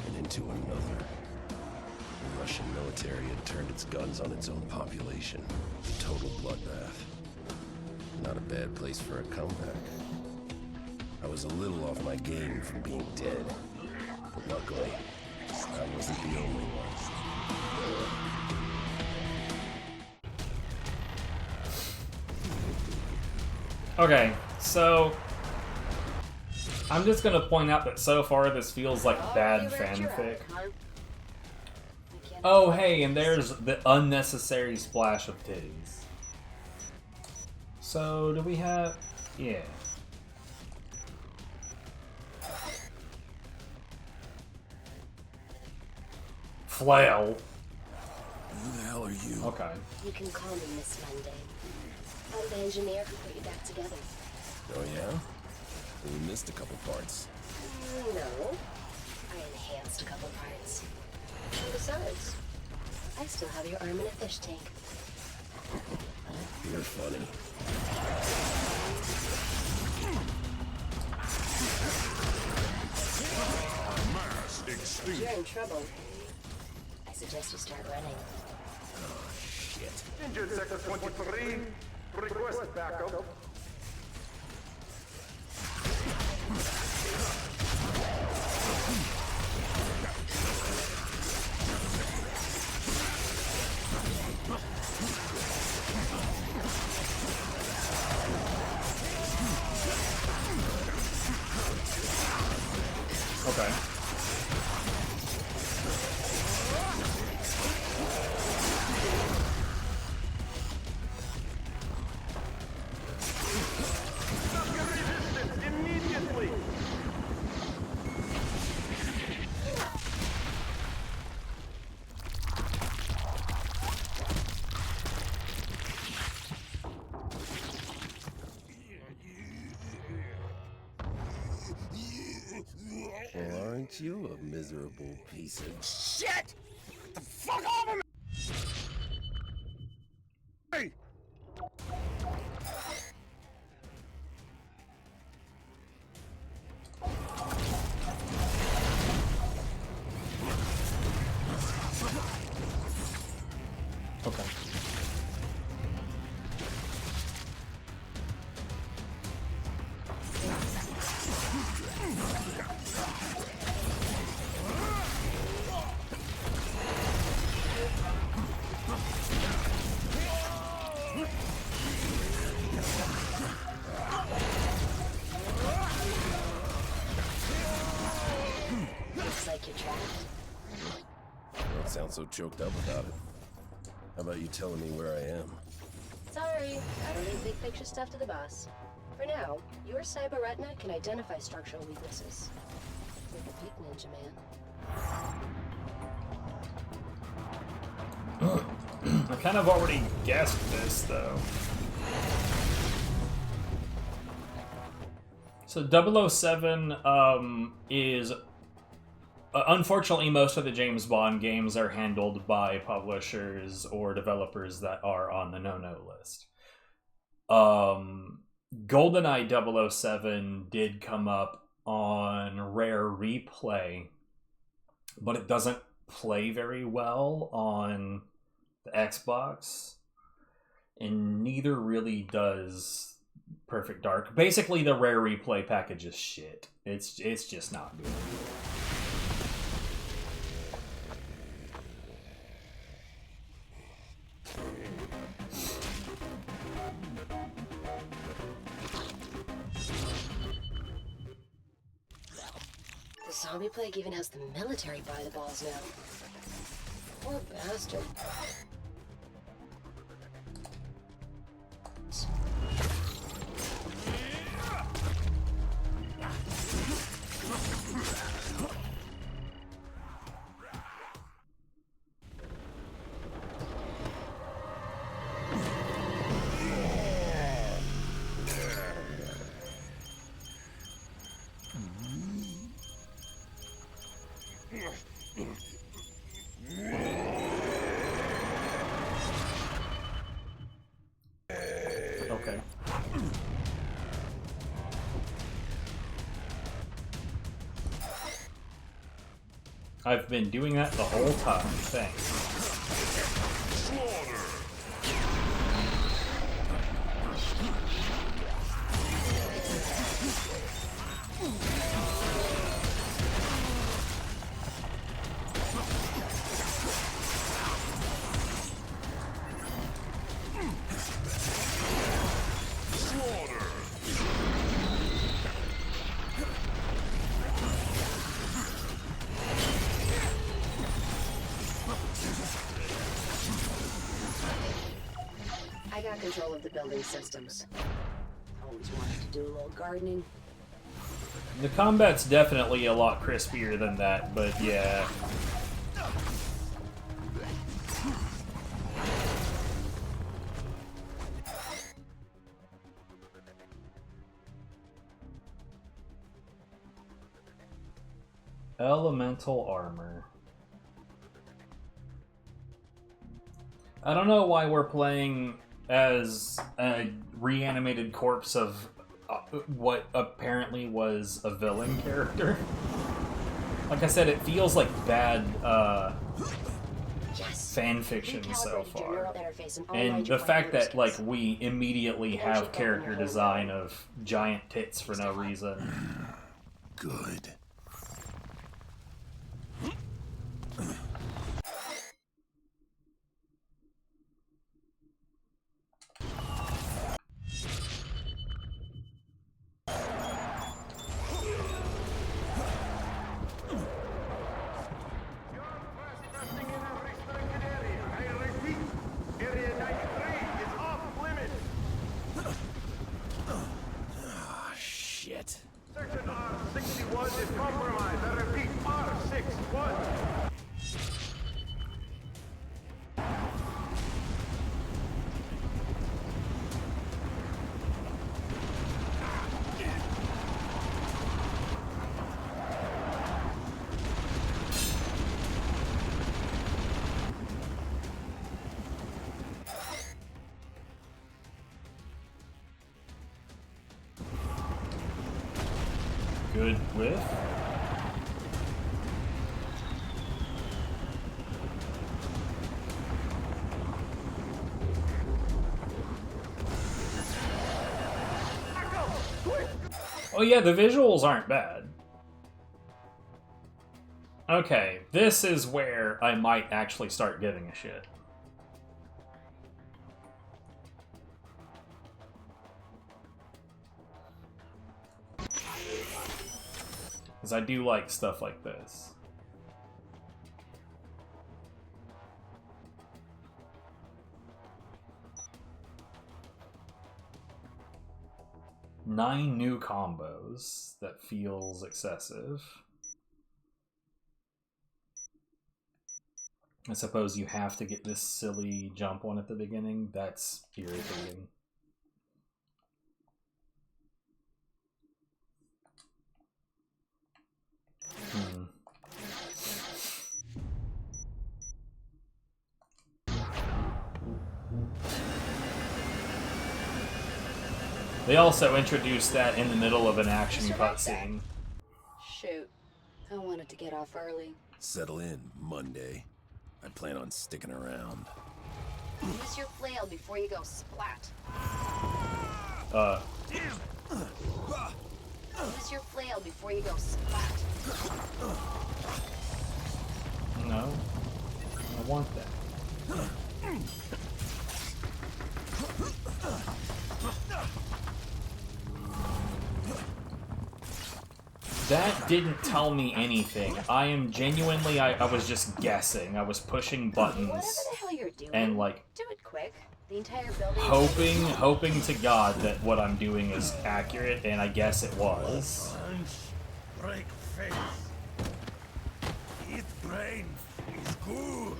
and into another. The Russian military had turned its guns on its own population. Total bloodbath. Not a bad place for a comeback. I was a little off my game from being dead. But luckily, I wasn't the only one. Okay, so I'm just gonna point out that so far this feels like bad fanfic. Oh hey, and there's the unnecessary splash of titties. So do we have... yeah. Flail. Who the hell are you? Okay. You can call me Miss Monday. I'm the engineer who put you back together. Oh yeah? We missed a couple parts. No. I enhanced a couple parts. And besides, I still have your arm in a fish tank. You're funny. Mass extinct. You're in trouble. I suggest you start running. Oh, shit. Injured Sector 23. Request backup. Okay. Immediately. Aren't you a miserable piece of Shit! Get the fuck off of me! Hey! Okay. Looks like you're trapped. Don't sound so choked up about it. How about you telling me where I am? Sorry, gotta leave big picture stuff to the boss. For now, your cyber retina can identify structural weaknesses. Like a peak ninja man. I kind of already guessed this, though. So 007 is... unfortunately, most of the James Bond games are handled by publishers or developers that are on the no-no list. GoldenEye 007 did come up on Rare Replay, but it doesn't play very well on the Xbox, and neither really does Perfect Dark. Basically, the Rare Replay package is shit. It's just not good. The zombie plague even has the military by the balls now. Poor bastard. Okay. I've been doing that the whole time, thanks. I got control of the building systems. Always wanted to do a little gardening. The combat's definitely a lot crispier than that, but yeah. Elemental armor. I don't know why we're playing as a reanimated corpse of what apparently was a villain character. Like I said, it feels like bad fan fiction so far. And the fact that like we immediately have character design of giant tits for no reason. Good. Section R61 is compromised. I repeat, R61. Good whiff. Oh yeah, the visuals aren't bad. Okay, this is where I might actually start giving a shit. Because I do like stuff like this. Nine new combos. That feels excessive. I suppose you have to get this silly jump one at the beginning. That's irritating. They also introduced that in the middle of an action cutscene. Shoot. I wanted to get off early. Settle in, Monday. I plan on sticking around. Use your flail before you go splat. Use your flail before you go splat. No. I want that. That didn't tell me anything. I am genuinely, I was just guessing. I was pushing buttons. Whatever the hell you're doing, and like do it quick. The entire building. hoping to God that what I'm doing is accurate, and I guess it was. Break face. Eat brain is good.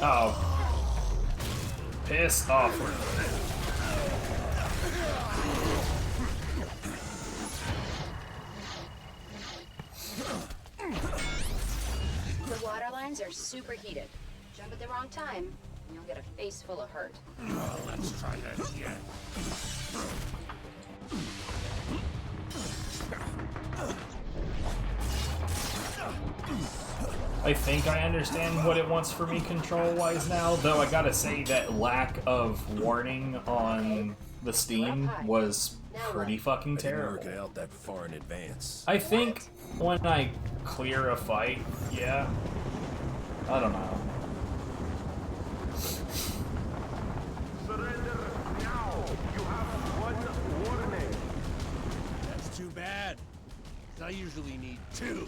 Oh. Piss off. The water lines are superheated. Jump at the wrong time, and you'll get a face full of hurt. Let's try that again. I think I understand what it wants for me control-wise now, though I gotta say that lack of warning on the Steam was pretty fucking terrible. I didn't work it out that far in advance. I think when I clear a fight, yeah. I don't know. Surrender now. You have one warning. That's too bad. 'Cause I usually need 2.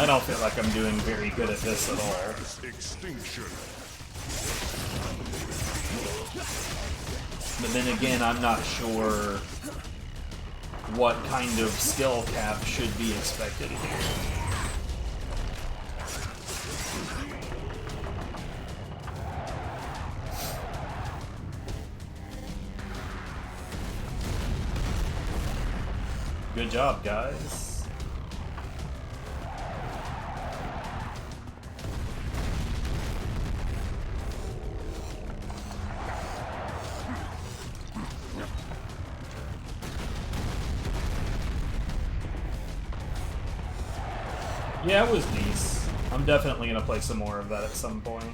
I don't feel like I'm doing very good at this at all. Extinction. But then again, I'm not sure what kind of skill cap should be expected here. Good job, guys. Yeah, it was decent. I'm definitely gonna play some more of that at some point.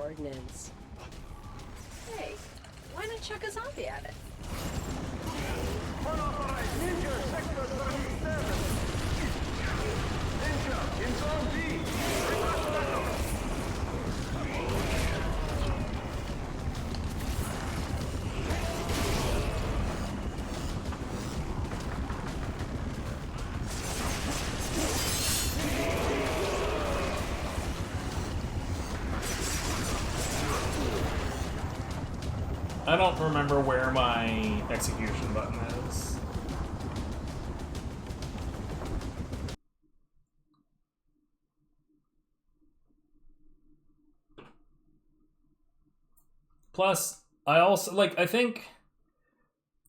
ordnance. Hey, why not chuck a zombie at it? Unauthorized ninja sector 37. Ninja in zone B. Request backup. I don't remember where my execution button is. Plus, I also, like, I think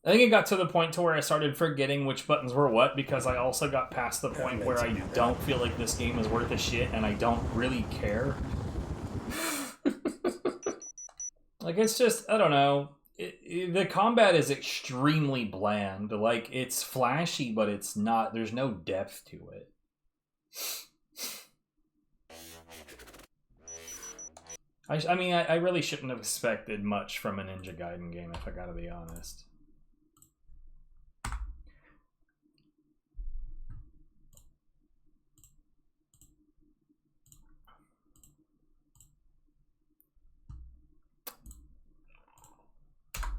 it got to the point to where I started forgetting which buttons were what, because I also got past the point where I don't feel like this game is worth a shit and I don't really care. Like, it's just, I don't know. The combat is extremely bland. Like, it's flashy, but it's not, there's no depth to it. I mean, I really shouldn't have expected much from a Ninja Gaiden game, if I gotta be honest.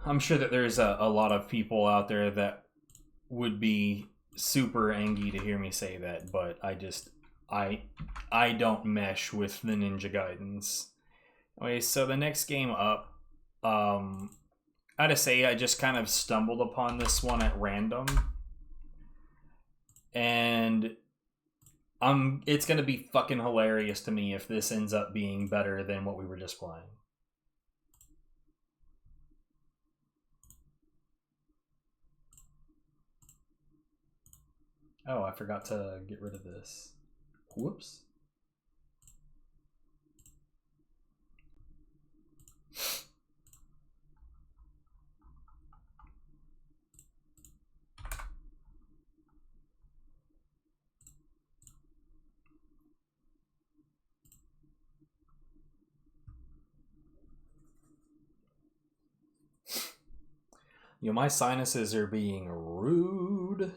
I'm sure that there's a lot of people out there that would be super angry to hear me say that, but I don't mesh with the Ninja Gaidens. Okay, so the next game up, I gotta say I just kind of stumbled upon this one at random, and it's gonna be fucking hilarious to me if this ends up being better than what we were just playing. Oh, I forgot to get rid of this. Whoops. Yo, my sinuses are being rude.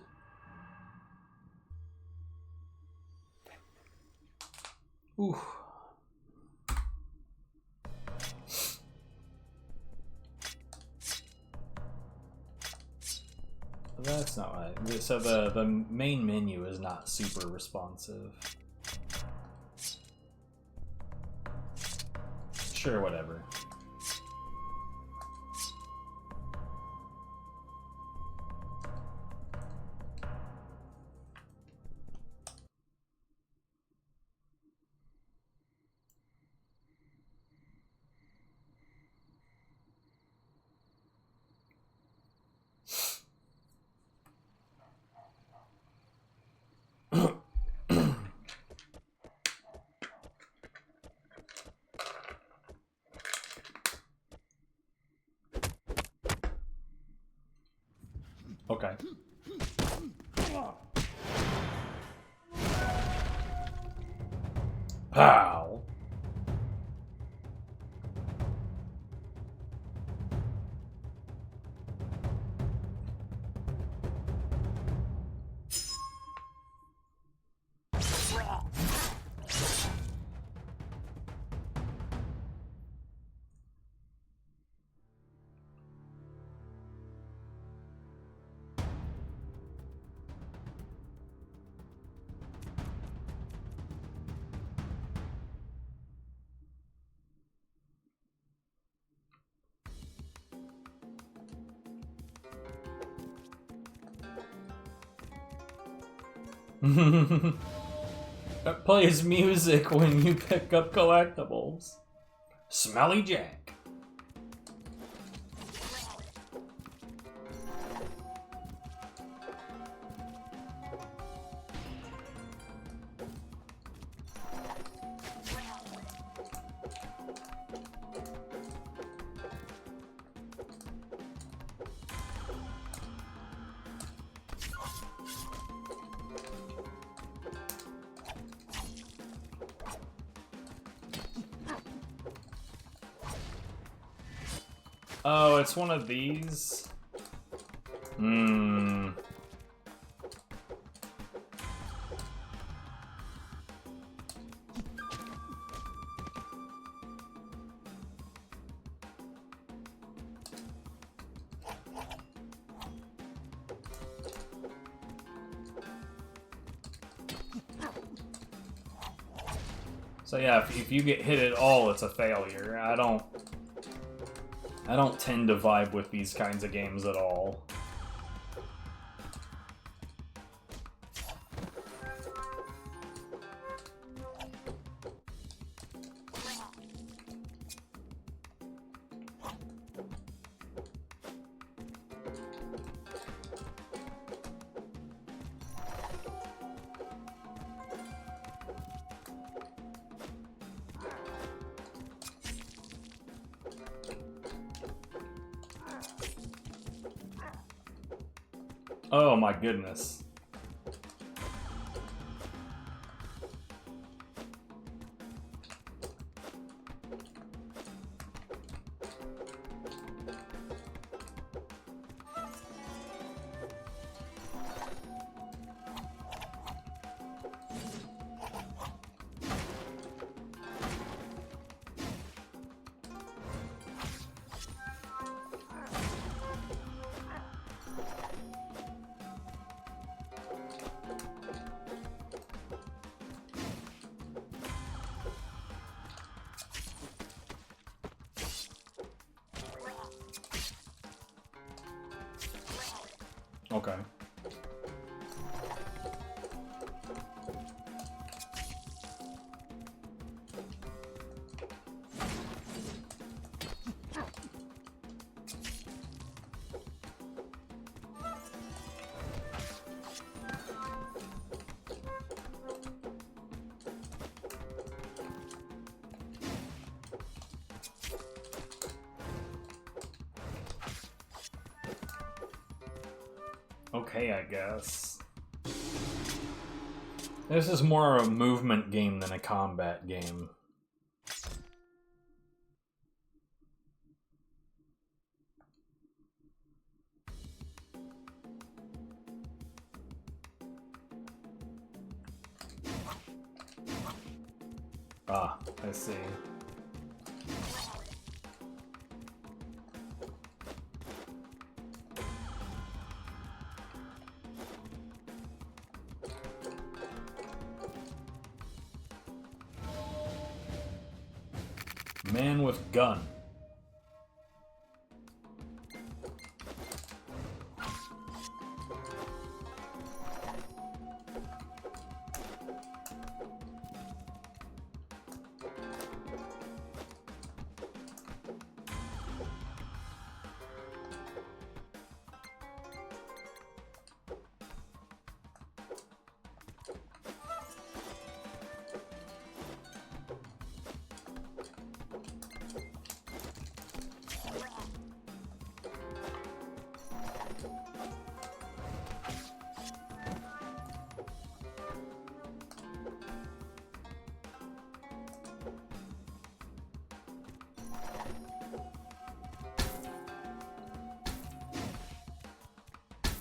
Ooh. That's not right. So the main menu is not super responsive. Sure, whatever. Okay. Pow. That plays music when you pick up collectibles. Smelly Jack. Oh, it's one of these? Hmm. So yeah, if you get hit at all, it's a failure. I don't tend to vibe with these kinds of games at all. Oh my goodness. Okay. Okay, I guess. This is more a movement game than a combat game. Ah, I see. Man with gun.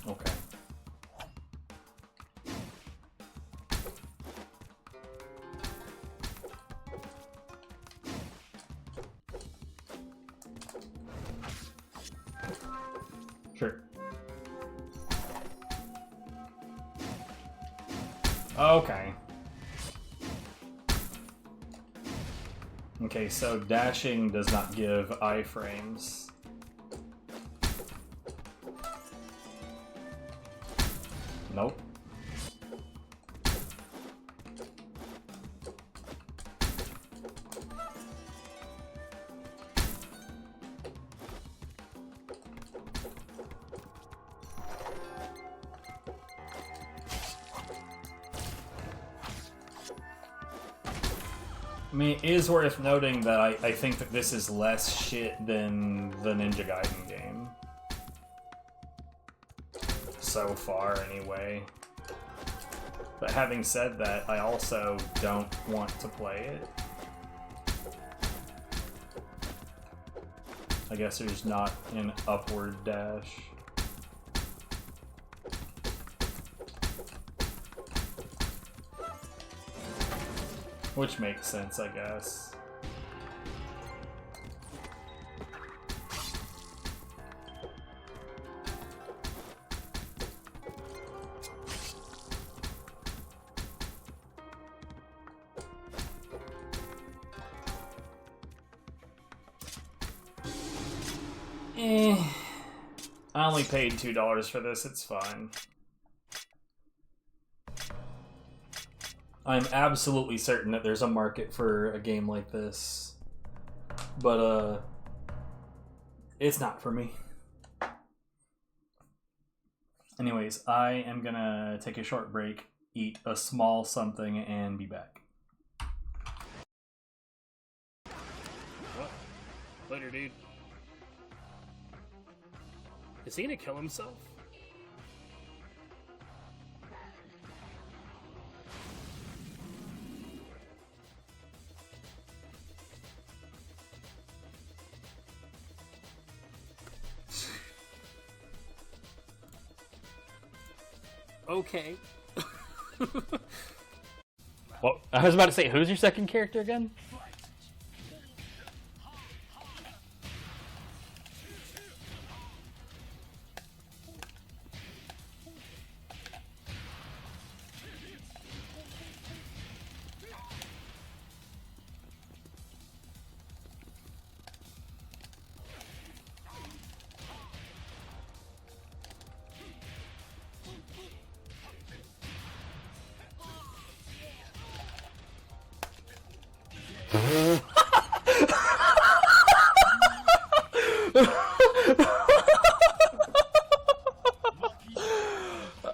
Okay. Sure. Okay. Okay, so dashing does not give iframes. Nope. I mean, it is worth noting that I think that this is less shit than the Ninja Gaiden game. So far, anyway. But having said that, I also don't want to play it. I guess there's not an upward dash. Which makes sense, I guess. I only paid $2 for this, it's fine. I'm absolutely certain that there's a market for a game like this. But, it's not for me. Anyways, I am gonna take a short break, eat a small something, and be back. What? Later, dude. Is he gonna kill himself? Okay. Well, I was about to say, who's your second character again?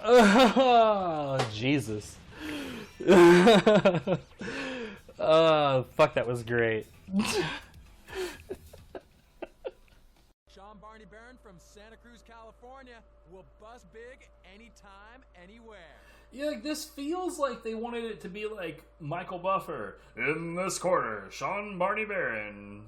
Oh, Jesus. Oh, fuck, that was great. Sean Barney Barron from Santa Cruz, California will bust big anytime, anywhere. Yeah, like, this feels like they wanted it to be like Michael Buffer. In this corner, Sean Barney Barron.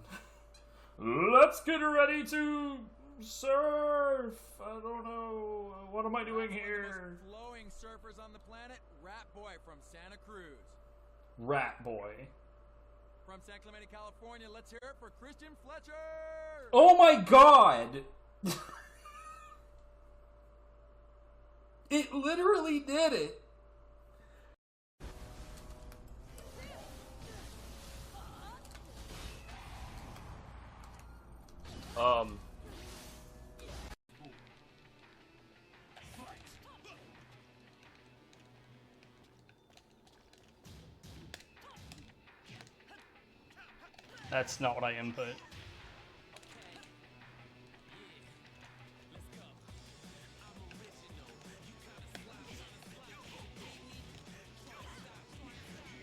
Let's get ready to surf. I don't know. What am I doing here? Flowing surfers on the planet, Rat Boy from Santa Cruz. Rat Boy. From San Clemente, California, let's hear it for Christian Fletcher. Oh my god! It literally did it. That's not what I input.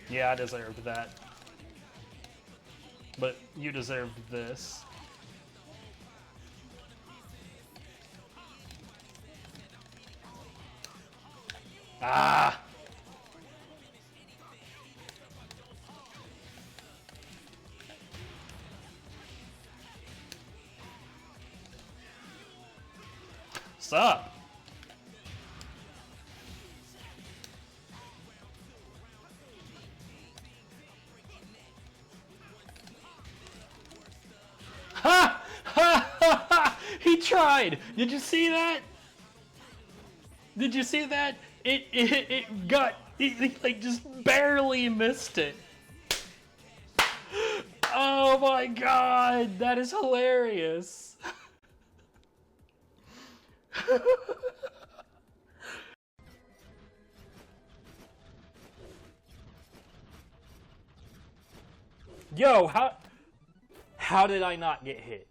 Yeah, I deserved that. But you deserved this. Ah! Sup? Ha! Ha! Ha! Ha! He tried! Did you see that? Did you see that? It got... It like just barely missed it. Oh my god! That is hilarious! Yo, how did I not get hit?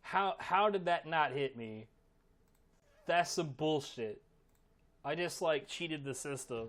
How did that not hit me? That's some bullshit. I just like cheated the system.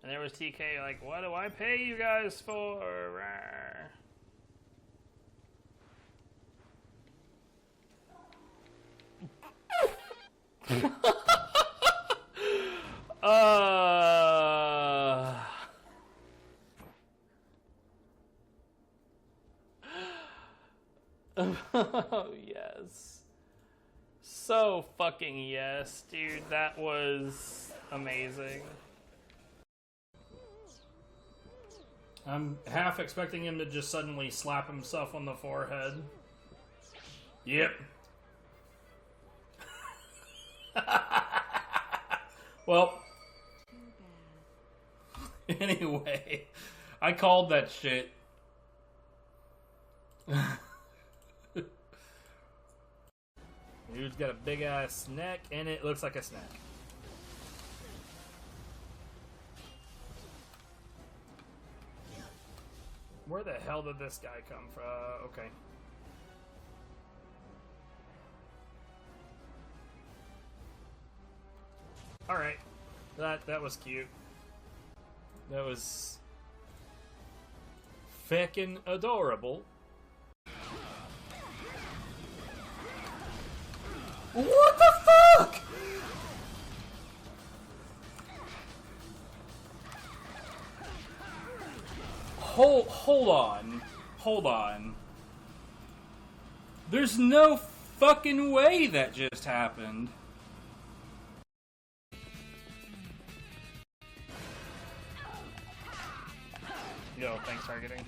And there was TK like, what do I pay you guys for? Yes. So fucking yes, dude. That was amazing. I'm half expecting him to just suddenly slap himself on the forehead. Yep. Well. Anyway, I called that shit. Dude's got a big ass neck and it looks like a snack. Where the hell did this guy come from? Okay. Alright. That was cute. That was feckin' adorable. What the fuck? Hold on. There's no fucking way that just happened. Yo, thanks targeting.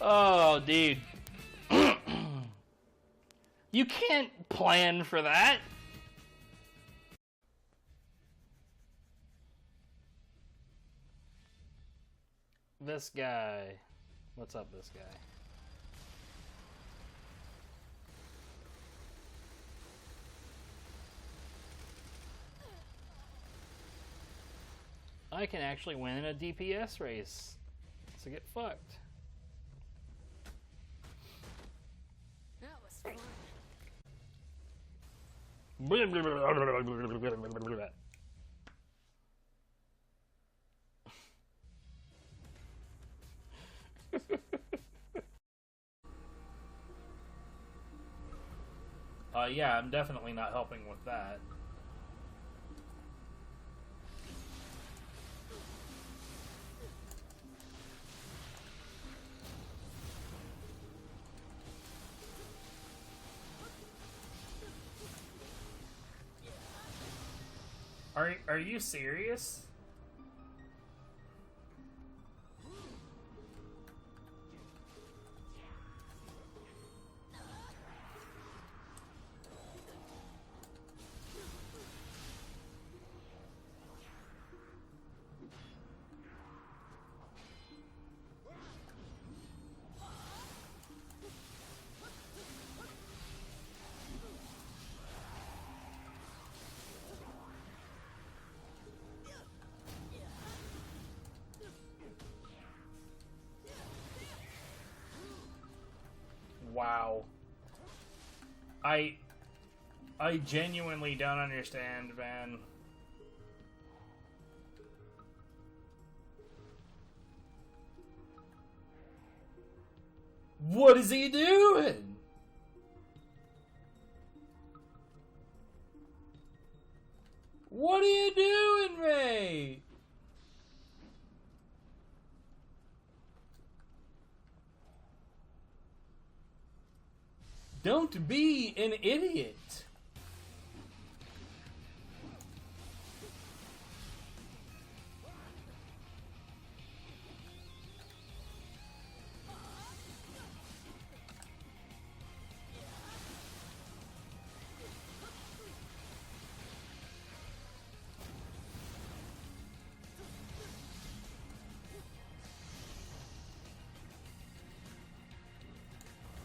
Oh, dude. You can't plan for that. This guy. What's up, this guy? I can actually win in a DPS race. So get fucked. That was fun. Yeah, I'm definitely not helping with that. Are you serious? Wow. I genuinely don't understand, man. What is he doing? What are you doing, Ray? Don't be an idiot.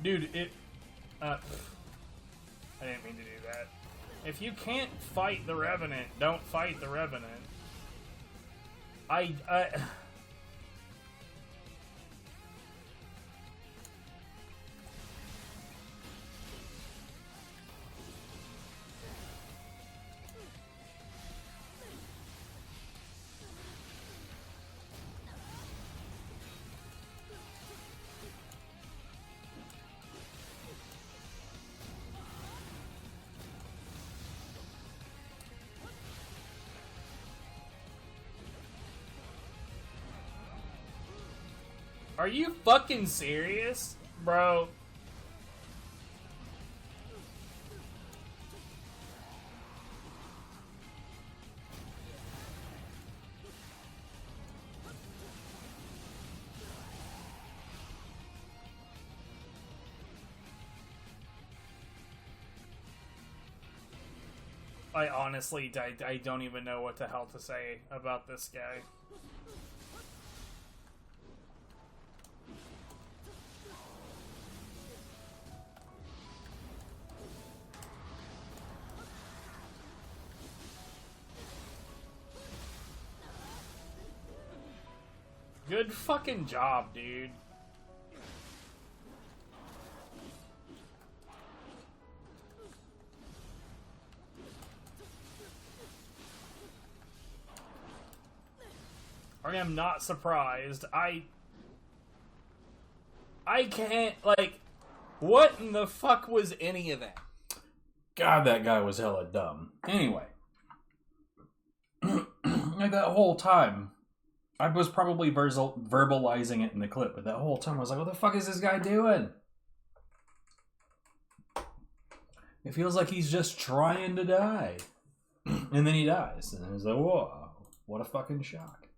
Dude, I didn't mean to do that. If you can't fight the Revenant, don't fight the Revenant. Are you fucking serious, bro? I honestly, I don't even know what the hell to say about this guy. Good fucking job, dude. I am not surprised. I can't, like, what in the fuck was any of that? God, that guy was hella dumb. Anyway. Like, that whole time, I was probably verbalizing it in the clip, but that whole time I was like, what the fuck is this guy doing? It feels like he's just trying to die. And then he dies. And it's like, whoa, what a fucking shock.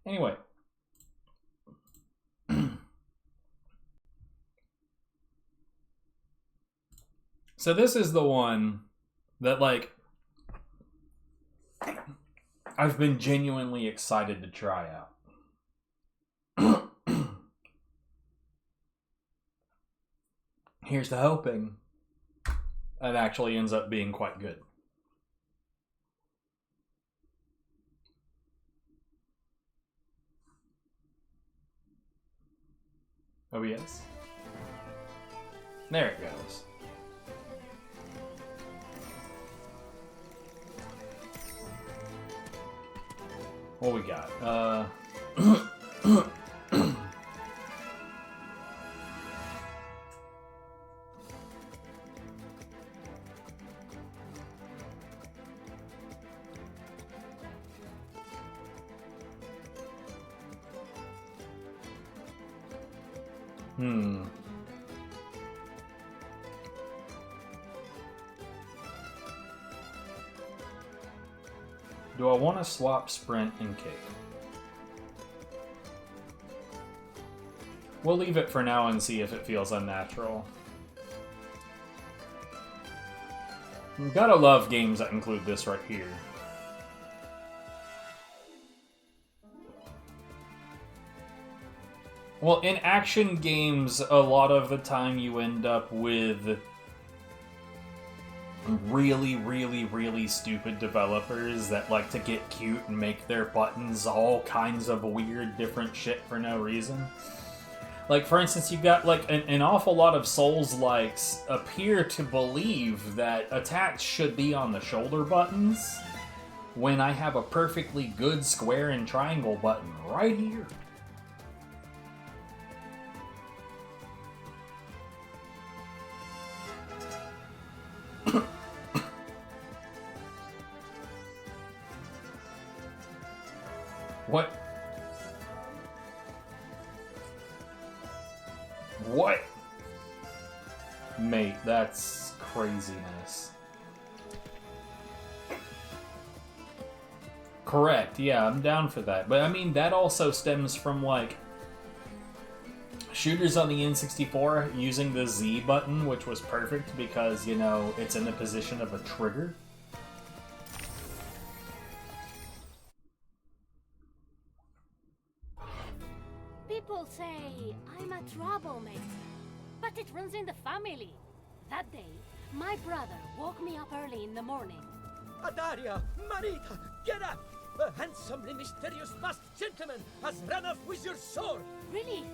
Anyway. So this is the one that, like, I've been genuinely excited to try out. Here's to hoping it actually ends up being quite good. OBS. There it goes. What we got? Do I want to swap Sprint and Cape? We'll leave it for now and see if it feels unnatural. You gotta love games that include this right here. Well, in action games, a lot of the time you end up with really stupid developers that like to get cute and make their buttons all kinds of weird different shit for no reason. Like, for instance, you've got like an awful lot of Souls-likes appear to believe that attacks should be on the shoulder buttons when I have a perfectly good square and triangle button right here. What? What? Mate, that's craziness. Correct, yeah, I'm down for that. But I mean, that also stems from, like, shooters on the N64 using the Z button, which was perfect because, you know, it's in the position of a trigger. People say I'm a troublemaker, but it runs in the family. That day, my brother woke me up early in the morning. Adaria, Marita, get up! A handsomely mysterious masked gentleman has run off with your sword! Really?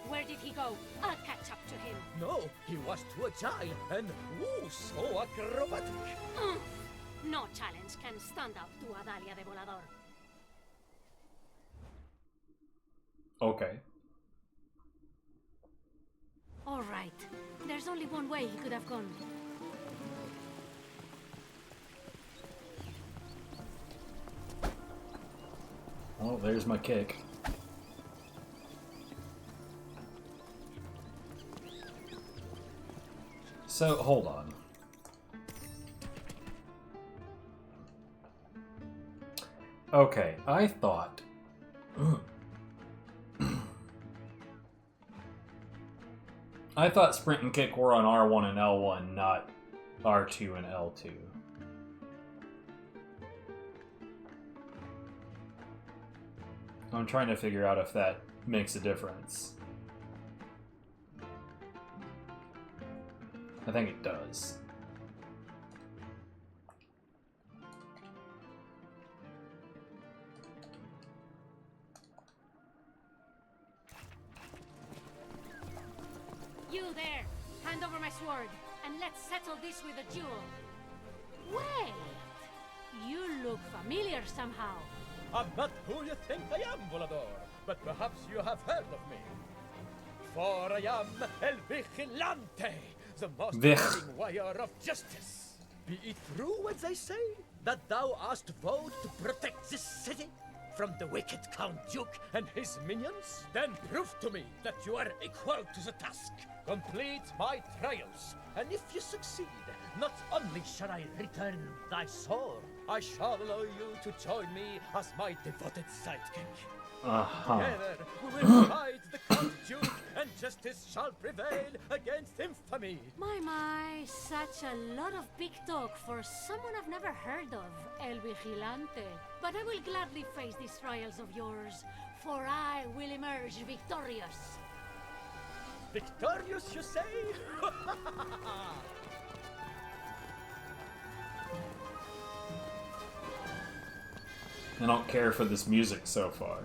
Where did he go? I'll catch up to him. No, he was too agile and so acrobatic. No challenge can stand up to Adalia de Volador. Okay. All right. There's only one way he could have gone. Oh, there's my kick. So, hold on. Okay, I thought... I thought sprint and kick were on R1 and L1, not R2 and L2. I'm trying to figure out if that makes a difference. I think it does. You there! Hand over my sword, and let's settle this with a duel. Wait! You look familiar somehow. I'm not who you think I am, Volador, but perhaps you have heard of me. For I am El Vigilante, the most loving warrior of justice. Be it true what they say, that thou hast vowed to protect this city from the wicked Count Duke and his minions? Then prove to me that you are equal to the task. Complete my trials, and if you succeed, not only shall I return thy sword, I shall allow you to join me as my devoted sidekick. Together, we will fight the Count Duke, and justice shall prevail against infamy. My, such a lot of big talk for someone I've never heard of, El Vigilante. But I will gladly face these trials of yours, for I will emerge victorious. Victorious, you say? I don't care for this music so far.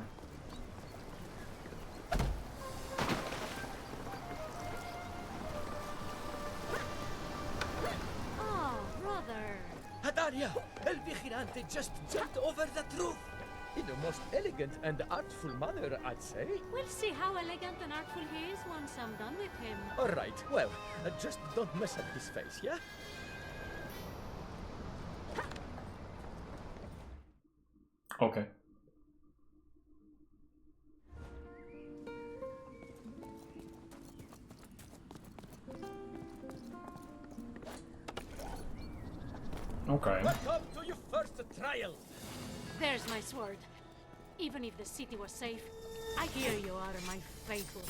Oh, brother. Adaria, El Vigilante just jumped over that roof. In the most elegant and artful manner, I'd say. We'll see how elegant and artful he is once I'm done with him. All right, well, just don't mess up his face, yeah? Okay. Okay. Welcome to your first trial. There's my sword. Even if the city was safe, I hear you are my faithful.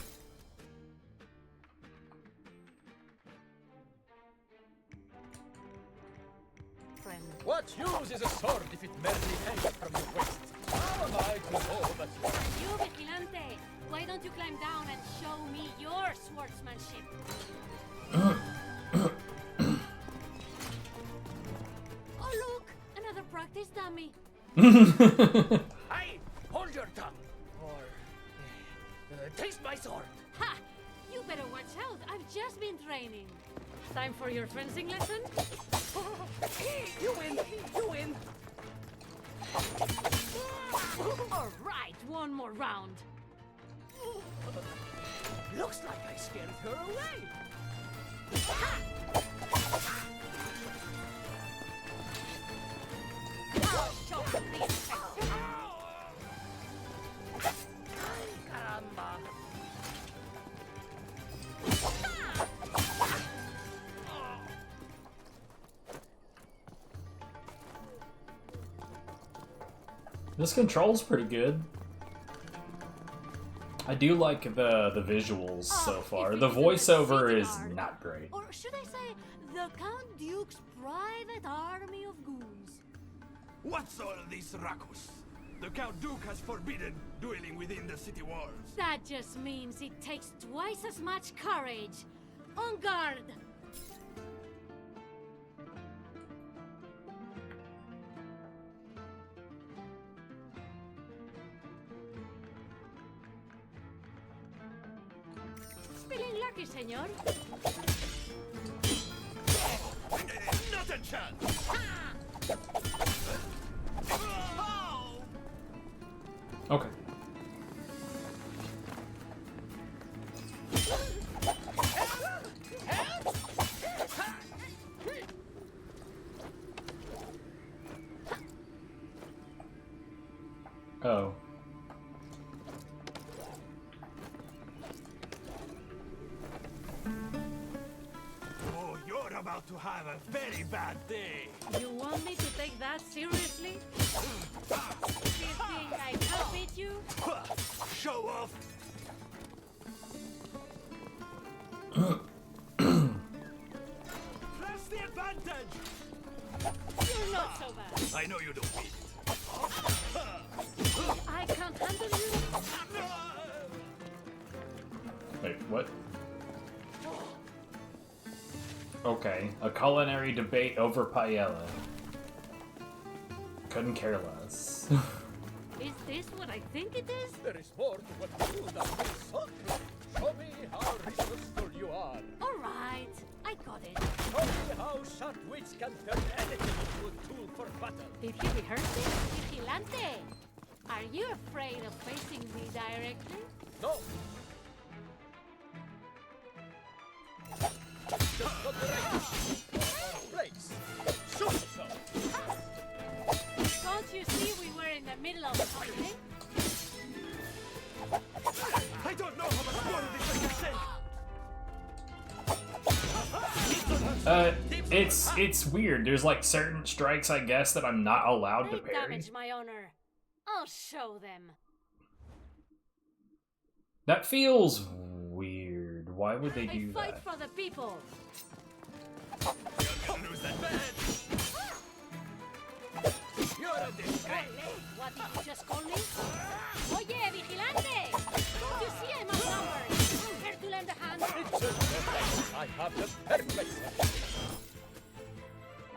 Friend. What use is a sword if it merely hangs from your waist? How am I to know that You, Vigilante! Why don't you climb down and show me your swordsmanship? Oh look! Another practice dummy! Hey! Hold your tongue! Or... taste my sword! Ha! You better watch out! I've just been training. Time for your fencing lesson? You win! You win! Alright, one more round. Looks like I scared her away! I'll show you these fencing. Caramba! This control's pretty good. I do like the visuals so far. The voiceover is not great. Or should I say, the Count Duke's private army of goons. What's all this ruckus? The Count Duke has forbidden dueling within the city walls. That just means it takes twice as much courage On guard! Feeling lucky, senor. Not a chance! Okay. Oh. Oh, you're about to have a very bad day. You want me to take that seriously? You think I can beat you? Show off. Press the advantage. You're not so bad. I know you don't mean it. I can't handle you. Wait, what? Okay, a culinary debate over paella. Couldn't care less. Is this what I think it is? There is more to what you do than this salt. Show me how resourceful you are. All right, I got it. Show me how sharp wits can turn anything into a tool for battle. Did you rehearse it? Vigilante! Are you afraid of facing me directly? No. Just got the right place. Shoot so. Don't you see we were in the middle of something? I don't know how much more of this I can take. It's weird. There's like certain strikes, I guess, that I'm not allowed to They parry. damage my honor. I'll show them. That feels weird. Why would they I do fight that? for the people. You're gonna lose that badge. You're a disgrace. What did you just call me? Oye, vigilante! Don't you see I'm outnumbered? I'm here to lend a hand. I have the perfect.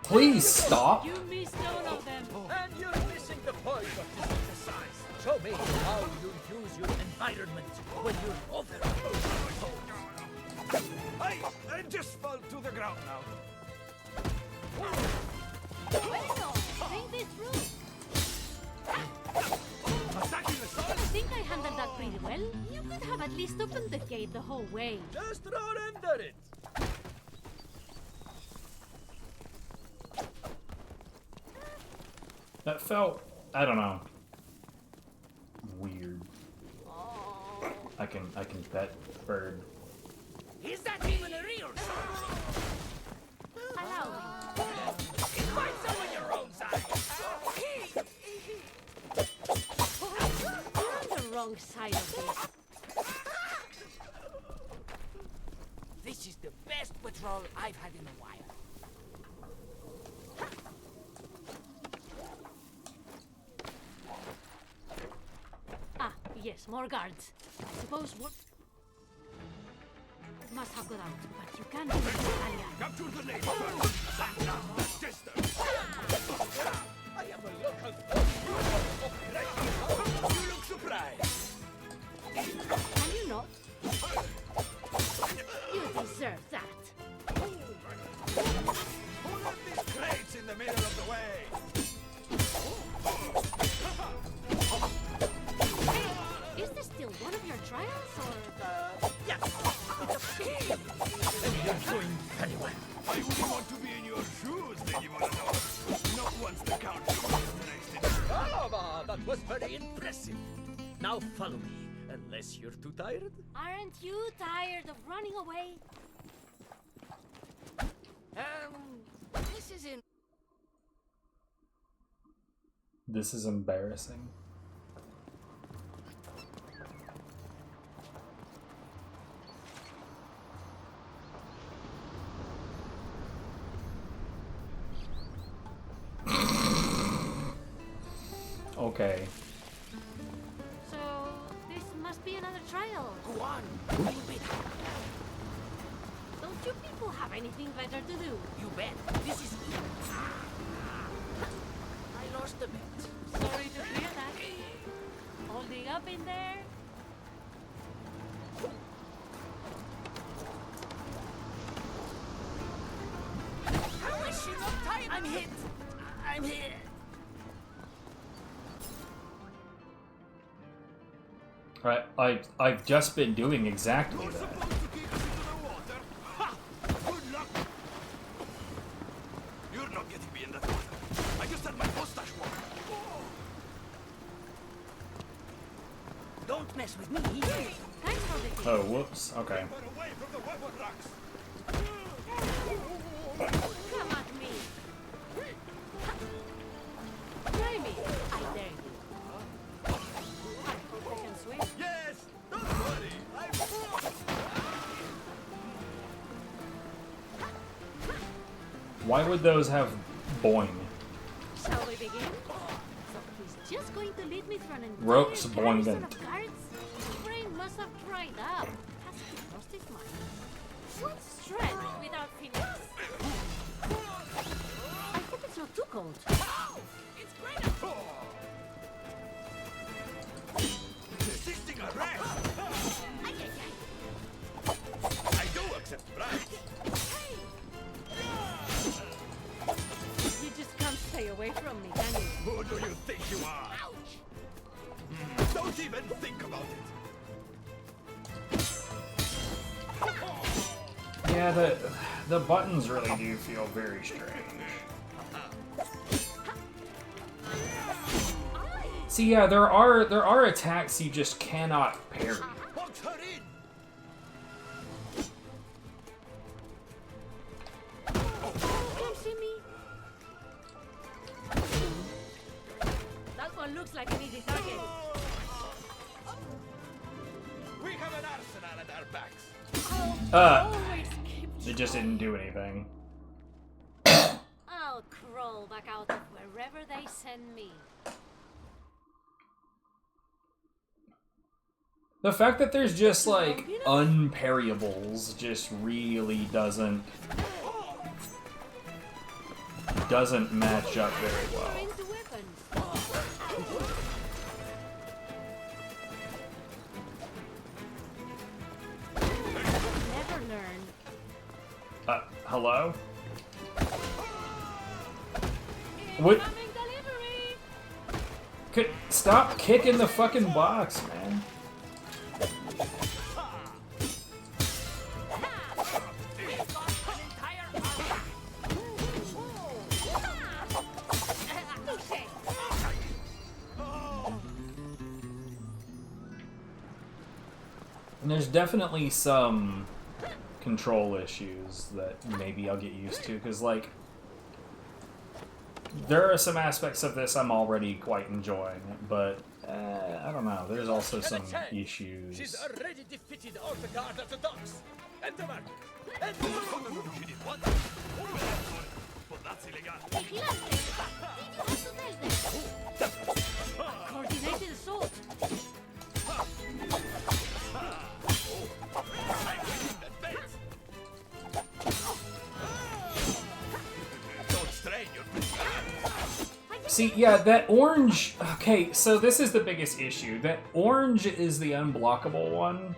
Please stop. You missed all of them. And you're missing the point of this exercise. Show me how you use your environment when you're over. I just fall to the ground now. Bueno, think this through. Attacking the sun. I think I handled that pretty well. You could have at least opened the gate the whole way. Just run under it. That felt, I don't know, weird. I can bet bird. Is that even a real Allow me. Find someone your own size. You're on the wrong side of this. This is the best patrol I've had in a while. Ah, yes, more guards. I suppose what... Must have got out, but you can't do it, Italian. Capture the lady first. And now the jester. I am a local. You look surprised. Can you not? You deserve that. Who left these crates in the middle of the way? Hey, is this still one of your trials, or...? Yes. And you're doing very well. I wouldn't want to be in your shoes, Lady Volador. Not once the Count is Ah, that was very impressive. Now follow me, unless you're too tired. Aren't you tired of running away? This isn't... This is embarrassing. Okay. So, this must be another trial. Go on. You beat her. Don't You people have anything better to do? You bet. This is... I lost a bit. Sorry to hear that. Holding up in there? How is she not tired? I'm hit. I'm hit. Right, I've just been doing exactly that. Good luck. You're not getting me in that water. I just had my mustache walk. Don't mess with me. Thanks for the tip. Oh, whoops. Okay. Away from the weapon racks. Come at me. Try me. I dare you. I hope I can swim. Yes, don't worry. Why would those have boing? Shall we begin? So he's just going to lead me through an entire Ropes garrison boinging. of guards? His brain must have dried up. Has he lost his mind? What strength without finesse? I hope it's not too cold. It's great. Resisting arrest. I do accept bribes. You just can't stay away from me, can you? Who do you think you are? Ouch! Don't even think about it. Yeah, the buttons really do feel very strange. See, yeah, there are attacks you just cannot parry. Box her in. Come see me. That one looks like an easy target. We have an arsenal at our backs. Always keep It just didn't do anything. I'll crawl back out of wherever they send me. The fact that there's just like unparryables just really doesn't match up very well. Into weapons. Never learn. Hello? What? Stop kicking the fucking box, man. And there's definitely some control issues that maybe I'll get used to, because, like, there are some aspects of this I'm already quite enjoying, but, I don't know, there's also some issues. She's already defeated all the guard at the docks. Enter mark. She did what? But that's illegal. Coordinated assault. Don't strain your See, yeah, that orange... Okay, so this is the biggest issue. That orange is the unblockable one.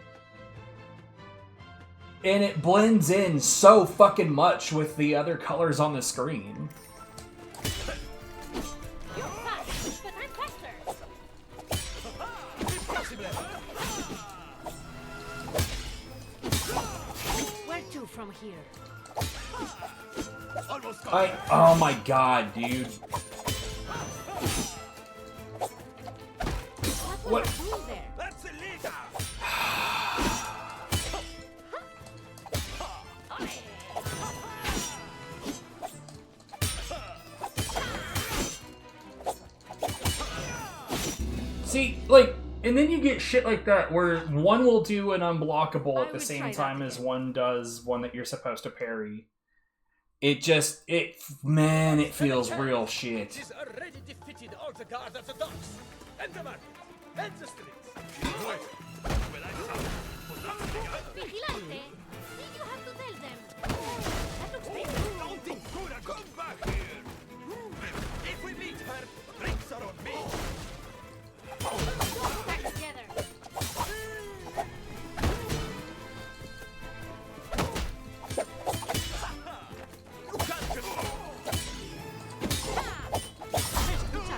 And it blends in so fucking much with the other colors on the screen. You're fast, but I'm faster. Where to from here? Oh my god, dude. What? That's illegal. See, like, and then you get shit like that where one will do an unblockable at the same time as one does one that you're supposed to parry. It just, man, it feels real shit. She's already defeated all the guard at the docks. Enter market. Enter streets. Vigilante, did you have to tell them? That looks dangerous. Don't intrude! Come back here! If we meet her, drinks are on me! Back together.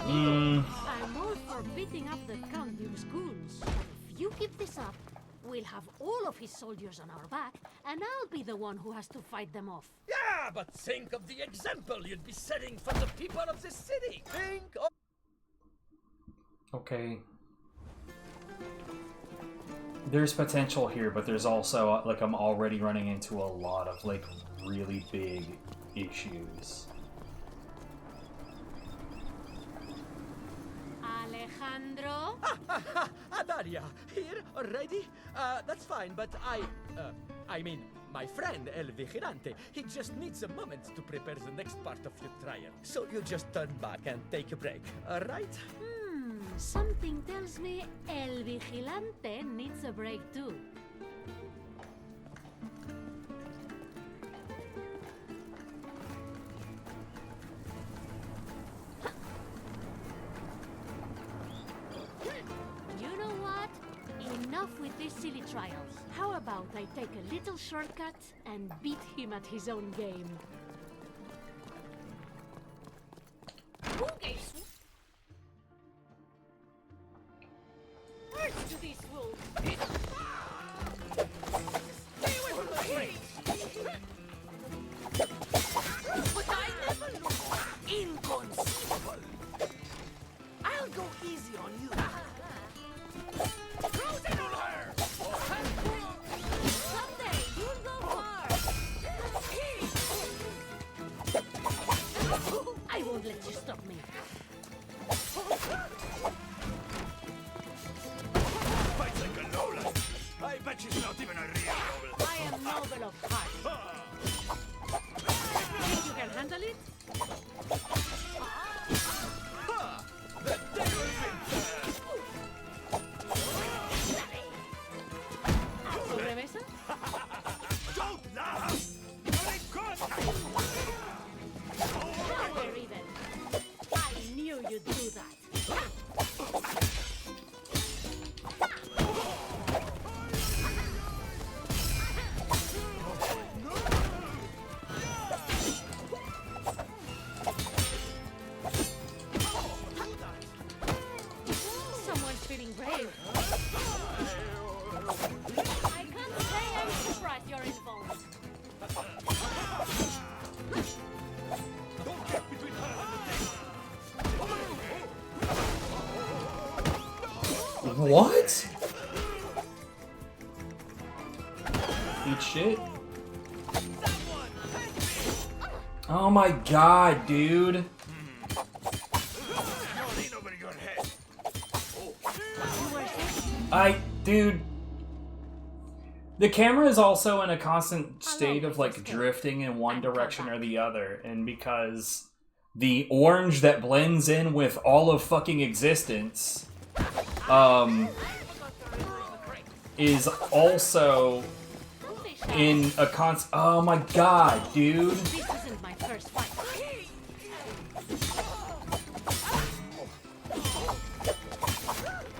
I'm all for beating up the Count Duke's goons, but if you keep this up, we'll have all of his soldiers on our back, and I'll be the one who has to fight them off. Yeah, but think of the example you'd be setting for the people of this city. Think of... Okay. There's potential here, but there's also, like, I'm already running into a lot of, like, really big issues. Alejandro? Daria, here already? That's fine, but I mean, my friend El Vigilante, he just needs a moment to prepare the next part of your trial. So you just turn back and take a break, alright? Something tells me El Vigilante needs a break too. You know what? Enough with these silly trials. How about I take a little shortcut and beat him at his own game? Okay. First to these wolves. Stay away from the trees. But I never look inconceivable. I'll go easy on you. Someday you'll go far. I won't let you stop me. Fights like a lowlife. I bet she's not even a real noble. I am noble of heart. Think you can handle it? The devil's in ¿Sobremesa? Don't laugh! Very good! Now we're even. I knew you'd do that. Someone's feeling brave. I can't say I'm surprised you're involved. Don't get between her and the What? Eat shit? Oh my god, dude. Dude. The camera is also in a constant state of, like, drifting in one direction or the other, and because the orange that blends in with all of fucking existence, is also in a oh my god, dude. This isn't my first fight.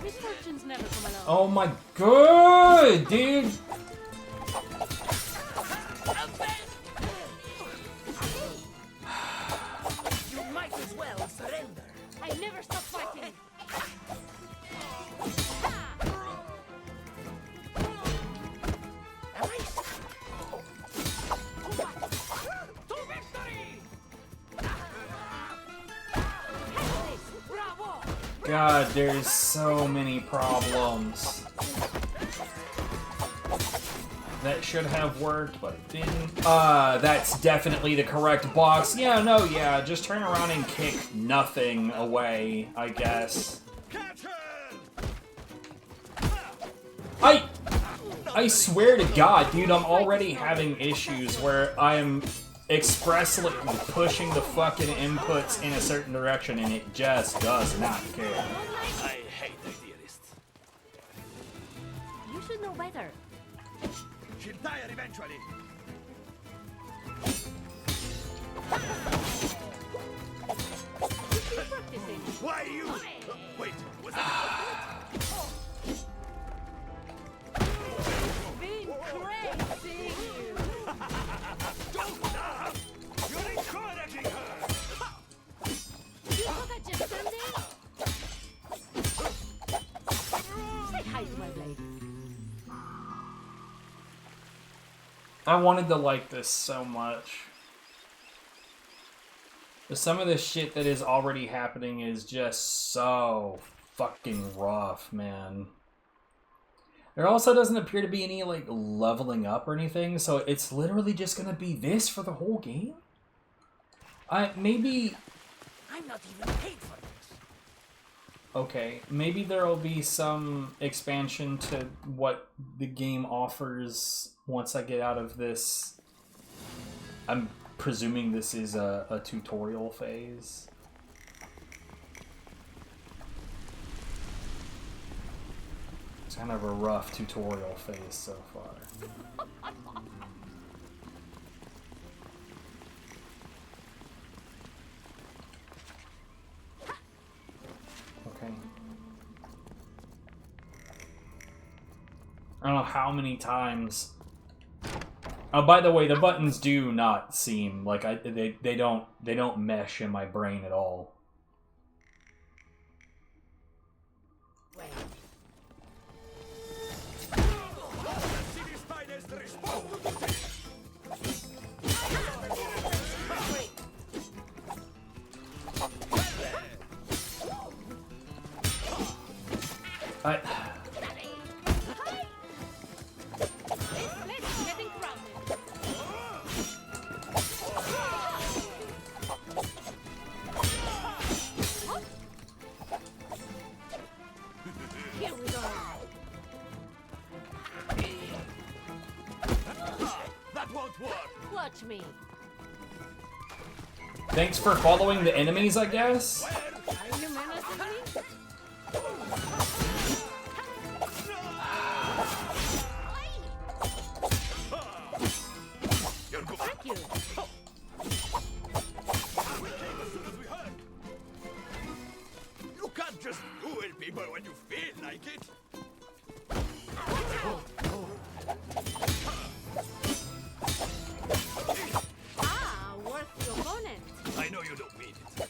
Misfortunes never come alone. Oh my god, dude. You might as well surrender. I never stop fighting. God, there's so many problems. That should have worked, but it didn't. That's definitely the correct box. Yeah, no, yeah, just turn around and kick nothing away, I guess. I swear to God, dude, I'm already having issues where I'm expressly pushing the fucking inputs in a certain direction and it just does not care. I hate idealists. You should know better. She'll tire eventually. Why you? Wait, was that? Been crazy. Don't laugh! You're encouraging her! You thought I'd just stand there? Say hi to my blade. I wanted to like this so much. But some of the shit that is already happening is just so fucking rough, man. There also doesn't appear to be any, like, leveling up or anything, so it's literally just gonna be this for the whole game? Maybe... I'm not even paid for this. Okay, maybe there'll be some expansion to what the game offers once I get out of this. I'm presuming this is a tutorial phase. It's kind of a rough tutorial phase so far. Okay. I don't know how many times. Oh, by the way, the buttons do not seem like they don't mesh in my brain at all. Watch me. Thanks for following the enemies, I guess? Are you menacing me? Thank you. You can't just duel people when you feel like it. I know you don't mean it.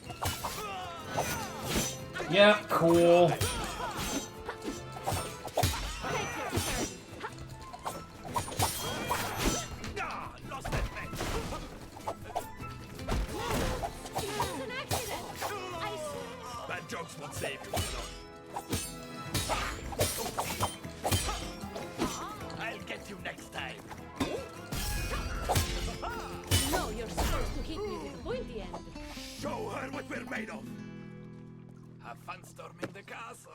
Yeah, cool. Lost that man. Bad jokes won't save you. I'll get you next time. No, you're supposed to hit me with the pointy end. Show her what we're made of. Have fun storming the castle.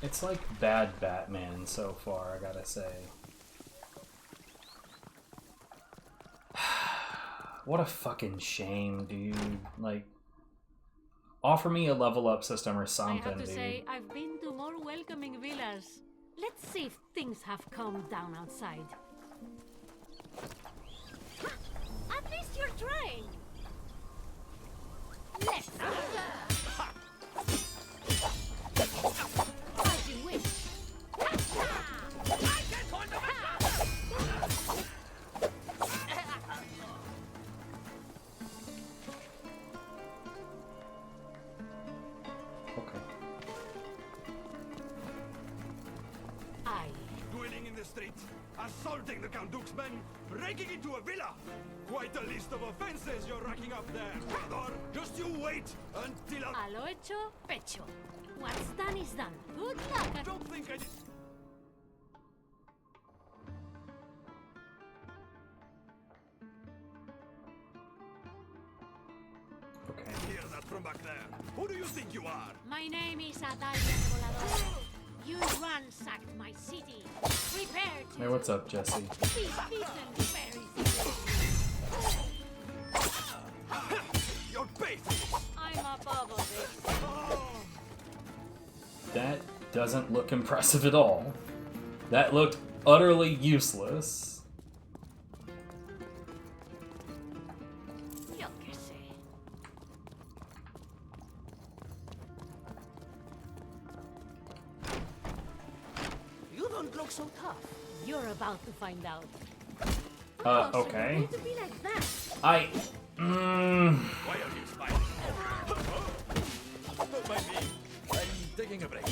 It's like bad Batman so far, I gotta say. What a fucking shame, dude. Like, offer me a level up system or something, I have to dude. say, I've been to more welcoming villas. Let's see if things have calmed down outside. At least you're trying. Let's go. As you wish. I can't hold the Okay. Dueling in the streets, assaulting the Count Duke's men, breaking into a villa. Quite a list of offenses you're racking up there, brother. Just you wait until A lo hecho, pecho. What's done is done. Good luck. I don't think I did. Okay. Hear that from back there. Who do you think you are? My name is Atalia Volador. You ransacked my city. Prepare to Hey, what's up, Jesse? be beaten very soon. You're bait. I'm above all this. That doesn't look impressive at all. That looked utterly useless. You don't look so tough. You're about to find out. Okay. To be like that. Why are you smiling? Don't mind me. I'm taking a break.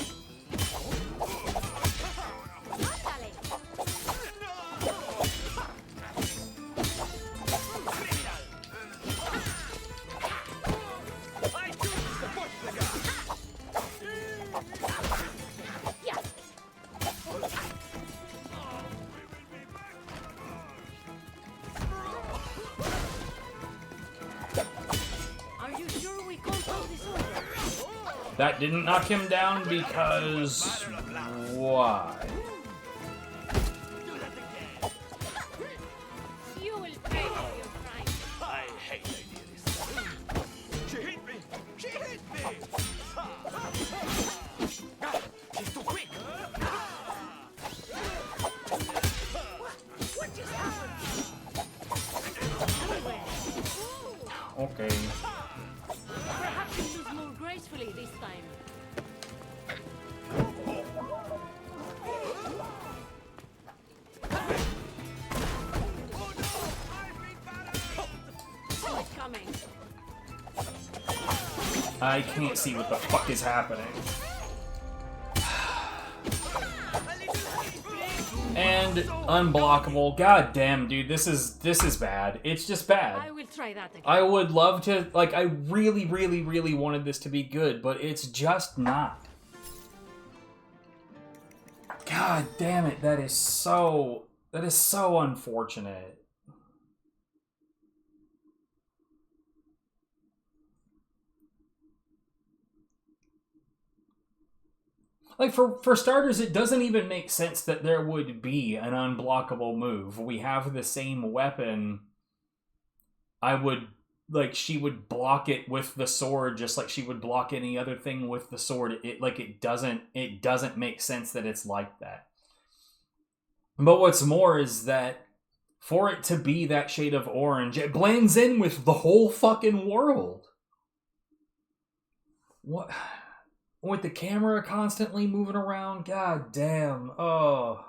That didn't knock him down because... why? You will pay for your crime. I hate ideas. She hit me! She hit me! She's too quick! What just happened? Okay. Perhaps you lose more gracefully this time. Oh, it's coming. I can't see what the fuck is happening. And unblockable. God damn, dude, this is bad. It's just bad. I will try that again. I would love to, like, I really, really, really wanted this to be good, but it's just not. God damn it, that is so unfortunate. Like, for starters, it doesn't even make sense that there would be an unblockable move. We have the same weapon. She would block it with the sword just like she would block any other thing with the sword. It doesn't make sense that it's like that. But what's more is that for it to be that shade of orange, it blends in with the whole fucking world. What? With the camera constantly moving around, god damn, oh.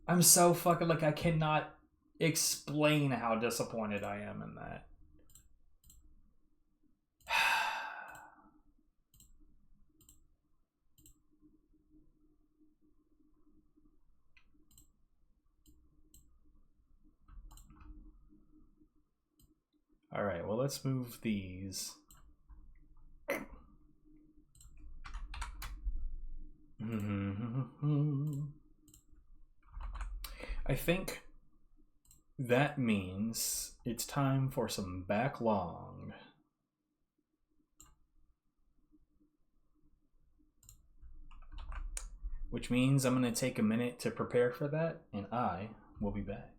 I'm so fucking, like, I cannot explain how disappointed I am in that. Alright, well, let's move these. I think that means it's time for some backlog. Which means I'm going to take a minute to prepare for that, and I will be back.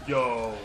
Yo.